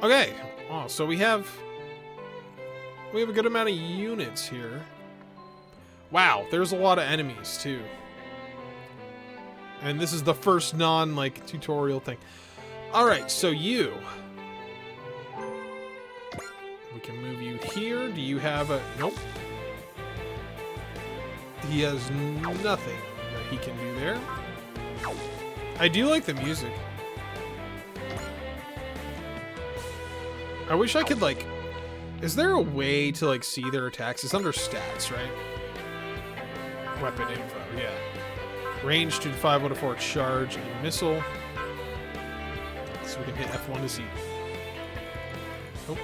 Okay. Oh, so we have a good amount of units here. Wow, there's a lot of enemies too. And this is the first non-like tutorial thing. All right, so you. We can move you here. Do you have a... Nope. He has nothing that he can do there. I do like the music. I wish I could, like... Is there a way to, like, see their attacks? It's under stats, right? Weapon info, yeah. Range 2 to 5, 1 to 4, charge, and missile. So we can hit F1 to see. Oh.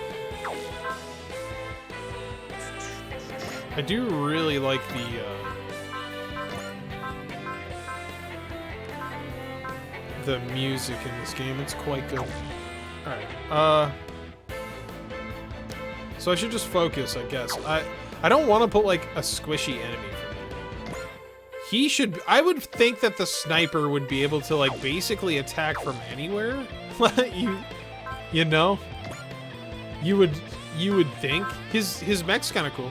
I do really like the music in this game. It's quite good. Alright, so I should just focus, I guess. I don't want to put, like, a squishy enemy for me. He should... I would think that the sniper would be able to, like, basically attack from anywhere. You know? You would think. His mech's kind of cool.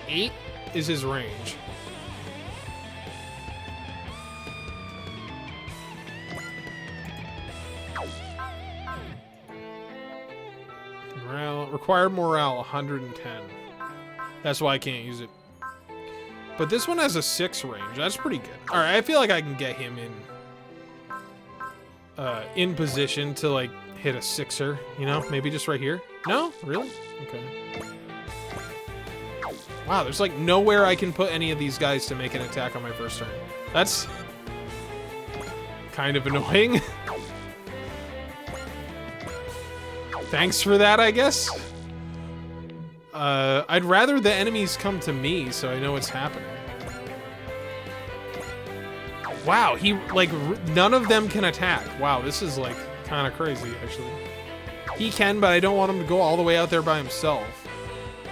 8 is his range. Morale, required morale 110. That's why I can't use it. But this one has a 6 range. That's pretty good. All right, I feel like I can get him in position to like hit a 6er. You know, maybe just right here. No, really? Okay. Wow, there's like nowhere I can put any of these guys to make an attack on my first turn. That's kind of annoying. Thanks for that, I guess. I'd rather the enemies come to me so I know what's happening. Wow, he, like, none of them can attack. Wow, this is, like, kind of crazy, actually. He can, but I don't want him to go all the way out there by himself,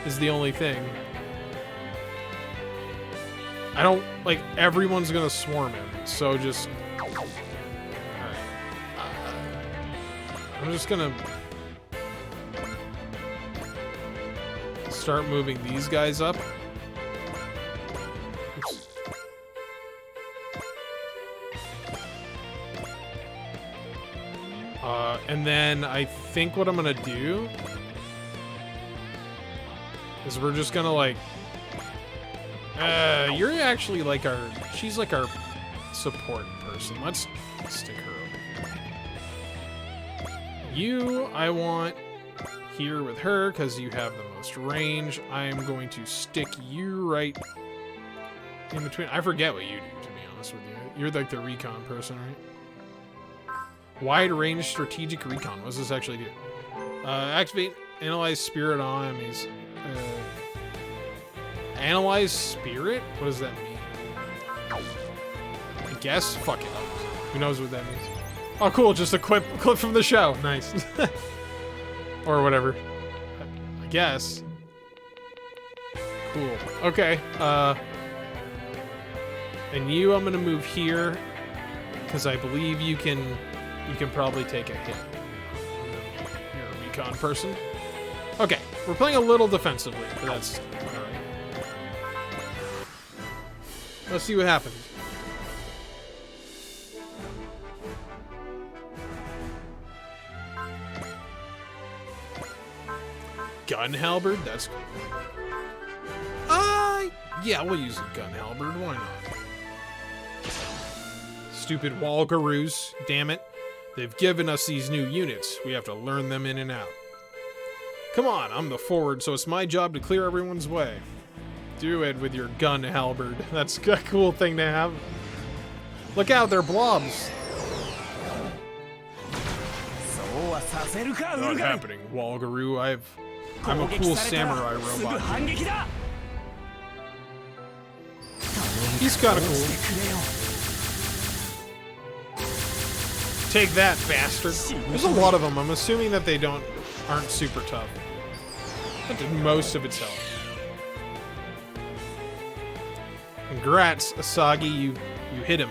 is the only thing. I don't, like, everyone's gonna swarm him, so just... Alright. I'm just gonna... start moving these guys up. Oops. And then I think what I'm gonna do is we're just gonna like you're actually like she's like our support person. Let's stick her over here. You, I want here with her because you have the most range. I am going to stick you right in between. I forget what you do, to be honest with you. You're like the recon person, right? Wide range strategic recon. What does this actually do? Activate analyze spirit on enemies. Analyze spirit? What does that mean? I guess. Fuck it. Who knows what that means? Oh, cool. Just a clip from the show. Nice. Or whatever. I guess. Cool. Okay. And you, I'm gonna move here because I believe you can probably take a hit. You're a recon person. Okay, we're playing a little defensively, but that's all right. Let's see what happens. Gun halberd? That's cool. Yeah, we'll use a gun halberd. Why not? Stupid Walgaroos. Damn it. They've given us these new units. We have to learn them in and out. Come on, I'm the forward, so it's my job to clear everyone's way. Do it with your gun halberd. That's a cool thing to have. Look out, they're blobs. Not happening, Walgaroo. I'm a cool samurai robot. He's kind of cool. Take that, bastard. There's a lot of them. I'm assuming that they aren't super tough. That did most of its health. Congrats, Asagi. You hit him.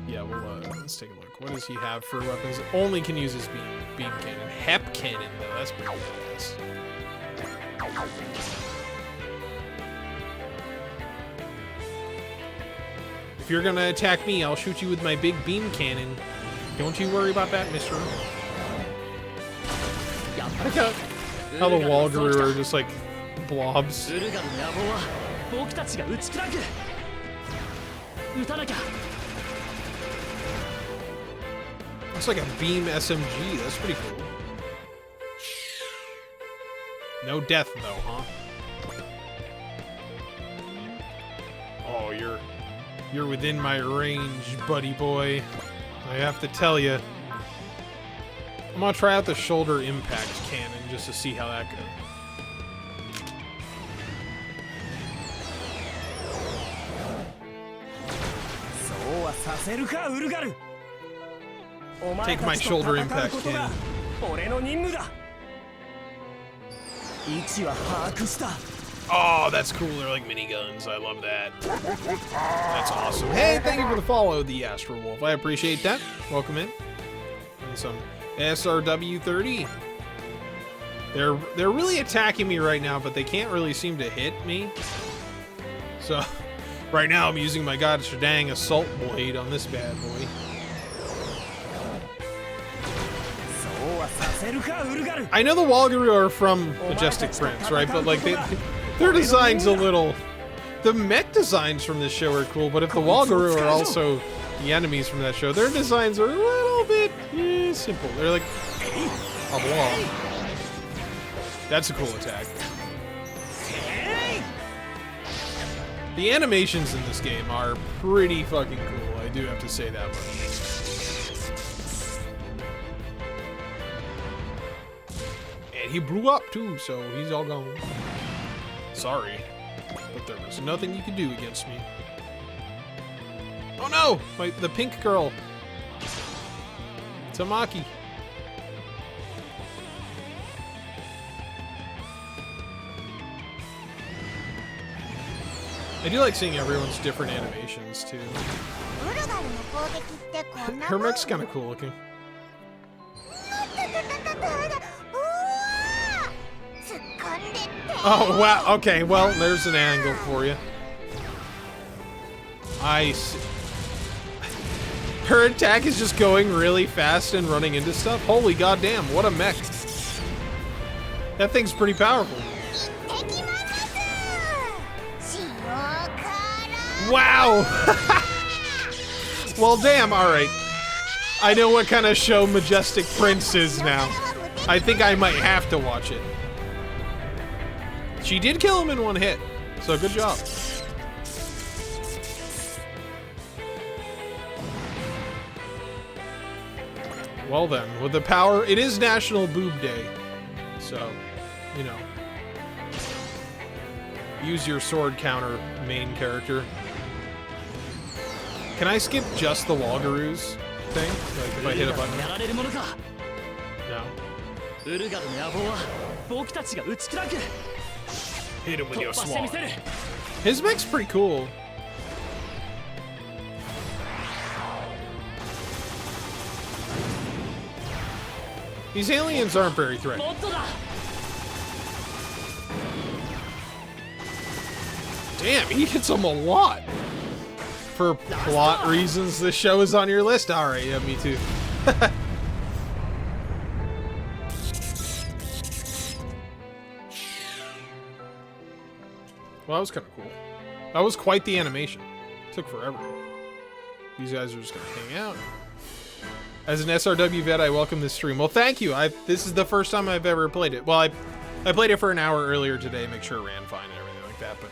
Yeah, well, let's take a look. What does he have for weapons? Only can use his beam cannon. Hep cannon, though. That's pretty badass. If you're gonna attack me, I'll shoot you with my big beam cannon. Don't you worry about that, mister. I got how the Walgaroo are just like blobs. Looks like a beam SMG. That's pretty cool. No death though, huh? Oh, you're within my range, buddy boy. I have to tell you. I'm gonna try out the shoulder impact cannon just to see how that goes. Take my shoulder impact cannon. Oh, that's cool. They're like miniguns. I love that. That's awesome. Hey, thank you for the follow, the Astro Wolf. I appreciate that. Welcome in. And some SRW 30. They're really attacking me right now, but they can't really seem to hit me. So right now I'm using my gosh dang assault blade on this bad boy. I know the Walgaroo are from Majestic Prince, right? But like their design's a little. The mech designs from this show are cool, but if the Walgaroo are also the enemies from that show, their designs are a little bit simple. They're like a blob. That's a cool attack. The animations in this game are pretty fucking cool. I do have to say that much. And he blew up too, so he's all gone. Sorry, but there was nothing you could do against me. Oh no! The pink girl. Tamaki. I do like seeing everyone's different animations too. Her mech's kind of cool looking. Oh wow, okay, well there's an angle for you. I see. Her attack is just going really fast and running into stuff. Holy goddamn, what a mech. That thing's pretty powerful. Wow! Well, damn, alright. I know what kind of show Majestic Prince is now. I think I might have to watch it. She did kill him in one hit, so good job. Well then, with the power, it is National Boob Day, so, you know. Use your sword counter, main character. Can I skip just the Walgaroos thing? Like if I hit a button? No. Hit him with your sword. His mech's pretty cool. These aliens aren't very threatening. Damn, he hits them a lot. For plot reasons, this show is on your list. Alright, yeah, me too. Well, that was kind of cool. That was quite the animation. It took forever. These guys are just gonna hang out. As an SRW vet, I welcome this stream. Well, thank you. This is the first time I've ever played it. Well, I played it for an hour earlier today, make sure it ran fine and everything like that. But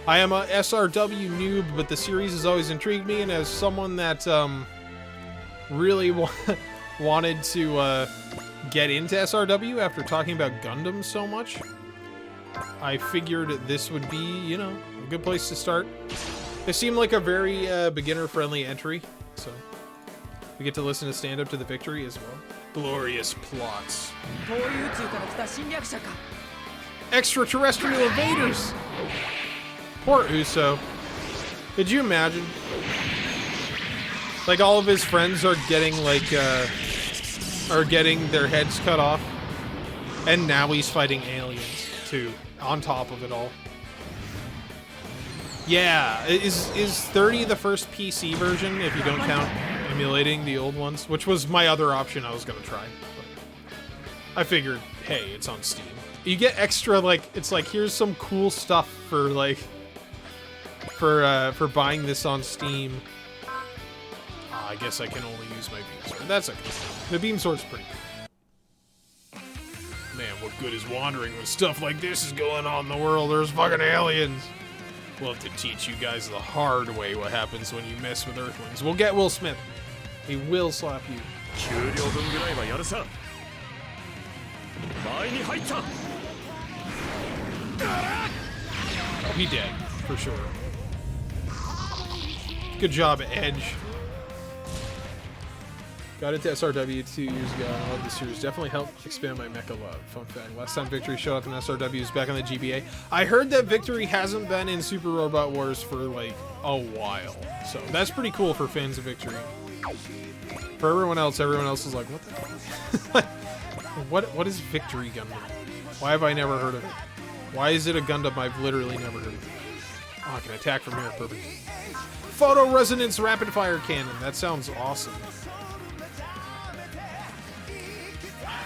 I am a SRW noob, but the series has always intrigued me, and as someone that really wanted to get into SRW after talking about Gundam so much, I figured this would be, you know, a good place to start. It seemed like a very beginner-friendly entry, so we get to listen to Stand Up to the Victory as well. Glorious plots. Extraterrestrial invaders! Poor Uso. Could you imagine? Like, all of his friends are getting, like, are getting their heads cut off. And now he's fighting aliens, too, on top of it all. Yeah, is 30 the first PC version, if you don't count emulating the old ones? Which was my other option I was gonna try. But I figured, hey, it's on Steam. You get extra, like, it's like, here's some cool stuff for, like, for buying this on Steam. I guess I can only use my beam sword. That's okay. The beam sword's pretty good. Man, what good is wandering when stuff like this is going on in the world? There's fucking aliens. We'll have to teach you guys the hard way what happens when you mess with Earthlings. We'll get Will Smith. He will slap you. Oh, he dead, for sure. Good job, Edge. Got into SRW 2 years ago. I love the series. Definitely helped expand my mecha love. Fun fact. Last time Victory showed up in SRW is back on the GBA. I heard that Victory hasn't been in Super Robot Wars for like a while. So that's pretty cool for fans of Victory. For everyone else is like, what the what is Victory Gundam? Why have I never heard of it? Why is it a Gundam I've literally never heard of? Oh, I can attack from here. Perfect. Photo Resonance Rapid Fire Cannon. That sounds awesome.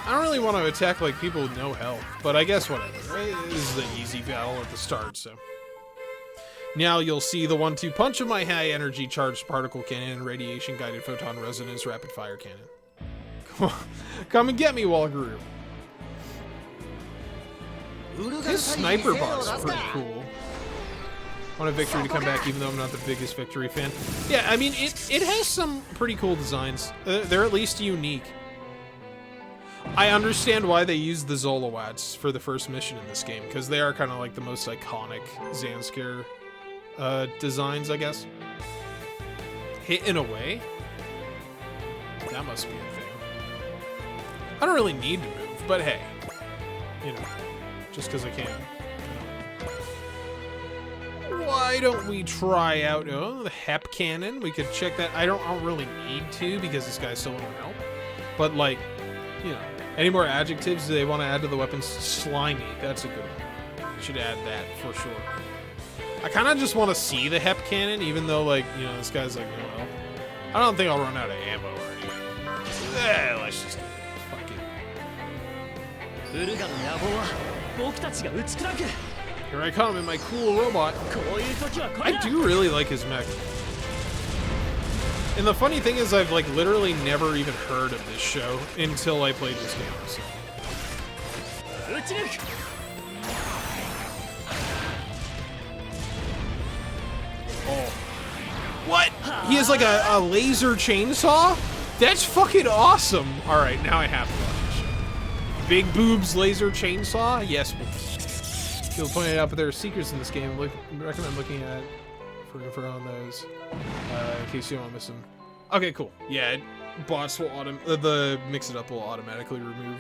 I don't really want to attack like people with no health, but I guess whatever. Right? This is an easy battle at the start, so. Now you'll see the 1-2 punch of my high energy charged particle cannon and radiation guided photon resonance rapid fire cannon. Come on, come and get me, Walgaroo. His sniper bot's pretty cool. I want a Victory to come back, even though I'm not the biggest Victory fan. Yeah, I mean, it has some pretty cool designs. They're at least unique. I understand why they used the Zolowats for the first mission in this game, because they are kind of like the most iconic Zanskar designs, I guess. Hit in a way? That must be a thing. I don't really need to move, but hey. You know, just because I can. Why don't we try out, the Hep Cannon? We could check that. I don't really need to, because this guy's still in help. But, like, you know, any more adjectives do they want to add to the weapons? Slimy, that's a good one. Should add that for sure. I kind of just want to see the Hep Cannon, even though, like, you know, this guy's like, oh, well. I don't think I'll run out of ammo or anything. Let's just do it. Fuck it. Here I come in my cool robot. I do really like his mech. And the funny thing is, I've like literally never even heard of this show until I played this game. So. Oh. What? He has like a laser chainsaw? That's fucking awesome. All right, now I have to watch this show. Big boobs laser chainsaw? Yes. People pointed out, but there are secrets in this game. Recommend looking at for info on those, in case you don't miss them. Okay, cool. Yeah, bots will the mix it up will automatically remove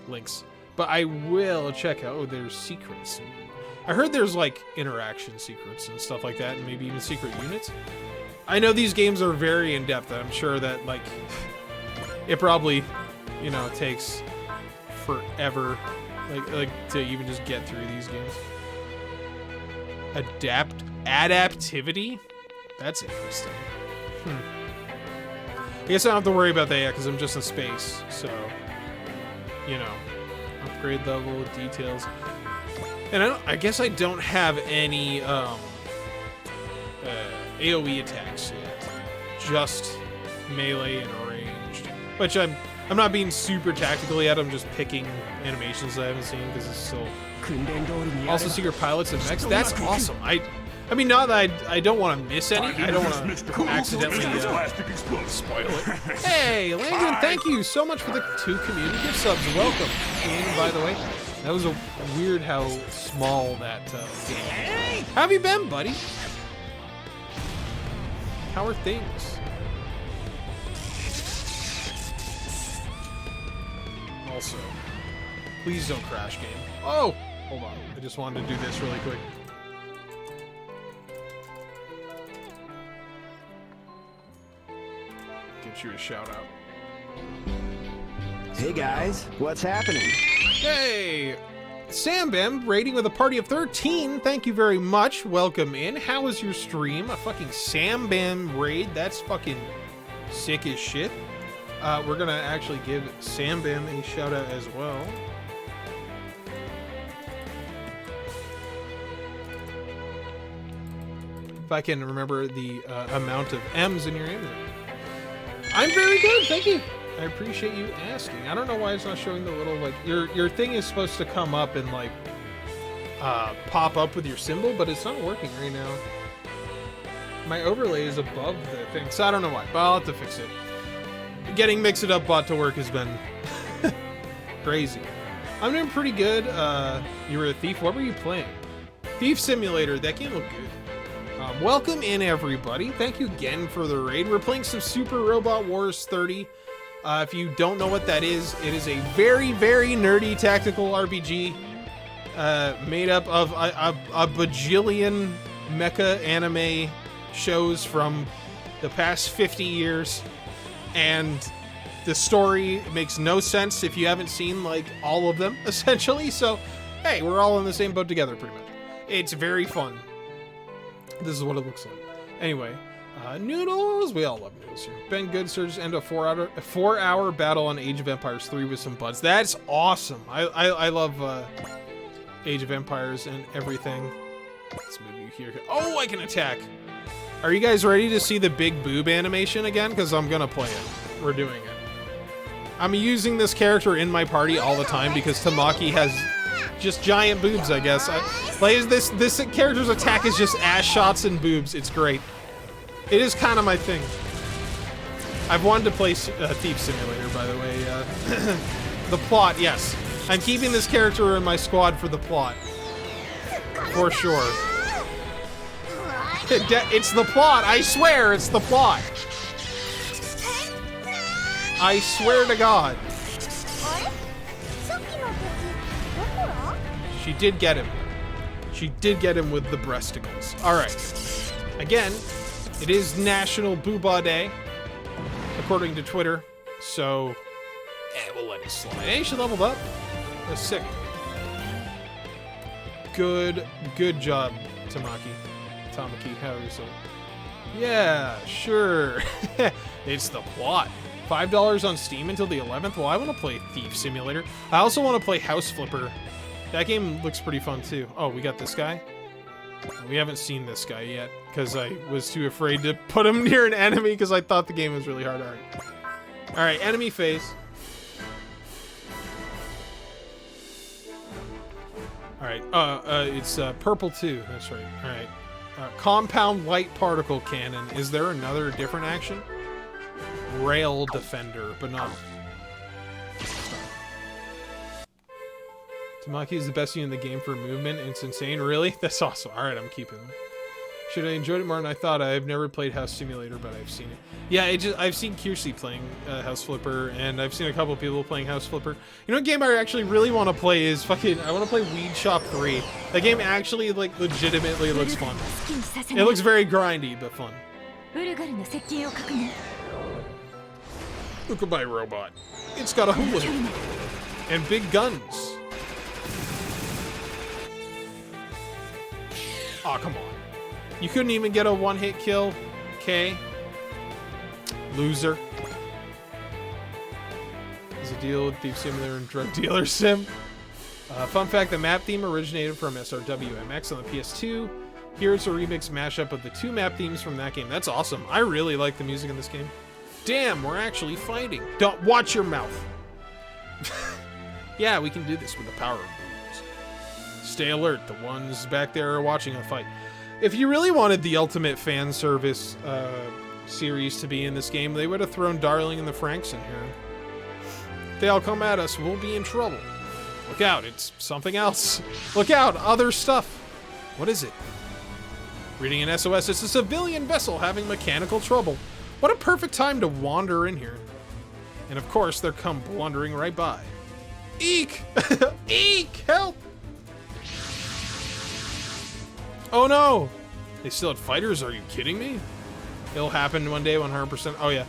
links. But I will check out. Oh, there's secrets. I heard there's like interaction secrets and stuff like that, and maybe even secret units. I know these games are very in depth. I'm sure that like it probably, you know, takes forever. Like to even just get through these games. Adaptivity? That's interesting. I guess I don't have to worry about that yet because I'm just in space. So, you know, upgrade level, details. And I guess I don't have any AoE attacks yet. Just melee and ranged. Which I'm not being super tactical yet. I'm just picking animations I haven't seen because it's still. Also, secret pilots and mechs. That's awesome. I mean, not that I don't want to miss any. I don't want to accidentally spoil it. Hey, Landon, thank you so much for the 2 community gift subs. Welcome. And by the way, That was a weird how small that game. How have you been, buddy? How are things? Also, please don't crash, game. Oh, hold on. I just wanted to do this really quick. Get you a shout out. Hey guys, what's happening? Hey! Sambam, rating with a party of 13. Thank you very much. Welcome in. How was your stream? A fucking Sambam raid? That's fucking sick as shit. We're gonna actually give Sambam a shout out as well. If I can remember the amount of M's in your name. I'm very good, thank you. I appreciate you asking. I don't know why it's not showing the little, like, your thing is supposed to come up and, like, pop up with your symbol, but it's not working right now. My overlay is above the thing, so I don't know why, but I'll have to fix it. Getting Mix It Up bot to work has been crazy. I'm doing pretty good. You were a thief. What were you playing? Thief Simulator. That game looked good. Welcome in, everybody. Thank you again for the raid. We're playing some Super Robot Wars 30. If you don't know what that is, it is a very, very nerdy tactical RPG made up of a bajillion mecha anime shows from the past 50 years. And the story makes no sense if you haven't seen, like, all of them, essentially. So, hey, we're all in the same boat together, pretty much. It's very fun. This is what it looks like. Anyway, noodles. We all love noodles here. Ben Good surges end a 4-hour battle on Age of Empires 3 with some buds. That's awesome. I love Age of Empires and everything. Let's move you here. Oh, I can attack. Are you guys ready to see the big boob animation again? Because I'm gonna play it. We're doing it. I'm using this character in my party all the time because Tamaki has just giant boobs, I guess. This character's attack is just ass shots and boobs. It's great. It is kind of my thing. I've wanted to play Thief Simulator, by the way. The plot, yes. I'm keeping this character in my squad for the plot. For sure. It's the plot. I swear it's the plot. I swear to God. She did get him. She did get him with the breasticles. All right. Again, it is National Booba Day, according to Twitter. So, we'll let it slide. Hey, she leveled up. That's sick. Good job, Tamaki. However you say it. Yeah, sure. It's the plot. $5 on Steam until the 11th. Well, I want to play Thief Simulator. I also want to play House Flipper. That game looks pretty fun too. Oh, we got this guy. We haven't seen this guy yet because I was too afraid to put him near an enemy because I thought the game was really hard. All right, enemy face. All right, it's purple too. That's right. All right. Compound light particle cannon. Is there another different action? Rail defender, but not. Tamaki is the best unit in the game for movement. It's insane. Really? That's awesome. All right, I'm keeping them. Should I enjoyed it more than I thought? I've never played House Simulator, but I've seen it. Yeah, I've seen Kiersey playing House Flipper, and I've seen a couple people playing House Flipper. You know what game I actually really want to play is I want to play Weed Shop 3. That game actually, like, legitimately looks fun. It looks very grindy, but fun. Goodbye, robot. It's got a hula and big guns. Aw, oh, come on. You couldn't even get a one-hit kill, okay? Loser. There's a deal with Thief Simulator and Drug Dealer Sim. Fun fact, the map theme originated from SRWMX on the PS2. Here it's a remix mashup of the two map themes from that game. That's awesome. I really like the music in this game. Damn, we're actually fighting. Don't watch your mouth. Yeah, we can do this with the power of boobs. Stay alert. The ones back there are watching a fight. If you really wanted the ultimate fan service series to be in this game, they would have thrown Darling and the Franks in here. If they all come at us, we'll be in trouble. Look out, it's something else. Look out, other stuff. What is it? Reading an SOS, it's a civilian vessel having mechanical trouble. What a perfect time to wander in here. And of course, they're come blundering right by. Eek! Eek! Help! Oh no! They still had fighters? Are you kidding me? It'll happen one day, 100%. Oh yeah.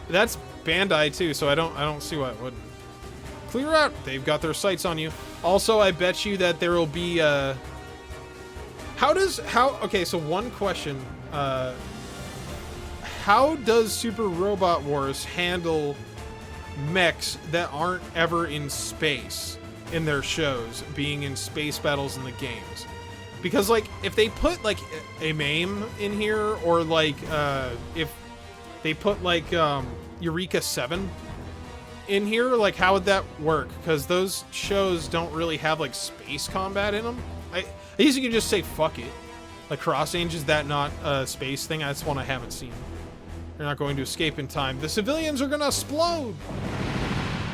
That's Bandai too, so I don't see why it wouldn't. Clear out! They've got their sights on you. Also, I bet you that there will be, okay, so one question. How does Super Robot Wars handle mechs that aren't ever in space in their shows, being in space battles in the games? Because, like, if they put, like, a MAME in here, or, like, if they put, like, Eureka 7 in here, like, how would that work? Because those shows don't really have, like, space combat in them. I guess you could just say fuck it. Like, Cross Range, is that not a space thing? That's one I haven't seen. They're not going to escape in time. The civilians are gonna explode!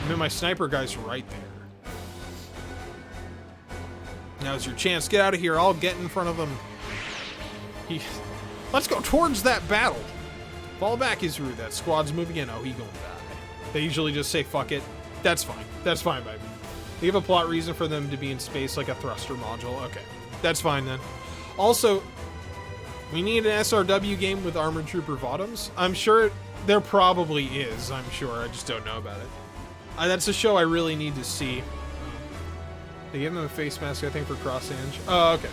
I mean, my sniper guy's right there. Now's your chance. Get out of here. I'll get in front of them. Let's go towards that battle. Fall back, Izuru. That squad's moving in. Oh, he gonna die. They usually just say fuck it. That's fine. That's fine by me. They have a plot reason for them to be in space, like a thruster module. Okay. That's fine then. Also, we need an SRW game with Armored Trooper Bottoms. I'm sure there probably is. I'm sure. I just don't know about it. That's a show I really need to see. They gave them a face mask, I think, for Cross Range. Oh, okay.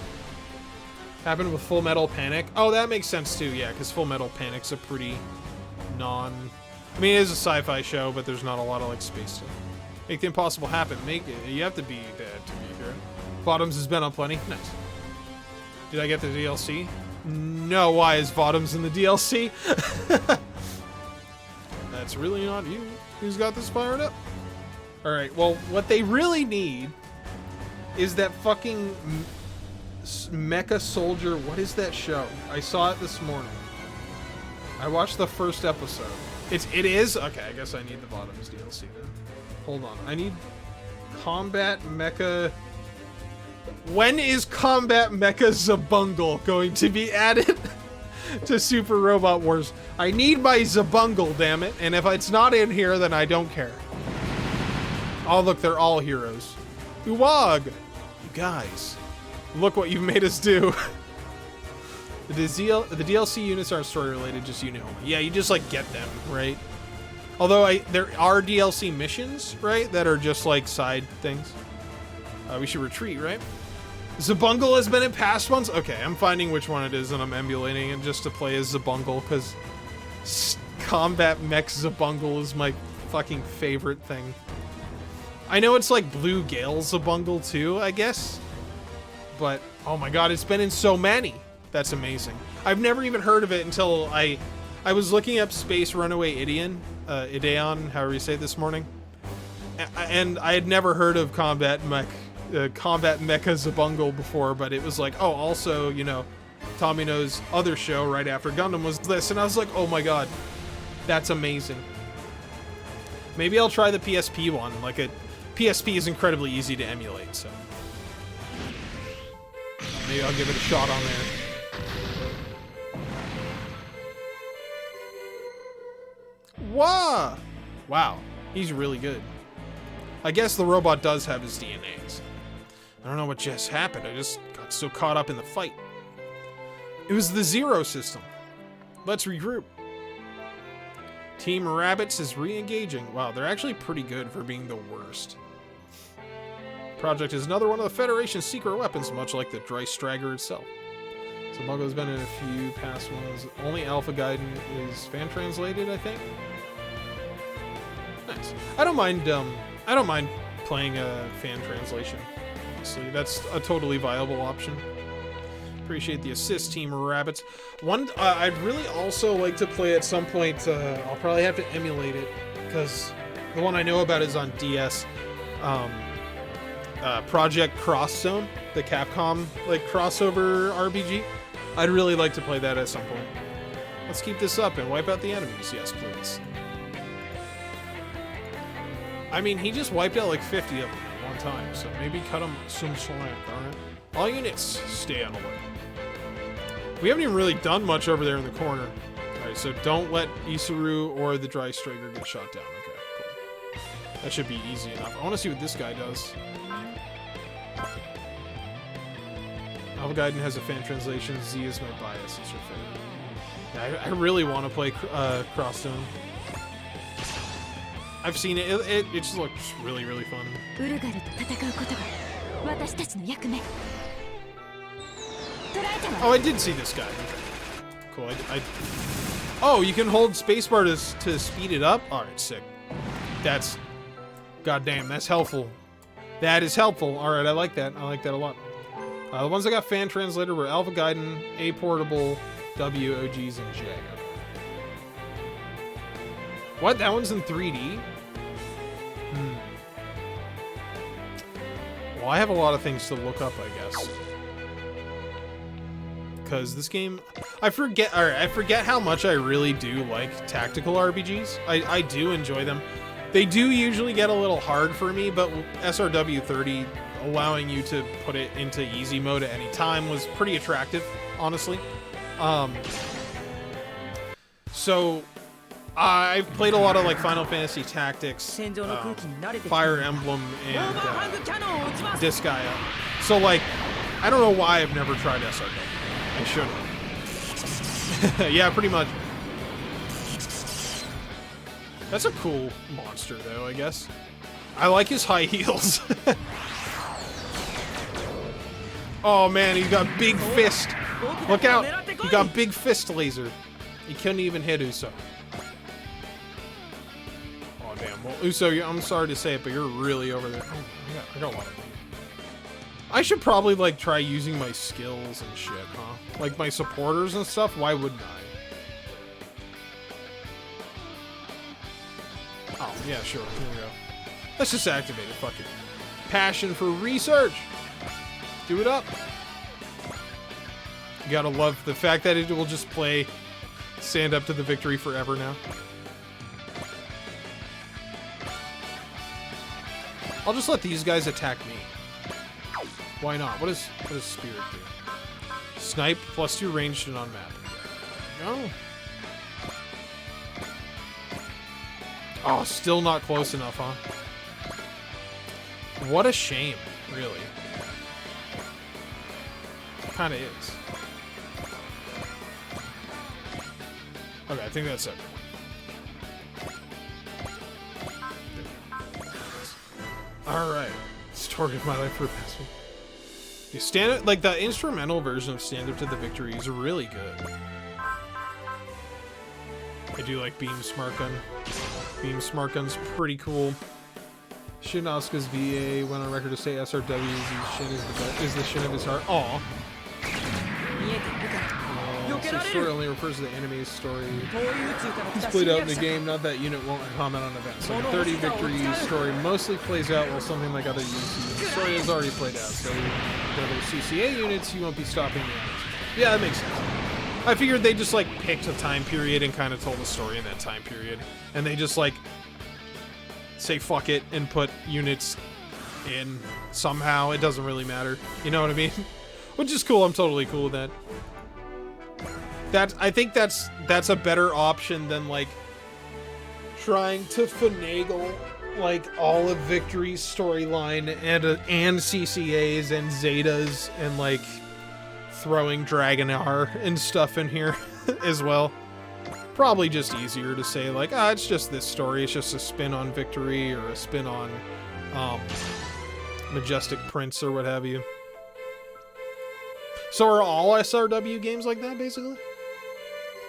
Happened with Full Metal Panic. Oh, that makes sense too, yeah, because Full Metal Panic's a pretty I mean, it is a sci-fi show, but there's not a lot of, like, space stuff. Make the impossible happen. Make it. You have to be dead to be here. Bottoms has been on plenty. Nice. Did I get the DLC? No, why is Bottoms in the DLC? That's really not you. Who's got this fired up? Alright, well, what they really need is that fucking Mecha Soldier. What is that show? I saw it this morning. I watched the first episode. It is? Okay, I guess I need the Bottoms DLC then. Hold on. I need Combat Mecha. When is Combat Mecha Zabungle going to be added to Super Robot Wars? I need my Zabungle, damn it. And if it's not in here, then I don't care. Oh, look, they're all heroes. Uwag! You guys, look what you've made us do. The DLC units aren't story related, just unit only. Yeah, you just, like, get them, right? Although there are DLC missions, right, that are just, like, side things. We should retreat, right? Zabungle has been in past ones? Okay, I'm finding which one it is, and I'm emulating it just to play as Zabungle, because Combat Mech Zabungle is my fucking favorite thing. I know it's like Blue Gale Zabungle too, I guess. But, oh my god, it's been in so many. That's amazing. I've never even heard of it until I was looking up Space Runaway Ideon, however you say it this morning. And I had never heard of Combat Mecha Zabungle before, but it was like, oh, also, you know, Tomino's other show right after Gundam was this, and I was like, oh my god, that's amazing. Maybe I'll try the PSP one. Like, PSP is incredibly easy to emulate, so maybe I'll give it a shot on there. Whoa! Wow, he's really good. I guess the robot does have his DNAs. I don't know what just happened. I just got so caught up in the fight. It was the Zero system. Let's regroup. Team Rabbits is re-engaging. Wow, they're actually pretty good for being the worst. Project is another one of the Federation's secret weapons, much like the Dry Stragger itself. Zabungo's been in a few past ones. Only Alpha Gaiden is fan translated, I think. Nice. I don't mind playing a fan translation. Honestly, that's a totally viable option. Appreciate the assist, Team Rabbits. One, I'd really also like to play at some point. I'll probably have to emulate it because the one I know about is on DS. Project Cross Zone, the Capcom like crossover RPG. I'd really like to play that at some point. Let's keep this up and wipe out the enemies. Yes, please. I mean, he just wiped out like 50 of them. one time, so maybe cut them some slack, alright? All units, stay on alert. We haven't even really done much over there in the corner. Alright, so don't let Isuru or the Dry Striker get shot down. Okay, cool. That should be easy enough. I want to see what this guy does. Alpha Gaiden has a fan translation. Z is my bias. It's your favorite. Yeah, I really want to play Crosstone. I've seen it. It just looks really, really fun. Oh, I did see this guy. Okay. Cool. Oh, you can hold spacebar to speed it up? Alright, sick. That's... Goddamn, that's helpful. That is helpful. Alright, I like that. I like that a lot. The ones that got fan translator were Alpha Gaiden, A Portable, W, OGs, and J. Okay. What? That one's in 3D? Well, I have a lot of things to look up, I guess. Because this game... I forget how much I really do like tactical RPGs. I do enjoy them. They do usually get a little hard for me, but SRW 30, allowing you to put it into easy mode at any time was pretty attractive, honestly. So... I've played a lot of like Final Fantasy Tactics, Fire Emblem, and Disgaea. So like, I don't know why I've never tried SRW. I should have. Yeah, pretty much. That's a cool monster though, I guess. I like his high heels. Oh man, he got big fist. Look out, he got big fist laser. He couldn't even hit Uso. Damn. Well, Uso, I'm sorry to say it, but you're really over there. Oh, I got a lot of them. I should probably, like, try using my skills and shit, huh? Like, my supporters and stuff? Why wouldn't I? Oh, yeah, sure. Here we go. Let's just activate it. Fuck it. Passion for research! Do it up! You gotta love the fact that it will just play Stand Up to the Victory forever now. I'll just let these guys attack me. Why not? What does Spirit do? Snipe, +2 ranged and on map. No. Oh, still not close enough, huh? What a shame, really. Kinda is. Okay, I think that's it. Alright. Story of my life for a past week. You stand like the instrumental version of Stand Up to the Victory is really good. I do like Beam Smart Gun. Beam Smart Gun's pretty cool. Shinasuke's VA went on record to say SRW's Shin is the Shin of his heart. Aw. So story only refers to the enemy's story. It's played out in the game, not that unit won't comment on events. So the 30 victory story mostly plays out while something like other UC. The story is already played out, so with other CCA units, you won't be stopping the others. Yeah, that makes sense. I figured they just like picked a time period and kind of told a story in that time period. And they just like say fuck it and put units in somehow. It doesn't really matter. You know what I mean? Which is cool. I'm totally cool with that. I think that's a better option than like trying to finagle like all of Victory's storyline and CCAs and Zetas and like throwing Dragonar and stuff in here as well. Probably just easier to say like, it's just this story. It's just a spin on Victory or a spin on Majestic Prince or what have you. So are all SRW games like that basically?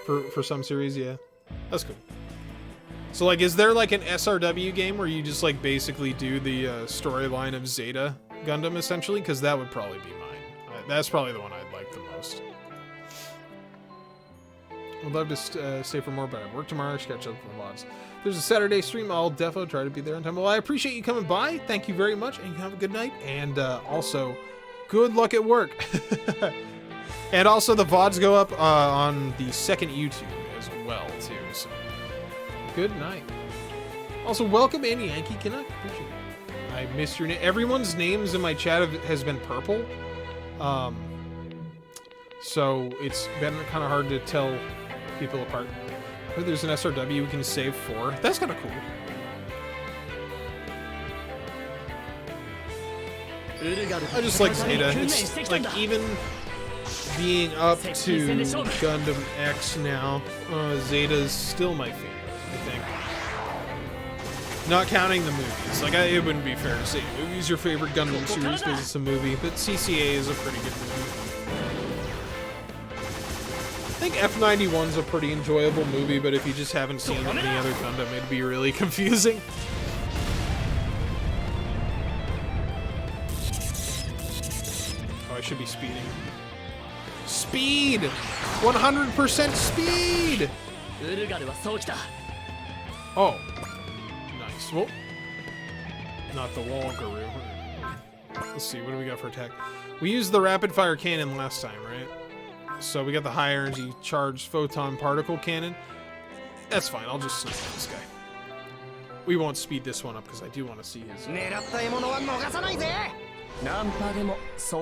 For some series, yeah. That's cool. So, like, is there, like, an SRW game where you just, like, basically do the storyline of Zeta Gundam, essentially? Because that would probably be mine. That's probably the one I'd like the most. I'd love to stay for more, but I work tomorrow. I should catch up with the VODs. There's a Saturday stream. I'll defo try to be there on time. Well, I appreciate you coming by. Thank you very much, and you have a good night. And also, good luck at work. And also, the VODs go up on the second YouTube as well, too. So, good night. Also, welcome, Andy Yankee. Can I appreciate it? I missed your name. Everyone's names in my chat has been purple. So it's been kind of hard to tell people apart. Oh, there's an SRW we can save for. That's kind of cool. I just like Zeta. It's like even being up to Gundam X now, Zeta's still my favorite, I think. Not counting the movies. Like, it wouldn't be fair to say movie's your favorite Gundam series because it's a movie, but CCA is a pretty good movie. I think F91's a pretty enjoyable movie, but if you just haven't seen any other Gundam, it'd be really confusing. Oh, I should be speeding. Speed! 100% speed! Oh. Nice. Well, not the wall guru. Let's see, what do we got for attack? We used the rapid fire cannon last time, right? So we got the high energy charged photon particle cannon. That's fine, I'll just snipe this guy. We won't speed this one up because I do want to see his... I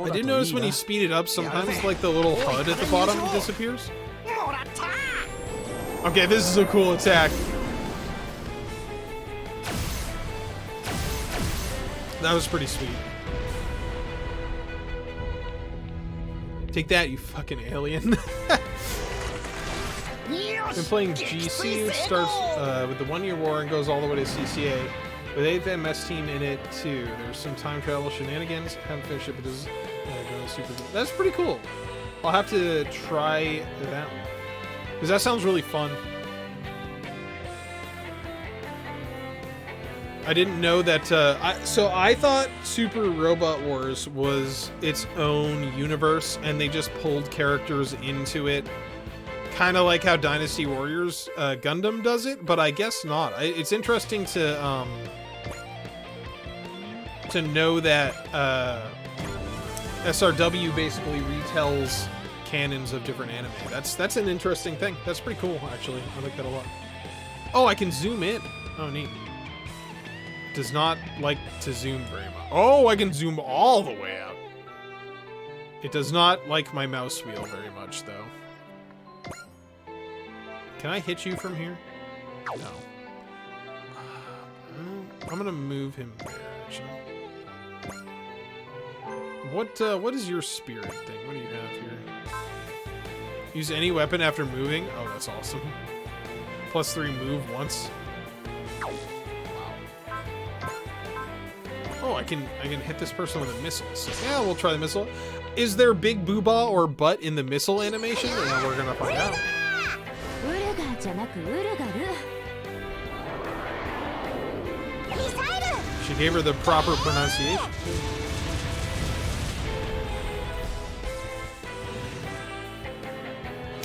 did notice when you speed it up, sometimes like the little HUD at the bottom disappears. Okay, this is a cool attack. That was pretty sweet. Take that, you fucking alien. Been playing GC, which starts with the 1 year war and goes all the way to CCA. With 8th MS team in it too. There's some time travel shenanigans. Haven't finished it, but this is super good. That's pretty cool. I'll have to try that one. Because that sounds really fun. I didn't know that, so I thought Super Robot Wars was its own universe, and they just pulled characters into it. Kind of like how Dynasty Warriors Gundam does it, but I guess not. It's interesting to know that SRW basically retells canons of different anime. That's an interesting thing. That's pretty cool, actually. I like that a lot. Oh, I can zoom in. Oh, neat. Does not like to zoom very much. Oh, I can zoom all the way out. It does not like my mouse wheel very much, though. Can I hit you from here? No. I'm gonna move him there, actually. What is your spirit thing? What do you have here? Use any weapon after moving? Oh, that's awesome. +3 move once. Wow. Oh, I can hit this person with a missile. So yeah, we'll try the missile. Is there big booba or butt in the missile animation? Yeah, we're gonna find out. She gave her the proper pronunciation.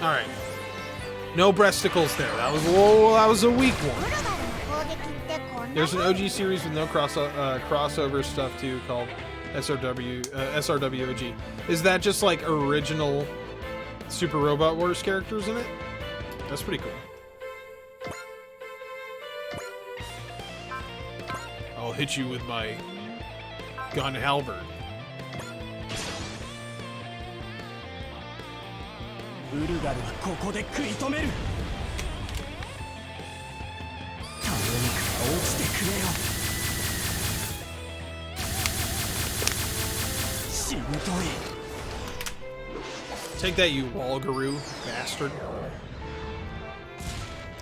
All right. No breasticles there. That was a weak one. There's an OG series with no crossover stuff too, called SRW OG. Is that just like original Super Robot Wars characters in it? That's pretty cool. I'll hit you with my gun halberd. Take that, you Walgaroo bastard. I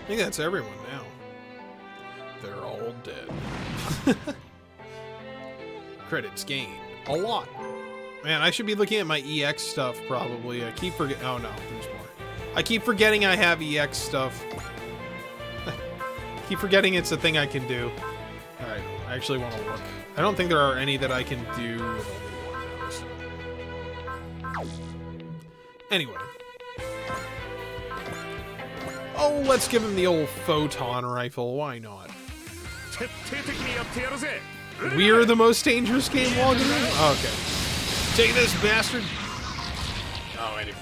think that's everyone now. They're all dead. Credits gained. A lot. Man, I should be looking at my EX stuff, probably. I keep forgetting. Oh, no. There's more. I keep forgetting I have EX stuff. Keep forgetting it's a thing I can do. Alright, I actually want to look. I don't think there are any that I can do with only one. Anyway. Oh, let's give him the old photon rifle. Why not? We're the most dangerous game Walgaroo? Oh, okay. Take this, bastard! Oh, anyway.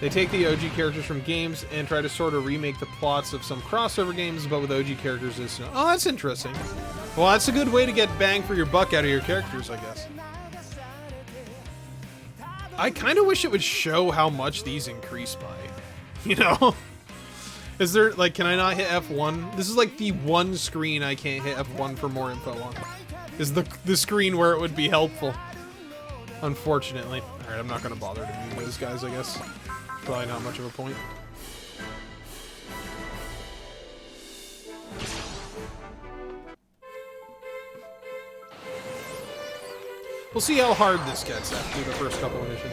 They take the OG characters from games and try to sort of remake the plots of some crossover games, but with OG characters. Oh, that's interesting. Well, that's a good way to get bang for your buck out of your characters, I guess. I kind of wish it would show how much these increase by. You know? Is there, like, can I not hit F1? This is like the one screen I can't hit F1 for more info on. Is the screen where it would be helpful. Unfortunately. Alright, I'm not going to bother to move those guys, I guess. Probably not much of a point. We'll see how hard this gets after the first couple of missions.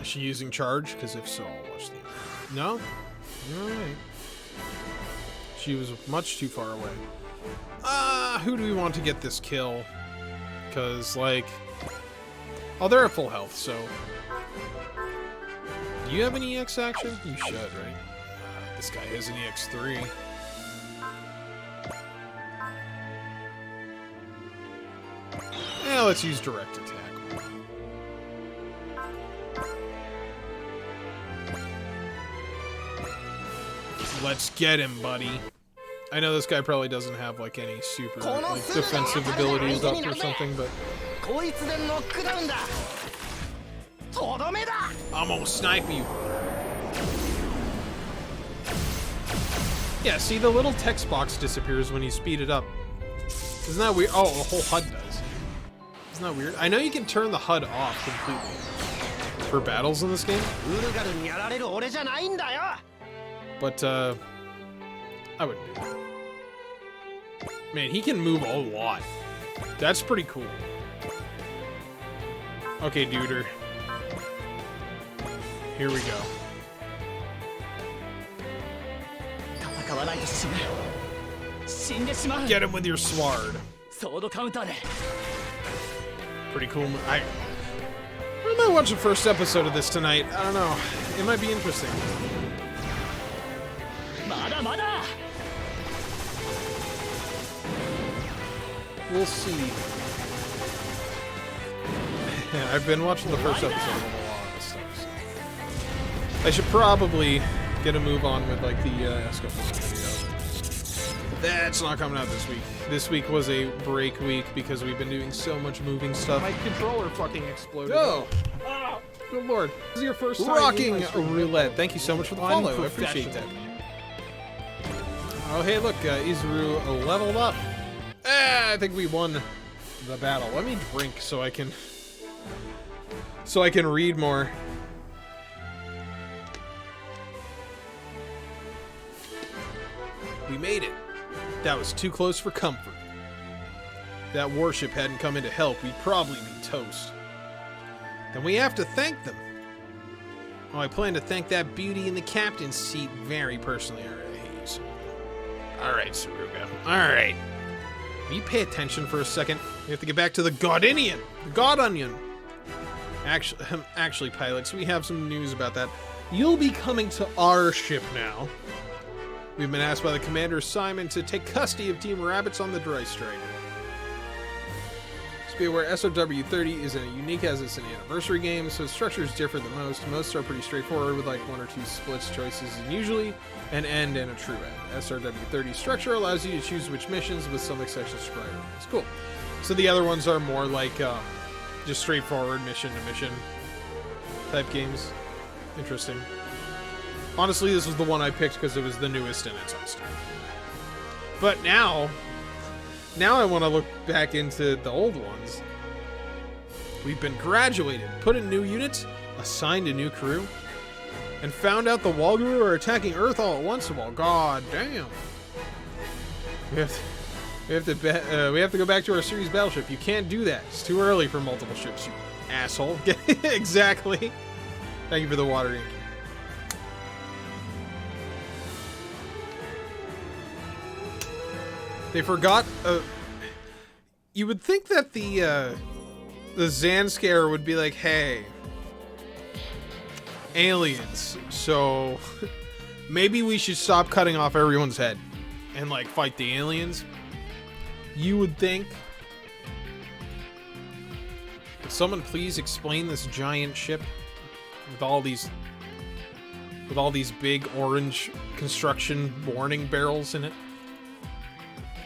Is she using charge? Because if so, I'll watch the end. No? Alright. She was much too far away. Who do we want to get this kill? Because, like... Oh, they're at full health, so... Do you have an EX action? You should, right? This guy has an EX3. Yeah, let's use direct attack. Let's get him, buddy. I know this guy probably doesn't have like any super like defensive abilities up or something, but I'm gonna snipe you. Yeah, see, the little text box disappears when you speed it up. Isn't that weird? Oh, the whole HUD does. Isn't that weird? I know you can turn the HUD off completely for battles in this game. But, I wouldn't do that. Man, he can move a lot. That's pretty cool. Okay, duder. Here we go. Get him with your sword. Pretty cool. I might watch the first episode of this tonight. I don't know. It might be interesting. We'll see. Yeah, I've been watching the first episode of a lot of this stuff. So. I should probably get a move on with like the Escopus video. That's not coming out this week. This week was a break week because we've been doing so much moving stuff. My controller fucking exploded. Oh! Good lord. This is your first time Rocking Roulette. Thank you so much for the follow. I appreciate that. Oh, hey, look. Izuru leveled up. I think we won the battle. Let me drink so I can read more. We made it. That was too close for comfort. If that warship hadn't come in to help, we'd probably be toast. Then we have to thank them. Oh, I plan to thank that beauty in the captain's seat very personally. Alright, Saruga. Alright. Will you pay attention for a second? We have to get back to the Godinian. The God Onion. Actually, pilots, we have some news about that. You'll be coming to our ship now. We've been asked by the Commander Simon to take custody of Team Rabbits on the Dry Strider. Just be aware, SRW-30 is unique as it's an anniversary game, so its structure is different than most. Most are pretty straightforward with like one or two splits choices, and usually an end and a true end. SRW-30 structure allows you to choose which missions, with some exceptions to priorities. Cool. So the other ones are more like just straightforward mission to mission type games. Interesting. Honestly, this was the one I picked because it was the newest and it's on Steam. But now I want to look back into the old ones. We've been graduated, put in new units, assigned a new crew, and found out the Walguru are attacking Earth all at once. Well, god damn. We have to go back to our series battleship. You can't do that. It's too early for multiple ships, you asshole. Exactly. Thank you for the water ink. They forgot. You would think that the Zanscare would be like, "Hey, aliens, so maybe we should stop cutting off everyone's head and like fight the aliens." You would think. Could someone please explain this giant ship with all these with all these big orange construction warning barrels in it.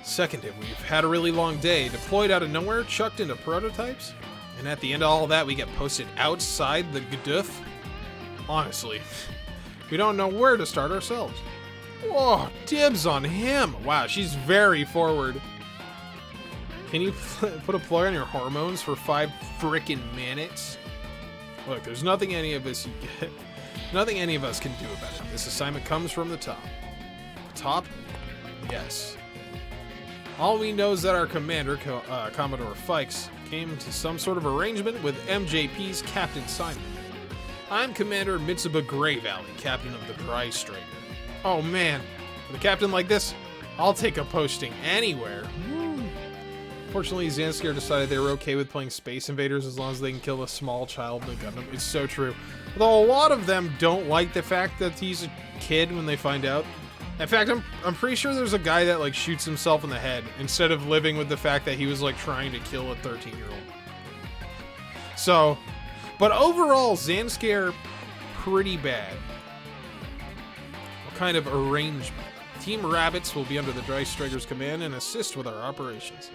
Seconded, we've had a really long day, deployed out of nowhere, chucked into prototypes, and at the end of all that, we get posted outside the Gduf. Honestly, we don't know where to start ourselves. Whoa, dibs on him. Wow, she's very forward. Can you put a plug on your hormones for 5 frickin' minutes? Look, there's nothing any of us nothing any of us can do about it. This assignment comes from the top. Top? Yes. All we know is that our commander, Commodore Fikes, came to some sort of arrangement with MJP's Captain Simon. I'm Commander Mitsuba Grey Valley, Captain of the Dry Striker. Oh man, with a captain like this, I'll take a posting anywhere. Fortunately, Zanskar decided they were okay with playing Space Invaders as long as they can kill a small child in a Gundam. It's so true. Although a lot of them don't like the fact that he's a kid when they find out. In fact, I'm pretty sure there's a guy that like shoots himself in the head instead of living with the fact that he was like trying to kill a 13-year-old. So, but overall, Zanskar pretty bad. What kind of arrangement? Team Rabbits will be under the Dry Striker's command and assist with our operations.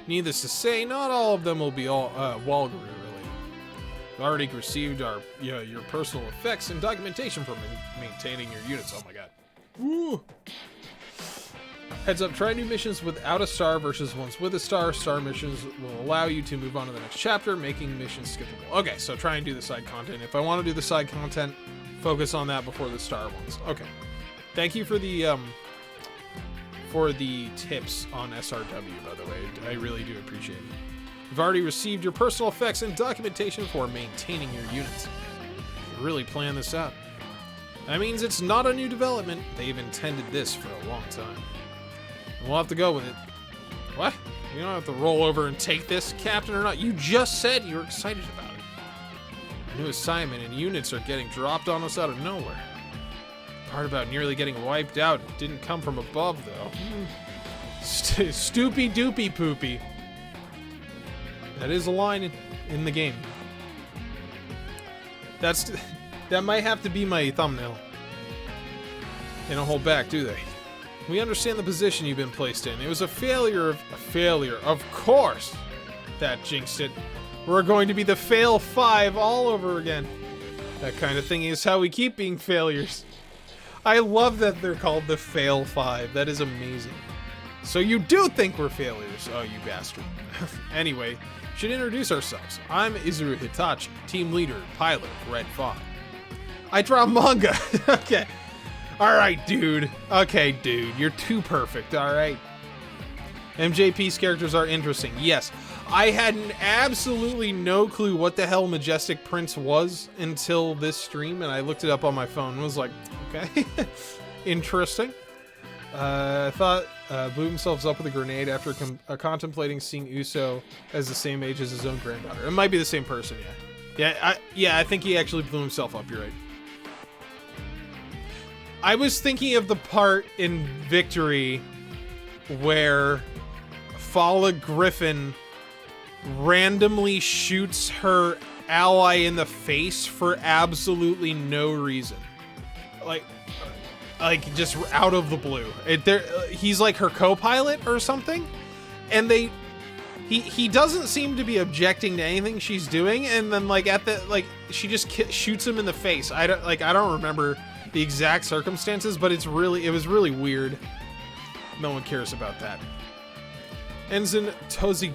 Needless to say, not all of them will be all Walguru related. We've already received our your personal effects and documentation for maintaining your units. Oh my god. Woo. Heads up, try new missions without a star versus ones with a star. Star missions will allow you to move on to the next chapter, making missions skippable. Okay, so try and do the side content. If I want to do the side content, focus on that before the star ones. Okay. Thank you for the tips on SRW, by the way. I really do appreciate it. You've already received your personal effects and documentation for maintaining your units. You really planned this out. That means it's not a new development. They've intended this for a long time. And we'll have to go with it. What? You don't have to roll over and take this, Captain, or not. You just said you were excited about it. A new assignment and units are getting dropped on us out of nowhere. The part about nearly getting wiped out didn't come from above, though. Stoopy doopy poopy. That is a line in the game. That might have to be my thumbnail. They don't hold back, do they? We understand the position you've been placed in. It was a failure, of course. That jinxed it. We're going to be the fail 5 all over again. That kind of thing is how we keep being failures. I love that they're called the fail 5. That is amazing. So you do think we're failures? Oh, you bastard. Anyway, should introduce ourselves. I'm Izuru Hitachi, team leader, pilot, Red 5. I draw manga. Okay. Alright, dude. Okay, dude. You're too perfect, alright? MJP's characters are interesting. Yes. I had absolutely no clue what the hell Majestic Prince was until this stream, and I looked it up on my phone and was like, okay. Interesting. I thought blew himself up with a grenade after contemplating seeing Uso as the same age as his own granddaughter. It might be the same person, yeah. I think he actually blew himself up, you're right. I was thinking of the part in Victory where Fala Griffin randomly shoots her ally in the face for absolutely no reason. Like just out of the blue. He's like her co-pilot or something, and he doesn't seem to be objecting to anything she's doing, and then she just shoots him in the face. I don't remember the exact circumstances, but it was really weird. No one cares about that. Ensign Toshikazu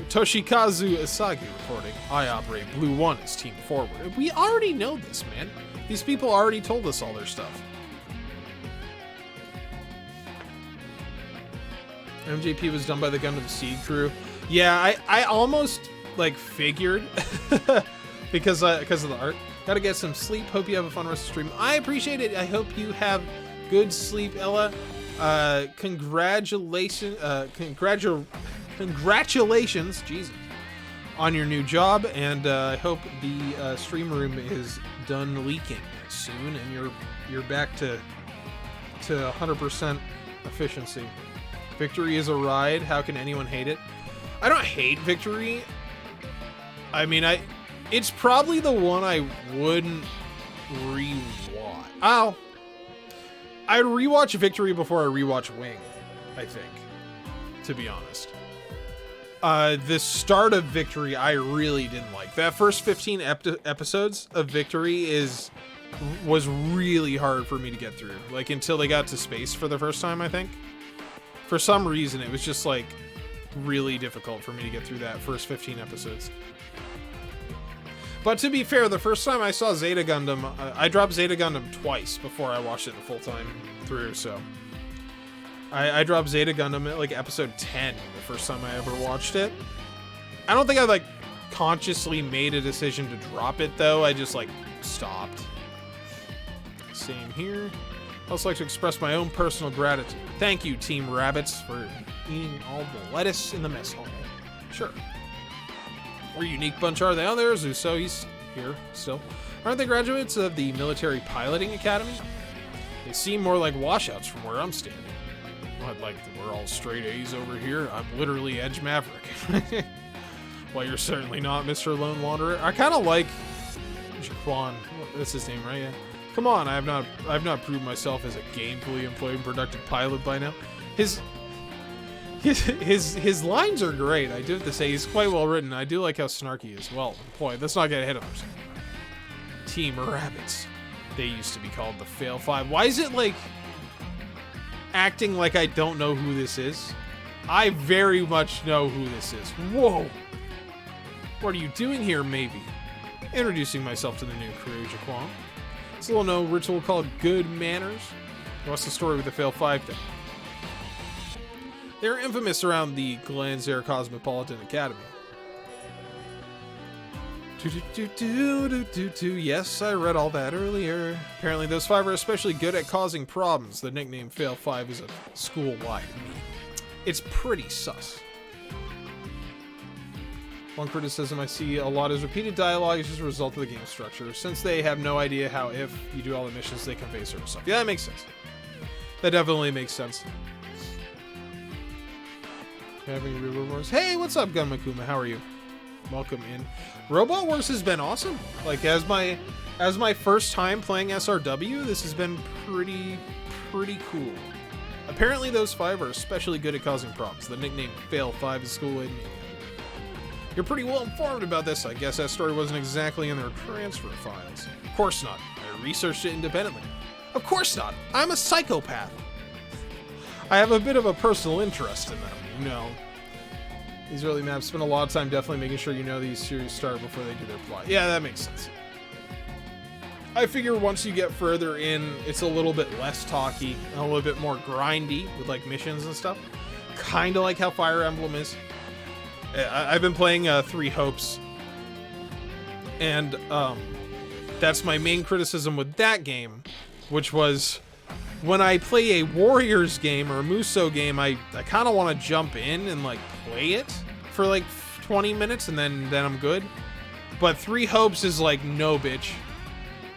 Asagi reporting. I operate Blue 1 as team forward. We already know this, man. These people already told us all their stuff. MJP was done by the Gundam Seed crew. Yeah, I almost figured because of the art. Gotta get some sleep. Hope you have a fun rest of the stream. I appreciate it. I hope you have good sleep, Ella. Congratulations, Jesus, on your new job, and I hope the stream room is done leaking soon, and you're back to 100% efficiency. Victory is a ride. How can anyone hate it? I don't hate Victory. I mean, it's probably the one I wouldn't rewatch. I'd rewatch Victory before I rewatch Wing, I think, to be honest. The start of Victory, I really didn't like. That first 15 episodes of Victory was really hard for me to get through. Like, until they got to space for the first time, I think. For some reason, it was just, like, really difficult for me to get through that first 15 episodes. But to be fair, the first time I saw Zeta Gundam, I dropped Zeta Gundam twice before I watched it the full time through, so... I dropped Zeta Gundam at, like, episode 10 the first time I ever watched it. I don't think I, like, consciously made a decision to drop it, though. I just, like, stopped. Same here. I'd also like to express my own personal gratitude. Thank you, Team Rabbits, for eating all the lettuce in the mess hall. Sure. What a unique bunch are they? Oh, there's Uso. He's here still. Aren't they graduates of the Military Piloting Academy? They seem more like washouts from where I'm standing. I'd like we're all straight A's over here. I'm literally Edge Maverick. Well, you're certainly not Mr. Lone Wanderer. I kind of like Jaquan. That's his name, right? Yeah. Come on, I've not proved myself as a gainfully employed and productive pilot by now. His lines are great. I do have to say he's quite well written. I do like how snarky he is. Well, boy, let's not get ahead of ourselves. Team Rabbits. They used to be called the Fail Five. Why is it like acting like I don't know who this is? I very much know who this is. Whoa! What are you doing here, maybe? Introducing myself to the new crew, Jaquan. It's a little known ritual called Good Manners. What's the story with the Fail 5 thing? They're infamous around the Glanzare Cosmopolitan Academy. Yes, I read all that earlier. Apparently those 5 are especially good at causing problems. The nickname Fail 5 is a school-wide meme. It's pretty sus. One criticism I see a lot is repeated dialogue is just a result of the game structure, since they have no idea how if you do all the missions they convey certain stuff. Yeah, that makes sense. That definitely makes sense. Having Robot Wars. Hey, what's up, Gunmakuma? How are you? Welcome in. Robot Wars has been awesome. Like, as my first time playing SRW, this has been pretty cool. Apparently those 5 are especially good at causing problems. The nickname Fail 5 is school-wide meme. You're pretty well informed about this. I guess that story wasn't exactly in their transfer files. Of course not. I researched it independently. Of course not. I'm a psychopath. I have a bit of a personal interest in them, you know. These early maps spend a lot of time definitely making sure you know these series start before they do their plot. Yeah, that makes sense. I figure once you get further in, it's a little bit less talky, and a little bit more grindy with like missions and stuff. Kind of like how Fire Emblem is. I've been playing 3 Hopes, and that's my main criticism with that game, which was when I play a Warriors game or a Muso game, I kind of want to jump in and like play it for like 20 minutes and then I'm good. But 3 Hopes is like, no, bitch.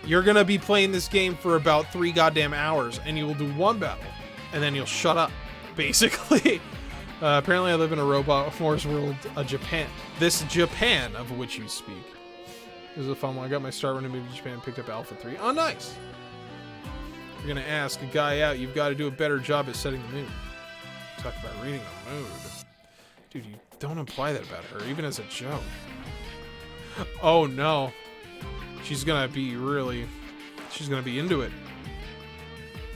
You're going to be playing this game for about 3 goddamn hours, and you will do 1 battle, and then you'll shut up, basically. Apparently I live in a Robot Wars world, Japan. This Japan of which you speak. This is a fun one. I got my start when I moved to Japan and picked up Alpha 3. Oh, nice. You're going to ask a guy out. You've got to do a better job at setting the mood. Talk about reading the mood. Dude, you don't imply that about her, even as a joke. Oh, no. She's going to be into it.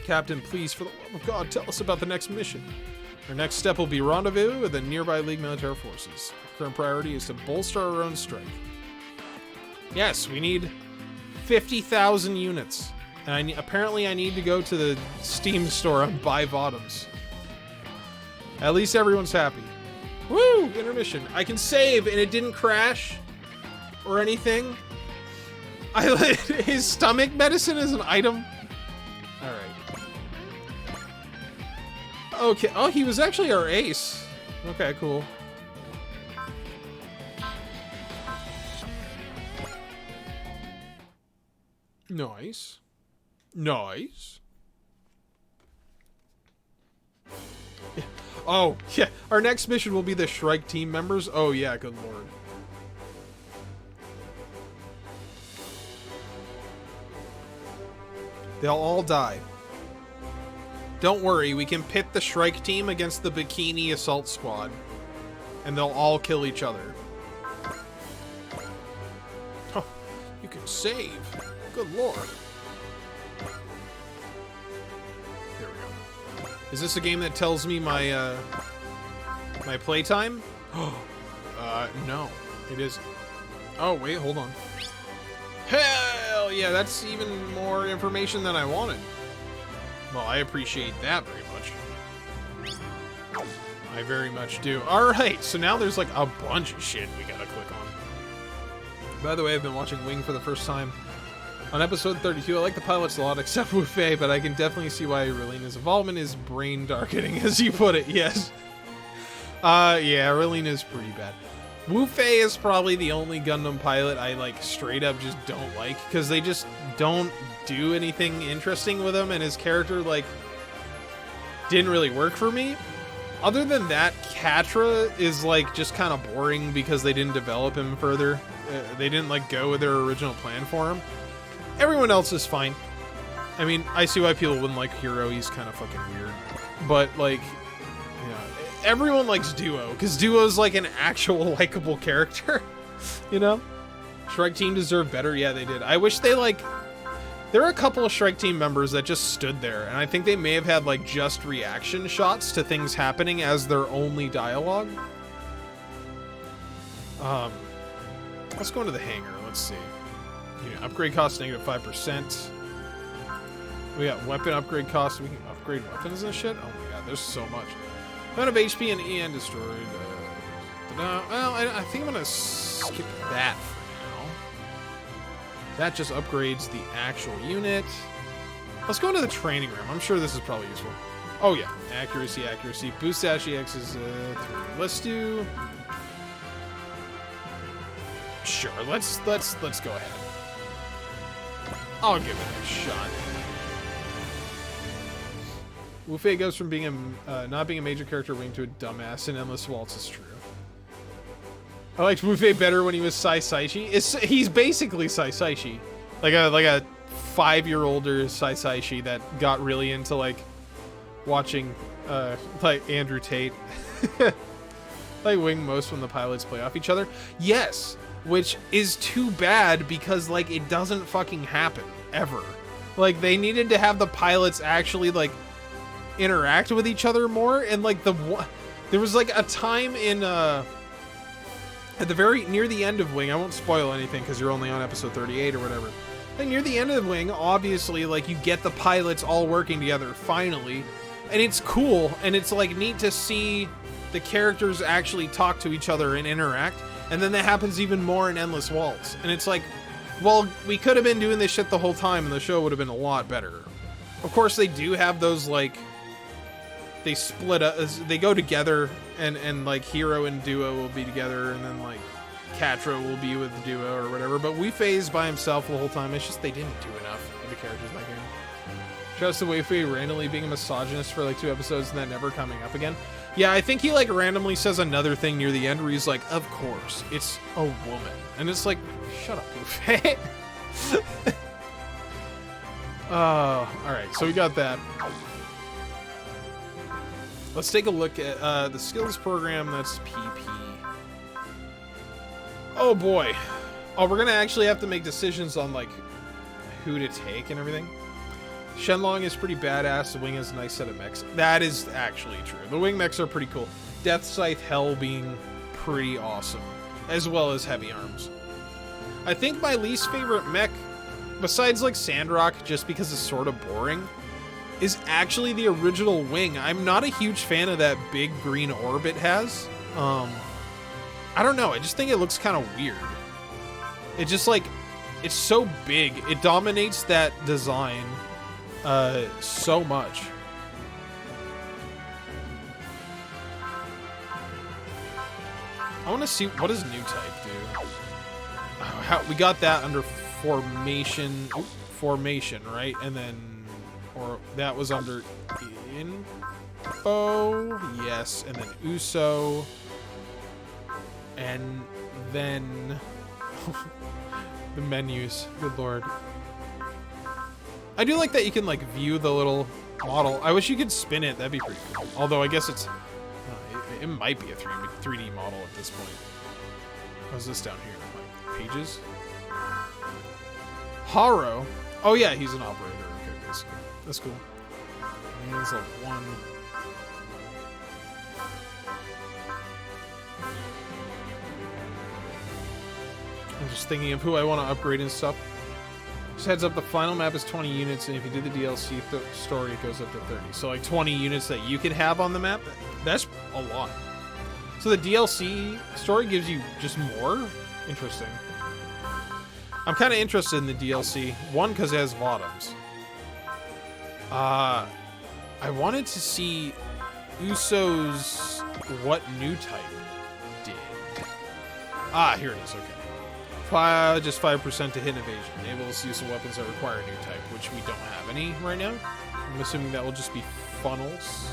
Captain, please, for the love of God, tell us about the next mission. Our next step will be rendezvous with the nearby League military forces. Our current priority is to bolster our own strength. Yes, we need 50,000 units. And apparently I need to go to the Steam store and buy bottoms. At least everyone's happy. Woo! Intermission. I can save and it didn't crash or anything. His stomach medicine is an item. Alright. Okay. Oh, he was actually our ace. Okay, cool. Nice. Nice. Oh, yeah. Our next mission will be the Shrike team members. Oh, yeah. Good lord. They'll all die. Don't worry, we can pit the Shrike team against the Bikini Assault Squad. And they'll all kill each other. Oh, you can save. Good lord. There we go. Is this a game that tells me my, my playtime? No, it isn't. Oh, wait, hold on. Hell yeah, that's even more information than I wanted. Well, I appreciate that very much. I very much do. Alright, so now there's like a bunch of shit we gotta click on. By the way, I've been watching Wing for the first time. On episode 32, I like the pilots a lot, except Wu Fei, but I can definitely see why Relina's involvement is brain darkening, as you put it, yes. Yeah, Relina's pretty bad. Wu Fei is probably the only Gundam pilot I, like, straight up just don't like, because they just don't do anything interesting with him, and his character, like, didn't really work for me. Other than that, Catra is, like, just kind of boring because they didn't develop him further. They didn't, like, go with their original plan for him. Everyone else is fine. I mean, I see why people wouldn't like Hero. He's kind of fucking weird. But, like, yeah, everyone likes Duo, because Duo's, like, an actual likable character. You know? Shrike Team deserved better. Yeah, they did. I wish they, like... There are a couple of Shrike Team members that just stood there, and I think they may have had, like, just reaction shots to things happening as their only dialogue. Let's go into the hangar. Let's see. Unit upgrade cost negative 5%. We got weapon upgrade cost. We can upgrade weapons and shit. Oh my god, there's so much. Amount of HP and EN destroyed. Well, I think I'm gonna skip that for now. That just upgrades the actual unit. Let's go into the training room. I'm sure this is probably useful. Oh yeah, accuracy. Boost dash EX is 3. Let's do. Sure. Let's go ahead. I'll give it a shot. Wu Fei goes from being not being a major character wing to a dumbass in Endless Waltz is true. I liked Wu Fei better when he was Sai Saishi. He's basically Sai Saishi. Like a 5-year-older Sai Saishi that got really into like watching like Andrew Tate. Like wing most when the pilots play off each other. Yes. Which is too bad because, like, it doesn't fucking happen, ever. Like, they needed to have the pilots actually, like, interact with each other more, and, like, there was, like, a time in, at the near the end of Wing, I won't spoil anything because you're only on episode 38 or whatever. And near the end of Wing, obviously, like, you get the pilots all working together, finally, and it's cool, and it's, like, neat to see the characters actually talk to each other and interact. And then that happens even more in Endless Waltz. And it's like, well, we could have been doing this shit the whole time and the show would have been a lot better. Of course, they do have those, like, they split up, they go together, and like, Hero and Duo will be together, and then, like, Catra will be with Duo or whatever. But Wu Fei's by himself the whole time. It's just they didn't do enough with the characters in that game. Just the Wu Fei randomly being a misogynist for, like, 2 episodes and then never coming up again. Yeah, I think he, like, randomly says another thing near the end where he's like, of course, it's a woman. And it's like, shut up, Wu Fei. Alright, so we got that. Let's take a look at the skills program. That's PP. Oh, boy. Oh, we're gonna actually have to make decisions on, like, who to take and everything. Shenlong is pretty badass. The Wing has a nice set of mechs. That is actually true. The Wing mechs are pretty cool. Death Scythe Hell being pretty awesome, as well as Heavy Arms. I think my least favorite mech, besides like Sandrock, just because it's sort of boring, is actually the original Wing. I'm not a huge fan of that big green orb it has. I don't know. I just think it looks kind of weird. It just like, it's so big. It dominates that design so much. I want to see, what does new type do? We got that under formation, right? And then, or that was under info, yes, and then Uso, and then the menus, good lord. I do like that you can like view the little model. I wish you could spin it. That'd be pretty cool. Although I guess it's it might be a 3D model at this point. What's this down here? Like, pages? Haro. Oh yeah, he's an operator. Okay, basically. That's cool. And there's a 1. I'm just thinking of who I want to upgrade and stuff. Just heads up, the final map is 20 units, and if you do the DLC story, it goes up to 30. So like 20 units that you can have on the map, that's a lot. So the DLC story gives you just more? Interesting. I'm kind of interested in the DLC. One, because it has VODs. I wanted to see Uso's what new type did. Ah, here it is, okay. Just 5% to hit evasion. Enables use of weapons that require a new type, which we don't have any right now. I'm assuming that will just be funnels.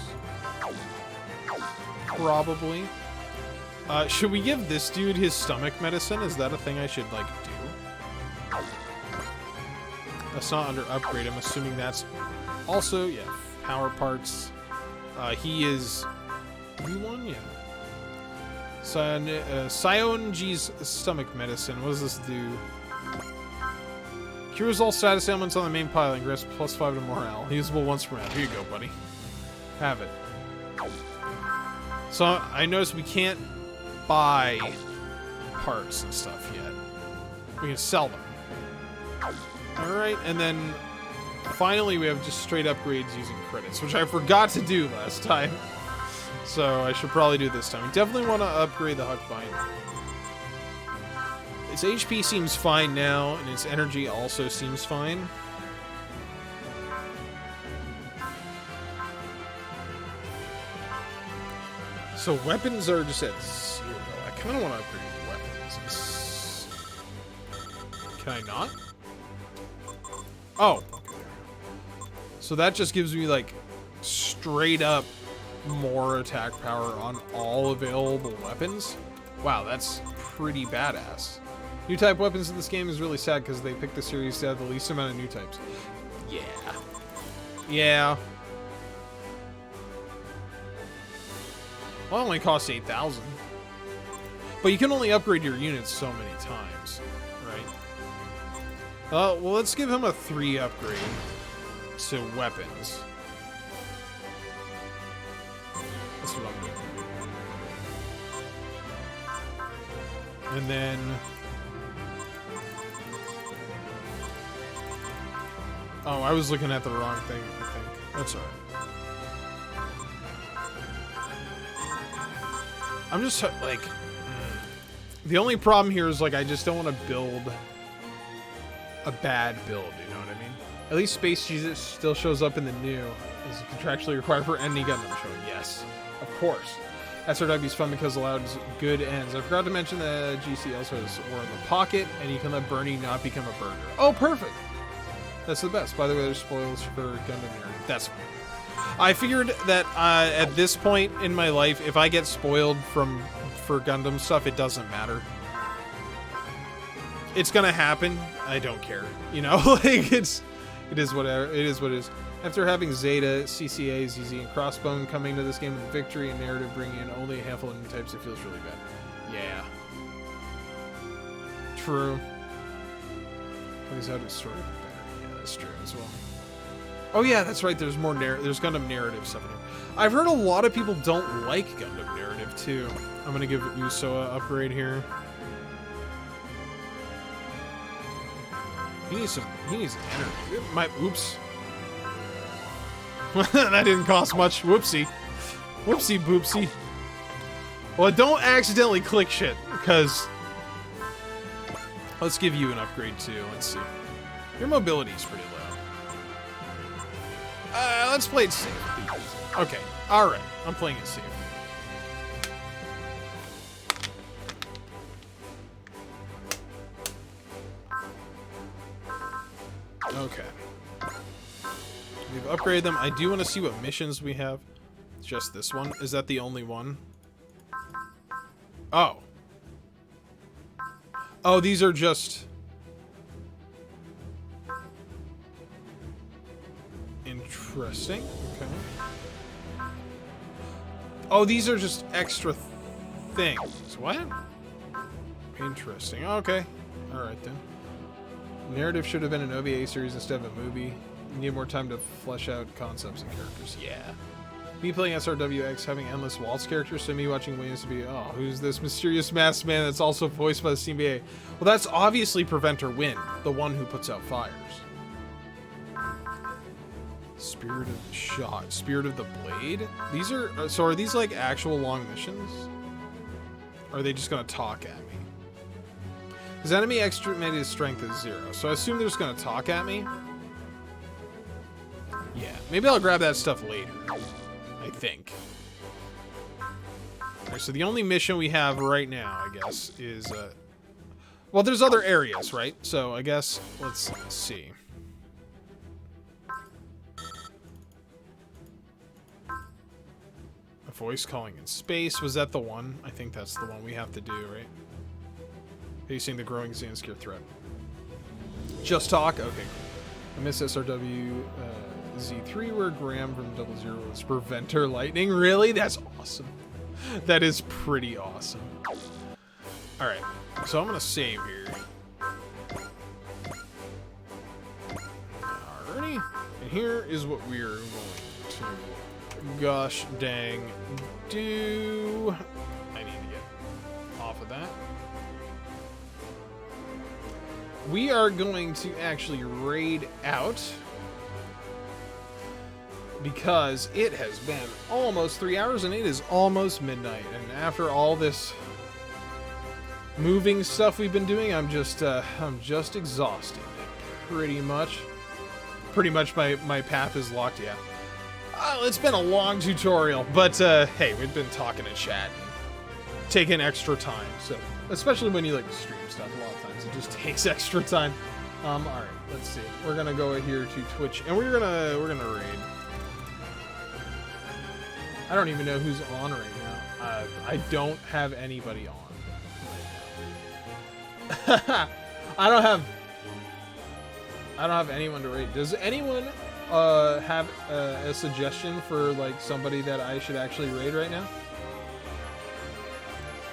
Probably. Should we give this dude his stomach medicine? Is that a thing I should, like, do? That's not under upgrade. I'm assuming that's also, yeah, power parts. He is V1, yeah. Sionji's stomach medicine. What does this do? Cures all status ailments on the main pile and grants +5 to morale. Usable once per round. Here you go, buddy. Have it. So I noticed we can't buy parts and stuff yet. We can sell them. Alright, and then finally we have just straight upgrades using credits, which I forgot to do last time. So I should probably do this time. We definitely want to upgrade the Huck Binder. Its HP seems fine now, and its energy also seems fine. So weapons are just at 0. I kind of want to upgrade weapons. Can I not? Oh. So that just gives me, like, straight up more attack power on all available weapons. Wow, that's pretty badass. New type weapons in this game is really sad because they picked the series to have the least amount of new types. Yeah. Yeah. Well, it only costs 8,000. But you can only upgrade your units so many times, right? Well, let's give him a 3 upgrade to weapons. That's what I'm doing. And then... Oh, I was looking at the wrong thing, I think. That's alright. I'm just, like... The only problem here is, like, I just don't want to build a bad build, you know what I mean? At least Space Jesus still shows up in the new. Is contractually required for any Gundam show. Yes, of course. SRW is fun because it allows good ends. I forgot to mention that GC also has War in the Pocket, and you can let Bernie not become a burger. Oh, perfect! That's the best. By the way, there's spoilers for Gundam here. That's fine. I figured that at this point in my life, if I get spoiled for Gundam stuff, it doesn't matter. It's gonna happen. I don't care. You know, like it is whatever. It is what it is. After having Zeta, CCA, ZZ, and Crossbone coming to this game with a victory and narrative bringing in only a handful of new types, it feels really bad. Yeah. True. Plays out its story better. Yeah, that's true as well. Oh yeah, that's right. There's more there's Gundam narrative stuff in here. I've heard a lot of people don't like Gundam narrative too. I'm gonna give Uso an upgrade here. He needs energy. Oops. That didn't cost much. Whoopsie. Whoopsie boopsie. Well, don't accidentally click shit, because... Let's give you an upgrade too. Let's see. Your mobility is pretty low. Let's play it safe. Okay. Alright. I'm playing it safe. Okay. We've upgraded them. I do want to see what missions we have. Just this one. Is that the only one? Oh. Oh, these are just... Interesting. Okay. Oh, these are just extra things. What? Interesting. Okay. Alright then. Narrative should have been an OVA series instead of a movie. You need more time to flesh out concepts and characters. Yeah. Me playing SRWX, having endless waltz characters, so me watching Williams to be, oh, who's this mysterious masked man that's also voiced by the CBA? Well, that's obviously Preventer Wind, the one who puts out fires. Spirit of the Shot, Spirit of the Blade? These are, so are these like actual long missions? Or are they just gonna talk at me? His enemy estimated strength is 0, so I assume they're just gonna talk at me. Yeah, maybe I'll grab that stuff later. I think. Alright, so the only mission we have right now, I guess, is, well, there's other areas, right? So I guess, let's see. A voice calling in space, was that the one? I think that's the one we have to do, right? Facing the growing Zanskir threat. Just talk? Okay, cool. I miss SRW, Z3 where Graham from 00 is Preventer Lightning. Really? That's awesome. That is pretty awesome. Alright, so I'm gonna save here. Alrighty. And here is what we're going to gosh dang do. I need to get off of that. We are going to actually raid out because it has been almost 3 hours and it is almost midnight. And after all this moving stuff we've been doing, I'm just exhausted. Pretty much my path is locked. Yeah. It's been a long tutorial, but hey, we've been talking and chatting, taking extra time. So especially when you like stream stuff, a lot of times it just takes extra time. All right, let's see. We're gonna go here to Twitch and we're gonna raid. I don't even know who's on right now. I don't have anybody on right now. I don't have anyone to raid. Does anyone have a suggestion for like somebody that I should actually raid right now?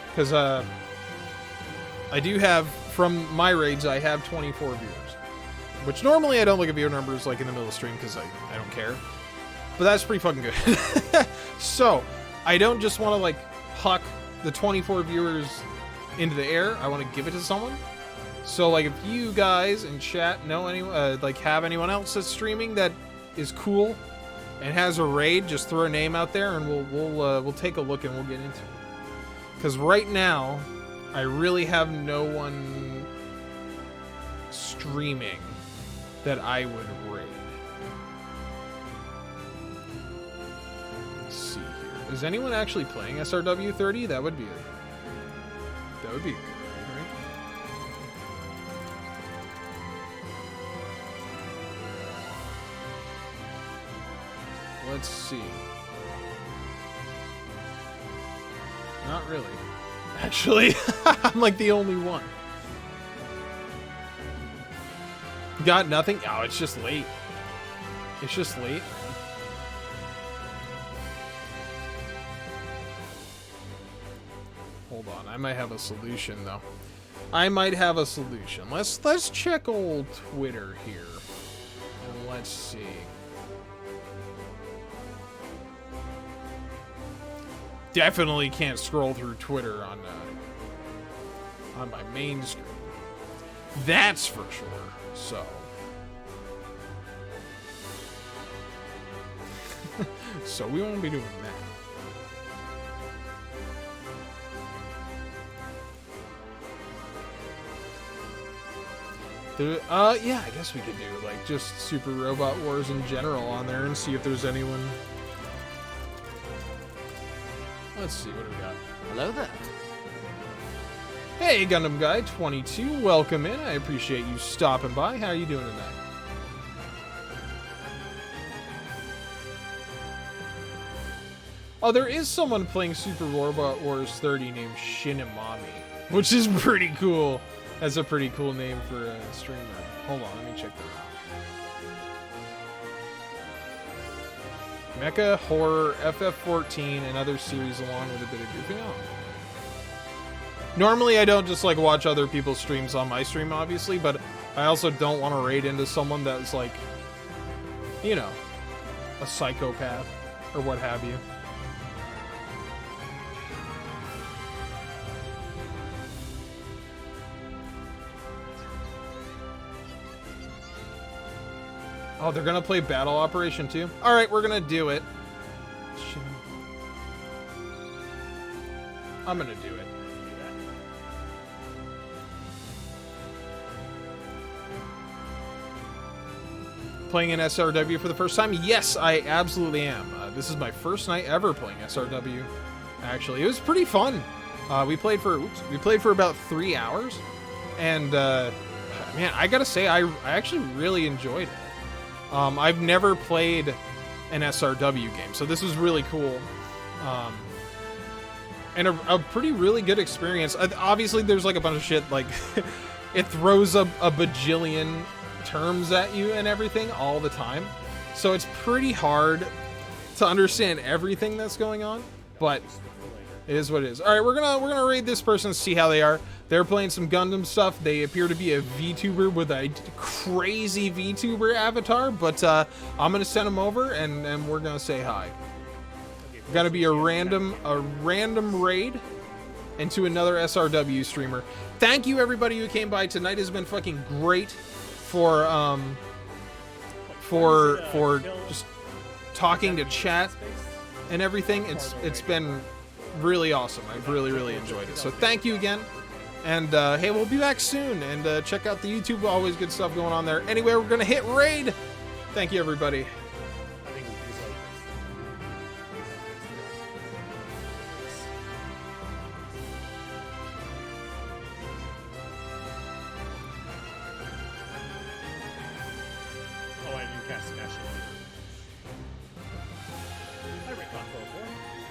Because I do have, from my raids, I have 24 viewers, which normally I don't look at viewer numbers like in the middle of the stream because I don't care. But that's pretty fucking good. So, I don't just want to, like, huck the 24 viewers into the air. I want to give it to someone. So, like, if you guys in chat know anyone, like, have anyone else that's streaming that is cool and has a raid, just throw a name out there and we'll take a look and we'll get into it. Because right now, I really have no one streaming that I would raid. Is anyone actually playing SRW 30? That would be good, right? Let's see. Not really. Actually, I'm like the only one. Got nothing? Oh, it's just late. It's just late. Hold on, I might have a solution though. I might have a solution. Let's check old Twitter here. And let's see. Definitely can't scroll through Twitter on my main screen. That's for sure. So so we won't be doing that. Yeah, I guess we could do, like, just Super Robot Wars in general on there and see if there's anyone. Let's see, what do we got? Hello there. Hey, Gundam Guy 22, welcome in. I appreciate you stopping by. How are you doing tonight? Oh, there is someone playing Super Robot Wars 30 named Shinimami, which is pretty cool. That's a pretty cool name for a streamer. Hold on, let me check that Mecha, horror, FF14, and other series along with a bit of goofing off. Normally I don't just like watch other people's streams on my stream, obviously, but I also don't want to raid into someone that's like, you know, a psychopath or what have you. Oh, they're gonna play Battle Operation too? Alright, we're gonna do it. Shit. I'm gonna do it. Playing an SRW for the first time? Yes, I absolutely am. This is my first night ever playing SRW. Actually, it was pretty fun. We played for about 3 hours, and man, I gotta say, I actually really enjoyed it. I've never played an SRW game, so this was really cool. And a pretty really good experience. Obviously, there's like a bunch of shit, like, it throws a bajillion terms at you and everything all the time. So it's pretty hard to understand everything that's going on, but it is what it is. All right, we're gonna raid this person and see how they are. They're playing some Gundam stuff. They appear to be a VTuber with a crazy VTuber avatar, but I'm gonna send them over and we're gonna say hi. Gonna be a random raid into another SRW streamer. Thank you everybody who came by. Tonight has been fucking great for just talking to chat and everything. It's been really awesome. I've really enjoyed it. So thank you again. And hey, we'll be back soon. And check out the YouTube. Always good stuff going on there. Anyway, we're gonna hit raid. Thank you, everybody. Oh, I didn't cast National. I recall 4-4.